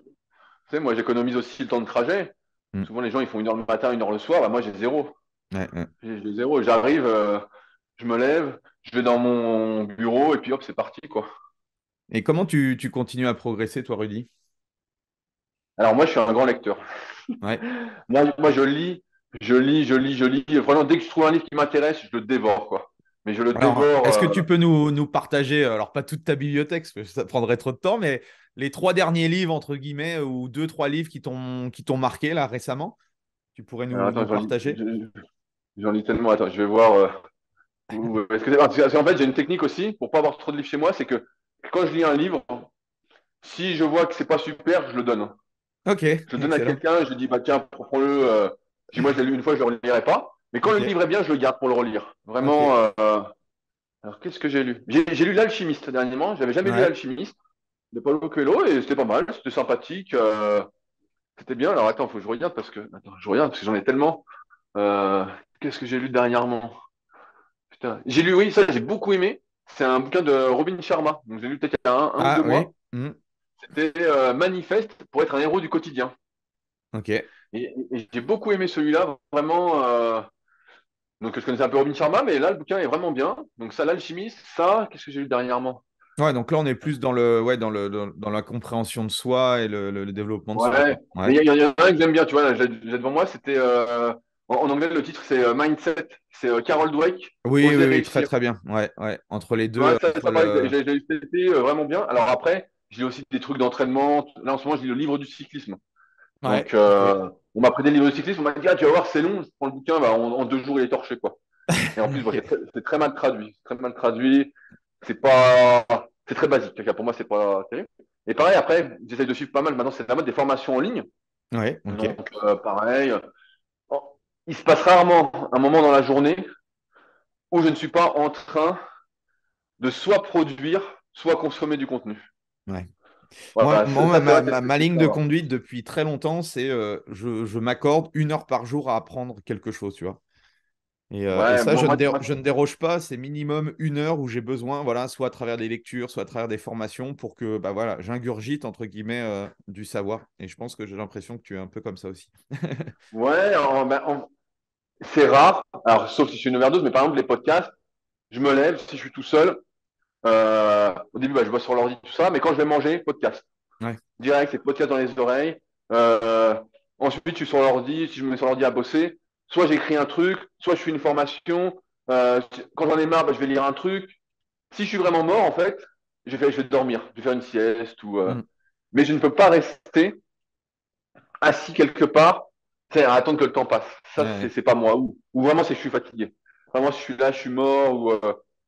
tu sais, moi j'économise aussi le temps de trajet. Mhm. Souvent les gens ils font 1h le matin, 1h le soir. Ben, moi j'ai zéro. Ouais, ouais. J'ai zéro. J'arrive, je me lève, je vais dans mon bureau et puis hop, c'est parti, quoi. Et comment tu continues à progresser, toi, Rudy? Alors moi je suis un grand lecteur. Ouais. Moi je lis, je lis, je lis, je lis. Vraiment, dès que je trouve un livre qui m'intéresse, je le dévore, quoi. Mais je le Alors, dévore. est-ce que tu peux nous partager, alors pas toute ta bibliothèque, parce que ça prendrait trop de temps, mais les trois derniers livres, entre guillemets, ou deux, trois livres qui t'ont marqué là récemment? Tu pourrais Alors nous attends, partager? j'en lis tellement. Attends, je vais voir. Est-ce que parce qu'en fait, j'ai une technique aussi pour pas avoir trop de livres chez moi, c'est que quand je lis un livre, si je vois que c'est pas super, je le donne. Ok, Je le donne à excellent. quelqu'un, je lui dis bah tiens, prends-le. Si moi je l'ai lu une fois, je le relirai pas. Mais quand Ok, le livre est bien, je le garde pour le relire. ok. Vraiment. Alors qu'est-ce que j'ai lu? J'ai lu L'Alchimiste dernièrement. J'avais jamais lu Ouais. L'Alchimiste de Paulo Coelho et c'était pas mal, c'était sympathique, c'était bien. Alors attends, faut que je regarde je regarde parce que j'en ai tellement. Euh, Qu'est-ce que j'ai lu dernièrement? Putain, j'ai lu, oui, ça j'ai beaucoup aimé. C'est un bouquin de Robin Sharma. Donc j'ai lu peut-être il y a un ou Ah deux oui. mois. Mhm. C'était Manifeste pour être un héros du quotidien. Ok. Et j'ai beaucoup aimé celui-là, vraiment. Donc je connaissais un peu Robin Sharma, mais là le bouquin est vraiment bien. Donc ça, L'Alchimiste, ça, qu'est-ce que j'ai lu dernièrement? Ouais, donc là, on est plus dans la compréhension de soi et le développement de soi, quoi. Ouais, mais Ouais. il y en a un que j'aime bien, tu vois, là, j'ai devant moi, c'était en anglais le titre c'est Mindset, c'est Carol Dweck, Oui, oui, Oser oui, très, réussir. très bien. Ouais, ouais. Entre les Ouais, deux, ça pareil, j'ai eu cet été vraiment bien. Alors après, j'ai aussi des trucs d'entraînement. Là en ce moment, je lis le livre du cyclisme. Ouais, Donc ok. on m'a pris des livres de cyclisme, on m'a dit ah tu vas voir c'est long, je prends le bouquin, bah, en 2 jours il est torché quoi. Et en plus bon, Ok. c'est très mal traduit, c'est très mal traduit. C'est pas, c'est très basique. Pour moi c'est pas terrible. Et pareil après, j'essaye de suivre pas mal. Maintenant c'est la mode des formations en ligne. Ouais, ok. Donc pareil, oh, il se passe rarement un moment dans la journée où je ne suis pas en train de soit produire, soit consommer du contenu. Ouais. Moi, Voilà, moi, ça c'est vrai que ma c'est ligne ça de va. conduite depuis très longtemps, c'est je m'accorde 1 heure par jour à apprendre quelque chose, tu vois. Et Ouais, ça, bon, je ne déroge pas, c'est minimum 1 heure où j'ai besoin, voilà, soit à travers des lectures, soit à travers des formations pour que bah, voilà, j'ingurgite, entre guillemets, du savoir. Et je pense que j'ai l'impression que tu es un peu comme ça aussi. ouais, c'est rare. Alors, sauf si je suis une overdose, mais par exemple, les podcasts, je me lève, si je suis tout seul, au début, bah, je vois sur l'ordi, tout ça, mais quand je vais manger, podcast. Ouais. Direct, c'est podcast dans les oreilles. Euh, Ensuite, je suis sur l'ordi, si je me mets sur l'ordi à bosser, soit j'écris un truc, soit je fais une formation. Quand j'en ai marre, bah, je vais lire un truc. Si je suis vraiment mort, en fait, je vais dormir, je vais faire une sieste Mm. mais je ne peux pas rester assis quelque part, c'est à attendre que le temps passe. Ça, Ouais. c'est pas moi. Ou vraiment, c'est que je suis fatigué. Vraiment, si je suis là, je suis mort.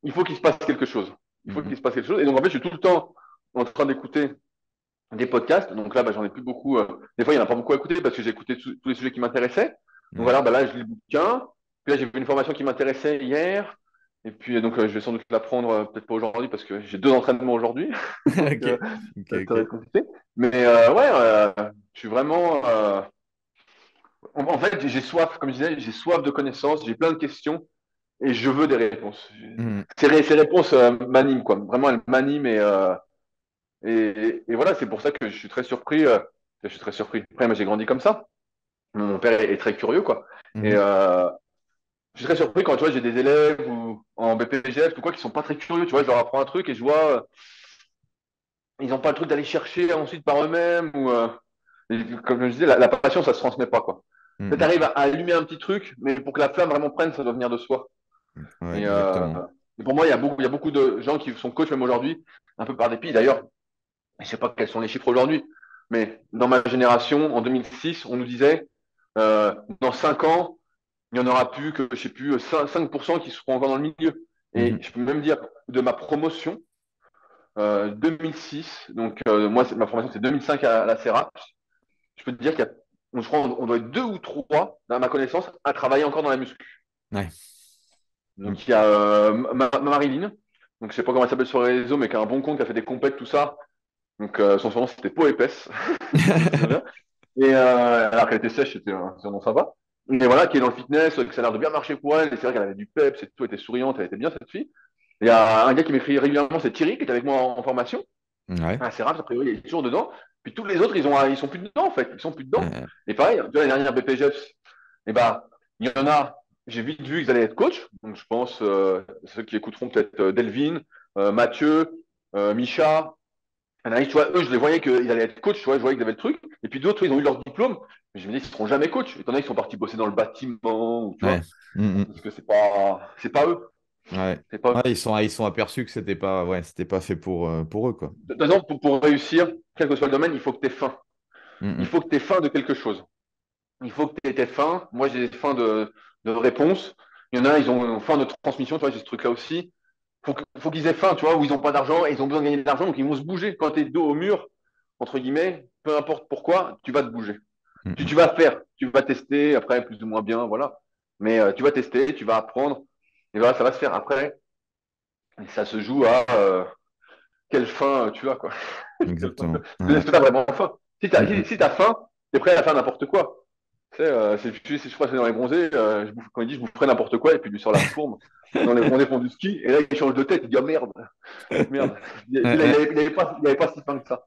Il faut qu'il se passe quelque chose. Il faut Mm, qu'il se passe quelque chose. Et donc, en fait, je suis tout le temps en train d'écouter des podcasts. Donc là, bah, j'en ai plus beaucoup. Des fois, il n'y en a pas beaucoup à écouter parce que j'ai écouté tous les sujets qui m'intéressaient. mm. Donc Ouais. voilà, bah, là, je lis le bouquin. Puis là, j'ai vu une formation qui m'intéressait hier. Et puis, donc, je vais sans doute l'apprendre, peut-être pas aujourd'hui parce que j'ai 2 entraînements aujourd'hui. Donc, Ok. Ok, ça va ok. être compliqué. Mais ouais, je suis vraiment. En fait, j'ai soif, comme je disais, j'ai soif de connaissances, j'ai plein de questions et je veux des réponses. Mm. Ces réponses m'animent, quoi. Vraiment, elles m'animent et voilà, c'est pour ça que je suis très surpris. Je suis très surpris. Après, moi, j'ai grandi comme ça. Mon père est très curieux, quoi. Et Mhm. je suis très surpris quand tu vois, j'ai des élèves ou en BPGF ou quoi qui sont pas très curieux. Tu vois, je leur apprends un truc et je vois, ils n'ont pas le truc d'aller chercher ensuite par eux-mêmes et comme je disais, la passion, ça se transmet pas, quoi. Mm, Tu mm. arrives à allumer un petit truc, mais pour que la flamme vraiment prenne, ça doit venir de soi. Ouais, Et, exactement. pour moi, il y a beaucoup de gens qui sont coachs, même aujourd'hui, un peu par dépit. D'ailleurs, je ne sais pas quels sont les chiffres aujourd'hui, mais dans ma génération, en 2006, on nous disait, dans 5 ans, il n'y en aura plus que, je sais plus, 5% qui seront encore dans le milieu. Et Mhm. je peux même dire, de ma promotion, 2006. Donc, moi, ma formation, c'est 2005 à la CERA. Je peux te dire je crois, on doit être deux ou trois, à ma connaissance, à travailler encore dans la muscu. Ouais. Donc, il y a Marilyn. Donc, je sais pas comment elle s'appelle sur les réseaux, mais qui a un bon compte, qui a fait des compètes, tout ça. Donc, son surnom, c'était Peau épaisse. Je me souviens bien. Et alors qu'elle était sèche, c'était un surnom sympa. Et voilà, qui est dans le fitness, que ça a l'air de bien marcher pour elle. Et c'est vrai qu'elle avait du peps et tout, elle était souriante, elle était bien, cette fille. Il y a un gars qui m'écrit régulièrement, c'est Thierry, qui est avec moi en formation. Ouais. Ah, c'est rare, a priori, il est toujours dedans. Puis tous les autres, ils sont plus dedans, en fait. Ils sont plus dedans. Euh, Et pareil, tu vois, l'année dernière, BPGEPS, et bah, il y en a, j'ai vite vu qu'ils allaient être coach. Donc, je pense, ceux qui écouteront peut-être Delvin, Mathieu, Micha. Tu vois, eux, je les voyais qu'ils allaient être coach, tu vois, je voyais qu'ils avaient le truc. Et puis d'autres, ils ont eu leur diplôme. Mais je me dis, ils seront jamais coach. Étant donné qu'ils sont partis bosser dans le bâtiment, ou, tu ouais. vois. Mm, Parce que c'est pas eux. ouais. C'est pas eux. Ouais, ils sont aperçus que c'était pas fait pour eux, quoi. De toute façon, pour réussir, quel que soit le domaine, il faut que tu aies faim. Il Mm, faut que tu aies faim de quelque chose. Il faut que tu aies tes fins. Moi, j'ai des fins de réponse. Il y en a, ils ont faim de transmission. Tu vois, j'ai ce truc-là aussi. Faut qu'ils aient faim, tu vois, où ils n'ont pas d'argent et ils ont besoin de gagner de l'argent, donc ils vont se bouger. Quand tu es dos au mur, entre guillemets, peu importe pourquoi, tu vas te bouger. mm, Tu vas faire, tu vas tester, après, plus ou moins bien, voilà. Mais tu vas tester, tu vas apprendre, et voilà, ça va se faire. Après, ça se joue à quelle fin tu as, quoi. Quelle fin tu exactement. as. Ouais. Est-ce que tu as vraiment faim? Si tu Mm, as, si t'as faim, tu es prêt à faire n'importe quoi. Tu sais, je crois que c'est dans les bronzés, quand il dit je boufferai n'importe quoi, et puis il lui sort la fourme. Dans les bronzés font du ski, et là il change de tête, il dit ah merde, merde. Il avait pas si faim que ça.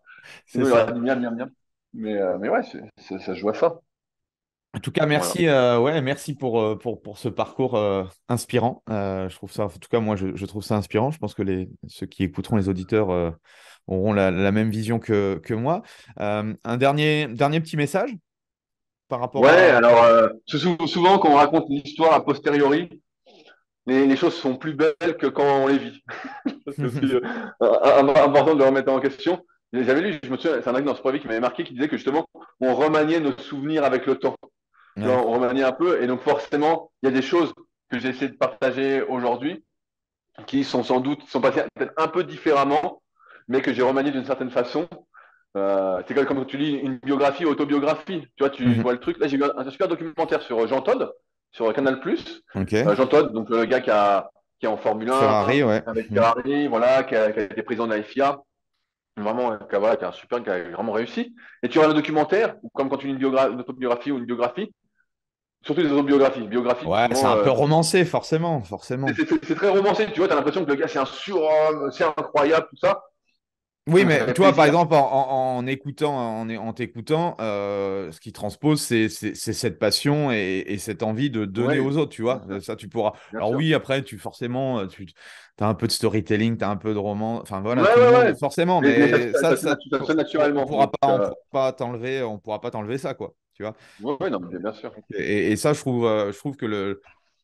C'est Sinon il aurait ça. dit miam, miam, miam. Mais ouais, ça se joue à ça. En tout cas, Voilà. merci, ouais, merci pour ce parcours inspirant. Je trouve ça, en tout cas, moi, je trouve ça inspirant. Je pense que ceux qui écouteront les auditeurs auront la même vision que moi. Un dernier petit message par rapport Ouais, à. alors, souvent quand on raconte une histoire a posteriori, les choses sont plus belles que quand on les vit. C'est aussi important de le remettre en question. J'avais lu, je me souviens, c'est un mec dans ce prévu qui m'avait marqué, qui disait que justement, on remaniait nos souvenirs avec le temps. Tu Ouais. vois, on remaniait un peu, et donc forcément, il y a des choses que j'ai essayé de partager aujourd'hui qui sont passées peut-être un peu différemment, mais que j'ai remanié d'une certaine façon. C'est comme quand tu lis une biographie, autobiographie. Tu vois, tu Mhm. vois le truc. Là, j'ai vu un super documentaire sur Jean Todt, sur Canal+. Ok. Jean Todt, donc le gars qui est en Formule 1, Ferrari, ouais. avec Mhm. Ferrari, voilà, qui a été président de la FIA. Vraiment, voilà, qui a un super, qui a vraiment réussi. Et tu vois le documentaire, comme quand tu lis une autobiographie ou une biographie, surtout les autobiographies. Biographie, Ouais, c'est souvent, un peu romancé, forcément, forcément. c'est très romancé. Tu vois, tu as l'impression que le gars, c'est un surhomme, c'est incroyable, tout ça. Oui, Donc, ça mais fait tu vois, par plaisir. exemple, en écoutant, en t'écoutant, ce qui transpose, c'est cette passion et cette envie de donner Oui, aux autres, tu bien vois. sûr. Ça, tu pourras. Bien Alors sûr. oui, après, forcément, tu as un peu de storytelling, tu as un peu de roman. Enfin voilà, Ouais, tout le ouais, monde, ouais. forcément. Mais ça, Mais ça, ça, ça se fait naturellement. Donc, on pourra pas t'enlever ça, quoi. Tu vois. ouais, ouais, non, mais bien sûr. Et ça, je trouve que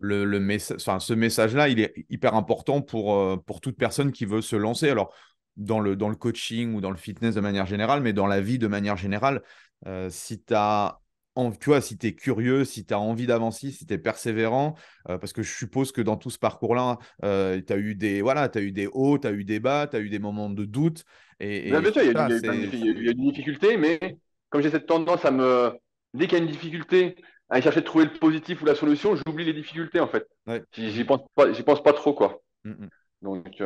le message, enfin, ce message-là, il est hyper important pour toute personne qui veut se lancer. Alors, dans le coaching ou dans le fitness de manière générale, mais dans la vie de manière générale, si tu vois, si tu es curieux, si tu as envie d'avancer, si tu es persévérant, parce que je suppose que dans tout ce parcours-là, tu as eu t'as eu des hauts, tu as eu des bas, tu as eu des moments de doute. Bien, Et bien sûr, il y a, ça, il y a eu plein de il y a eu des difficultés, mais comme j'ai cette tendance dès qu'il y a une difficulté, à aller chercher de trouver le positif ou la solution, j'oublie les difficultés, en fait. ouais. J'y pense pas trop, quoi. Mm, mm. Donc,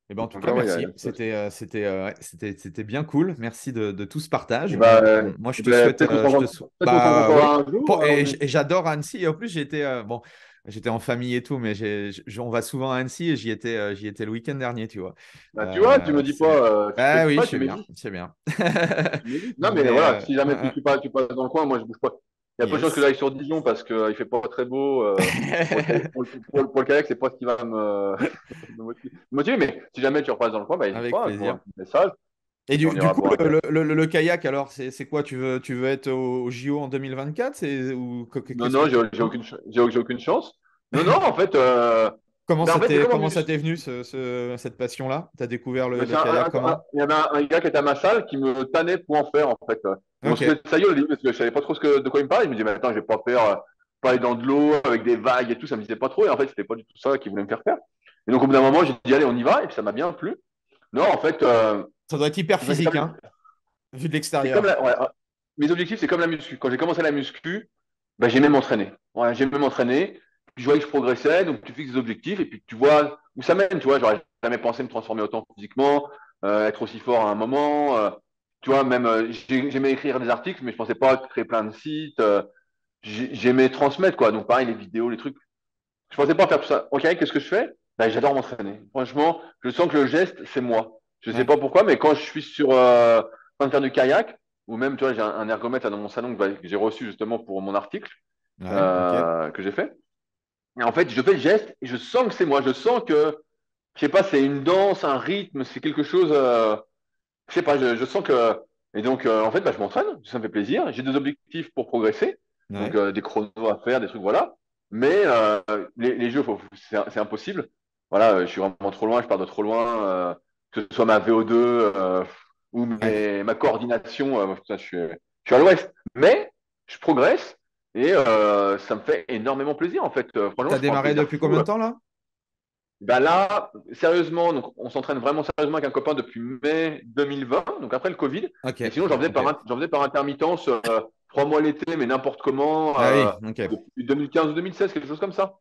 Eh ben, en tout donc cas, ouais, ouais, il y a merci. ça aussi. C'était bien cool. Merci de tout ce partage. Moi, je Et te ben, souhaite, peut-être qu'on se je te rencontre, sou- peut-être qu'on se bah oui. rencontrera un jour. Et j'adore Annecy. Et en plus, j'étais en famille et tout, mais on va souvent à Annecy et j'y étais le week-end dernier, tu vois. Bah, tu vois, tu me dis pas, tu Ah fais oui, je pas, sais tu bien, m'édites. je sais bien. Tu m'édites. Non, mais Mais voilà, si jamais tu passes dans le coin, moi, je bouge pas. Il y a peu de chances que yes. j'aille sur Dijon parce qu'il fait pas très beau. Pour le kayak, c'est pas ce qui va me motiver. Mais si jamais tu repasses dans le coin, bah, n'hésite Avec pas, tu m'envoies plaisir. un petit message Et et puis on du ira coup, boire un café. le kayak, alors, c'est quoi? Tu veux être au JO en 2024? Non, Qu'est-ce que non, tu j'ai aucune chance. Non, non, en fait, Comment ben, en ça fait, c'est t'est, comment comment ça t'est venu, cette passion-là? Tu as découvert le, mais le kayak comment? il y avait un gars qui était à ma salle qui me tannait pour en faire, en fait. Et on se faisait Ok. de sa gueule au début parce que je savais pas trop de quoi il me parlait. Je me disais, mais attends, je vais pas faire, pas aller dans de l'eau avec des vagues et tout, ça me disait pas trop. Et en fait, c'était pas du tout ça qu'il voulait me faire faire. Et donc, au bout d'un moment, j'ai dit, allez, on y va, et puis ça m'a bien plu. Non, en fait, Ça doit être hyper c'est physique, comme, hein, vu de c'est comme l'extérieur. la, ouais, mes objectifs, c'est comme la muscu. Quand j'ai commencé la muscu, bah, j'aimais m'entraîner. Voilà, j'aimais m'entraîner. Puis je voyais que je progressais, donc tu fixes des objectifs et puis tu vois où ça mène. Tu vois, j'aurais jamais pensé me transformer autant physiquement, être aussi fort à un moment. Tu vois, même j'aimais écrire des articles, mais je pensais pas créer plein de sites. J'aimais transmettre quoi. Donc pareil, les vidéos, les trucs. Je pensais pas faire tout ça. Ok, qu'est-ce que je fais? Bah, j'adore m'entraîner. Franchement, je sens que le geste, c'est moi. Je sais Ouais, pas pourquoi, mais quand je suis sur en train de faire du kayak, ou même, tu vois, j'ai un ergomètre là, dans mon salon que j'ai reçu justement pour mon article ouais, ok. que j'ai fait. Et en fait, je fais le geste et je sens que c'est moi. Je sens que, je sais pas, c'est une danse, un rythme, c'est quelque chose. Je sais pas, je sens que. Et donc, en fait, bah, je m'entraîne, ça me fait plaisir. J'ai des objectifs pour progresser, donc Ouais. des chronos à faire, des trucs, voilà. Mais les jeux, c'est impossible. Voilà, je suis vraiment trop loin, je pars de trop loin, que ce soit ma VO2 ou Ouais. ma coordination, putain, je suis à l'ouest. Mais je progresse et ça me fait énormément plaisir, en fait. Franchement, T'as je prends un démarré plaisir depuis fou. combien de temps là? Bah là, sérieusement, donc on s'entraîne vraiment sérieusement avec un copain depuis mai 2020, donc après le Covid. Ok, Mais sinon, ok. j'en faisais par intermittence, 3 mois l'été, mais n'importe comment, Ah oui, ok. depuis 2015 ou 2016, quelque chose comme ça.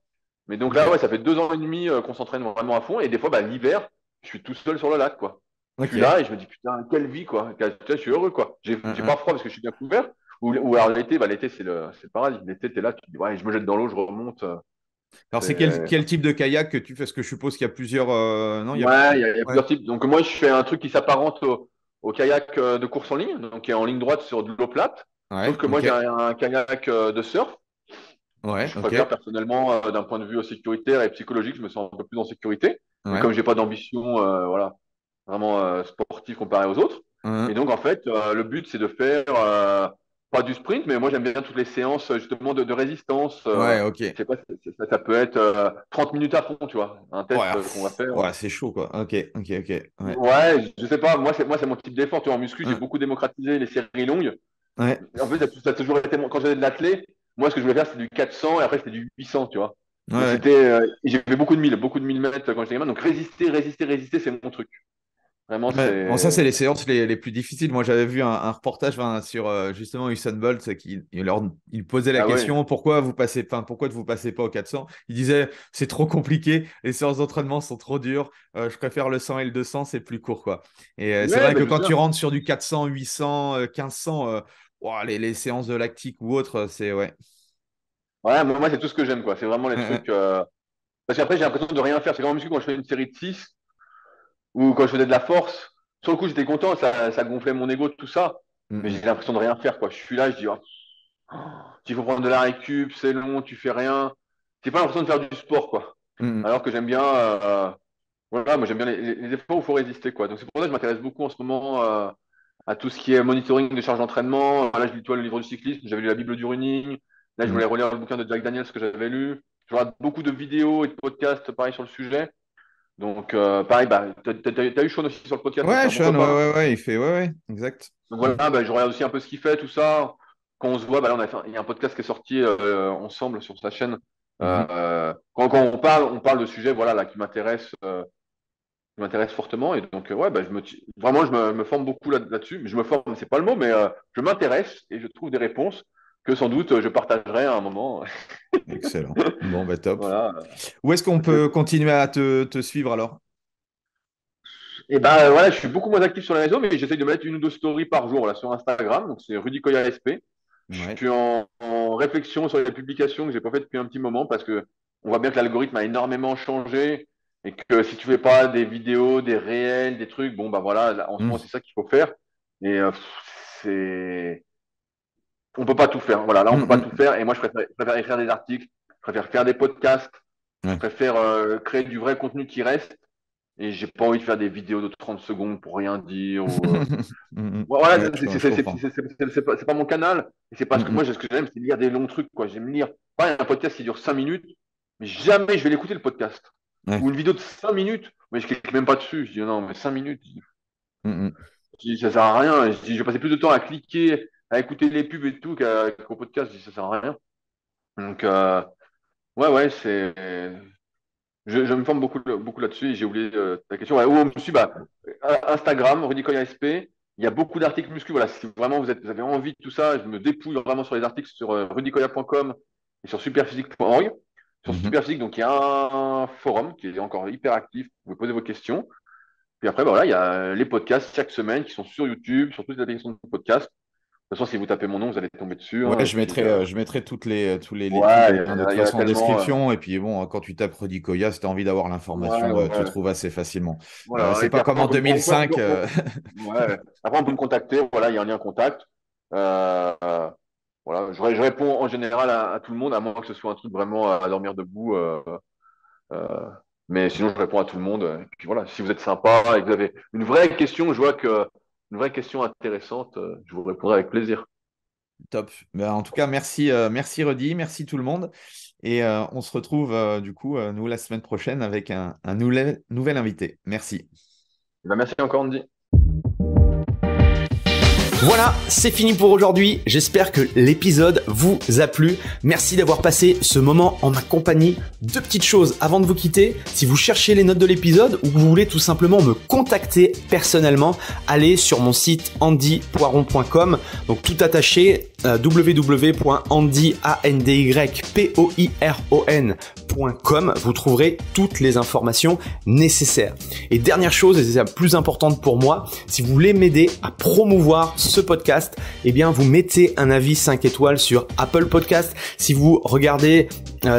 Mais donc là, Ok, ouais, ça fait 2 ans et demi qu'on s'entraîne vraiment à fond. Et des fois, bah, l'hiver, je suis tout seul sur le lac, quoi. Je suis ok. là et je me dis, putain, quelle vie, quoi. Tu vois, je suis heureux, quoi. J'ai Un. pas froid parce que je suis bien couvert. Ou alors l'été, bah, l'été, c'est le paradis. L'été, t'es là, tu te dis, ouais, je me jette dans l'eau, je remonte. Alors, c'est C'est quel type de kayak que tu fais? Parce que je suppose qu'il y a plusieurs. Non, il y a. Ouais, il y a Ouais. plusieurs types. Donc moi, je fais un truc qui s'apparente au kayak de course en ligne, donc qui est en ligne droite sur de l'eau plate. Sauf Ouais, que moi, ok. j'ai un kayak de surf que Ouais, je ok. préfère personnellement d'un point de vue sécuritaire et psychologique. Je me sens un peu plus en sécurité. Mais Ouais. comme j'ai pas d'ambition, voilà, vraiment sportive comparée aux autres. Et Un. donc en fait, le but c'est de faire pas du sprint, mais moi j'aime bien toutes les séances justement de résistance. Ouais, ok. Je sais pas, ça peut être 30 minutes à fond, tu vois, un Ouais, test qu'on va pff, faire. ouais, c'est chaud, quoi. Ok, ok, ok. Ouais. Ouais, je sais pas, moi c'est mon type d'effort. Tu vois, en muscu, j'ai Un. beaucoup démocratisé les séries longues. Ouais. En fait, ça a toujours été quand j'avais de l'athlé, moi ce que je voulais faire c'était du 400 et après c'était du 800, tu vois. Ouais, Donc ouais. c'était et j'ai fait beaucoup de 1000 mètres quand j'étais gamin. Donc résister, c'est mon truc. Vraiment, Ouais. Bon, ça, c'est c'est les séances les plus difficiles. Moi, j'avais vu un reportage enfin, sur justement Usain Bolt il posait la ah ouais. question pourquoi vous passez, enfin, pourquoi ne vous passez pas au 400? Il disait c'est trop compliqué, les séances d'entraînement sont trop dures, je préfère le 100 et le 200, c'est plus court, quoi. Et c'est Ouais, vrai bah, que je me quand tu souviens. rentres sur du 400, 800, 1500, ouah, les séances de lactique ou autre, c'est ouais. Ouais, moi c'est tout ce que j'aime, quoi. C'est vraiment les Ouais, trucs. Parce qu'après j'ai l'impression de rien faire. C'est comme en muscu quand je fais une série de 6 ou quand je faisais de la force. Sur le coup, j'étais content, ça gonflait mon ego, tout ça. ouais. Mais j'ai l'impression de rien faire, quoi. Je suis là, je dis, oh, il faut prendre de la récup, c'est long, tu fais rien. J'ai pas l'impression de faire du sport, quoi. Mm, mm, Alors que j'aime bien, voilà, moi j'aime bien les efforts où il faut résister, quoi. Donc c'est pour ça que je m'intéresse beaucoup en ce moment à tout ce qui est monitoring de charge d'entraînement. Là, je lis toi le livre du cyclisme, j'avais lu la Bible du running. Là, je voulais mm. relire le bouquin de Jack Daniels que j'avais lu. Je regarde beaucoup de vidéos et de podcasts, pareil, sur le sujet. Donc, pareil, bah, t'as eu Sean aussi sur le podcast, c'est Ouais, un bon Sean, ouais, copain. ouais, ouais, il fait, ouais, ouais, exact. Donc Mm, voilà, bah, je regarde aussi un peu ce qu'il fait, tout ça. Quand on se voit, bah, là, il y a un podcast qui est sorti ensemble sur sa chaîne. mhm. Quand on parle de sujets voilà, là, qui m'intéressent fortement. Et donc, ouais, bah, vraiment, je me forme beaucoup là-dessus. Mais je me forme, c'est pas le mot, mais je m'intéresse et je trouve des réponses que sans doute je partagerai à un moment. Excellent. Bon, bah top. Voilà. Où est-ce qu'on Parce que, peut continuer à te suivre alors? et ben voilà, je suis beaucoup moins actif sur les réseaux, mais j'essaye de mettre une ou deux stories par jour là, sur Instagram. Donc, c'est Rudy Koya SP. Je Ouais. suis en réflexion sur les publications que j'ai pas fait depuis un petit moment parce que on voit bien que l'algorithme a énormément changé et que si tu fais pas des vidéos, des réels, des trucs, bon bah voilà, là, en ce moment Mm, c'est ça qu'il faut faire. Et c'est, on peut pas tout faire. Voilà, là on peut mm, pas tout mm. faire. Et moi je préfère écrire des articles, je préfère faire des podcasts, je Ouais. préfère créer du vrai contenu qui reste. Et j'ai pas envie de faire des vidéos de 30 secondes pour rien dire. Mm, mm. Voilà, Ouais, je comprends. c'est pas mon canal. Et c'est pas Mm, ce que mm. moi, ce que j'aime, c'est lire des longs trucs, quoi. J'aime lire. Pas un podcast qui dure 5 minutes, mais jamais je vais l'écouter le podcast. Ouais. Ou une vidéo de 5 minutes, mais je clique même pas dessus. Je dis non, mais 5 minutes, Mm, mm. je dis, ça sert à rien. Je dis, je vais passer plus de temps à cliquer, à écouter les pubs et tout qu'au podcast. Je dis, ça sert à rien. Donc, ouais, ouais, je me forme beaucoup là-dessus et j'ai oublié ta question. Ouais, où on me suit, Instagram, Rudy Koya SP. Il y a beaucoup d'articles muscu. Voilà, si vraiment vous avez envie de tout ça, je me dépouille vraiment sur les articles sur rudykoya.com et sur superphysique.org. Sur Mhm. Superphysique, donc il y a un forum qui est encore hyper actif. Vous pouvez poser vos questions. Puis après, voilà, il y a les podcasts chaque semaine qui sont sur YouTube, sur toutes les applications de podcast. De toute façon, si vous tapez mon nom, vous allez tomber dessus. Ouais, Hein, et puis, je mettrai tous les ouais, liens de toute il y en a façon en tellement. description. Et puis bon, quand tu tapes Rudy Koya, si tu as envie d'avoir Ouais, l'information, tu ouais. trouves assez facilement. Voilà. C'est Et puis pas comme après, en 2005. ouais. Après, on peut me contacter. Voilà, il y a un lien contact. Voilà, je réponds en général à tout le monde, à moins que ce soit un truc vraiment à dormir debout. Euh, mais sinon, je réponds à tout le monde. Et puis voilà, si vous êtes sympa et que vous avez une vraie question, je vois que une vraie question intéressante, je vous répondrai avec plaisir. Top. Ben, en tout cas, merci Rudy, merci tout le monde. Et on se retrouve du coup, nous, la semaine prochaine avec un nouvel invité. Merci. Merci encore, Andy. Voilà, c'est fini pour aujourd'hui. J'espère que l'épisode vous a plu. Merci d'avoir passé ce moment en ma compagnie. Deux petites choses avant de vous quitter. Si vous cherchez les notes de l'épisode ou que vous voulez tout simplement me contacter personnellement, allez sur mon site andypoiron.com. Donc tout attaché, www.andypoiron.com. Vous trouverez toutes les informations nécessaires. Et dernière chose, et c'est la plus importante pour moi, si vous voulez m'aider à promouvoir ce podcast, eh bien vous mettez un avis 5 étoiles sur Apple Podcast. Si vous regardez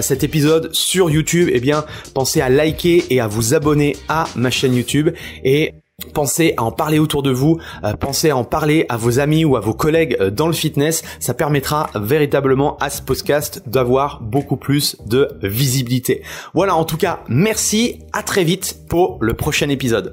cet épisode sur YouTube, eh bien pensez à liker et à vous abonner à ma chaîne YouTube et pensez à en parler autour de vous, pensez à en parler à vos amis ou à vos collègues dans le fitness. Ça permettra véritablement à ce podcast d'avoir beaucoup plus de visibilité. Voilà, en tout cas, merci, à très vite pour le prochain épisode.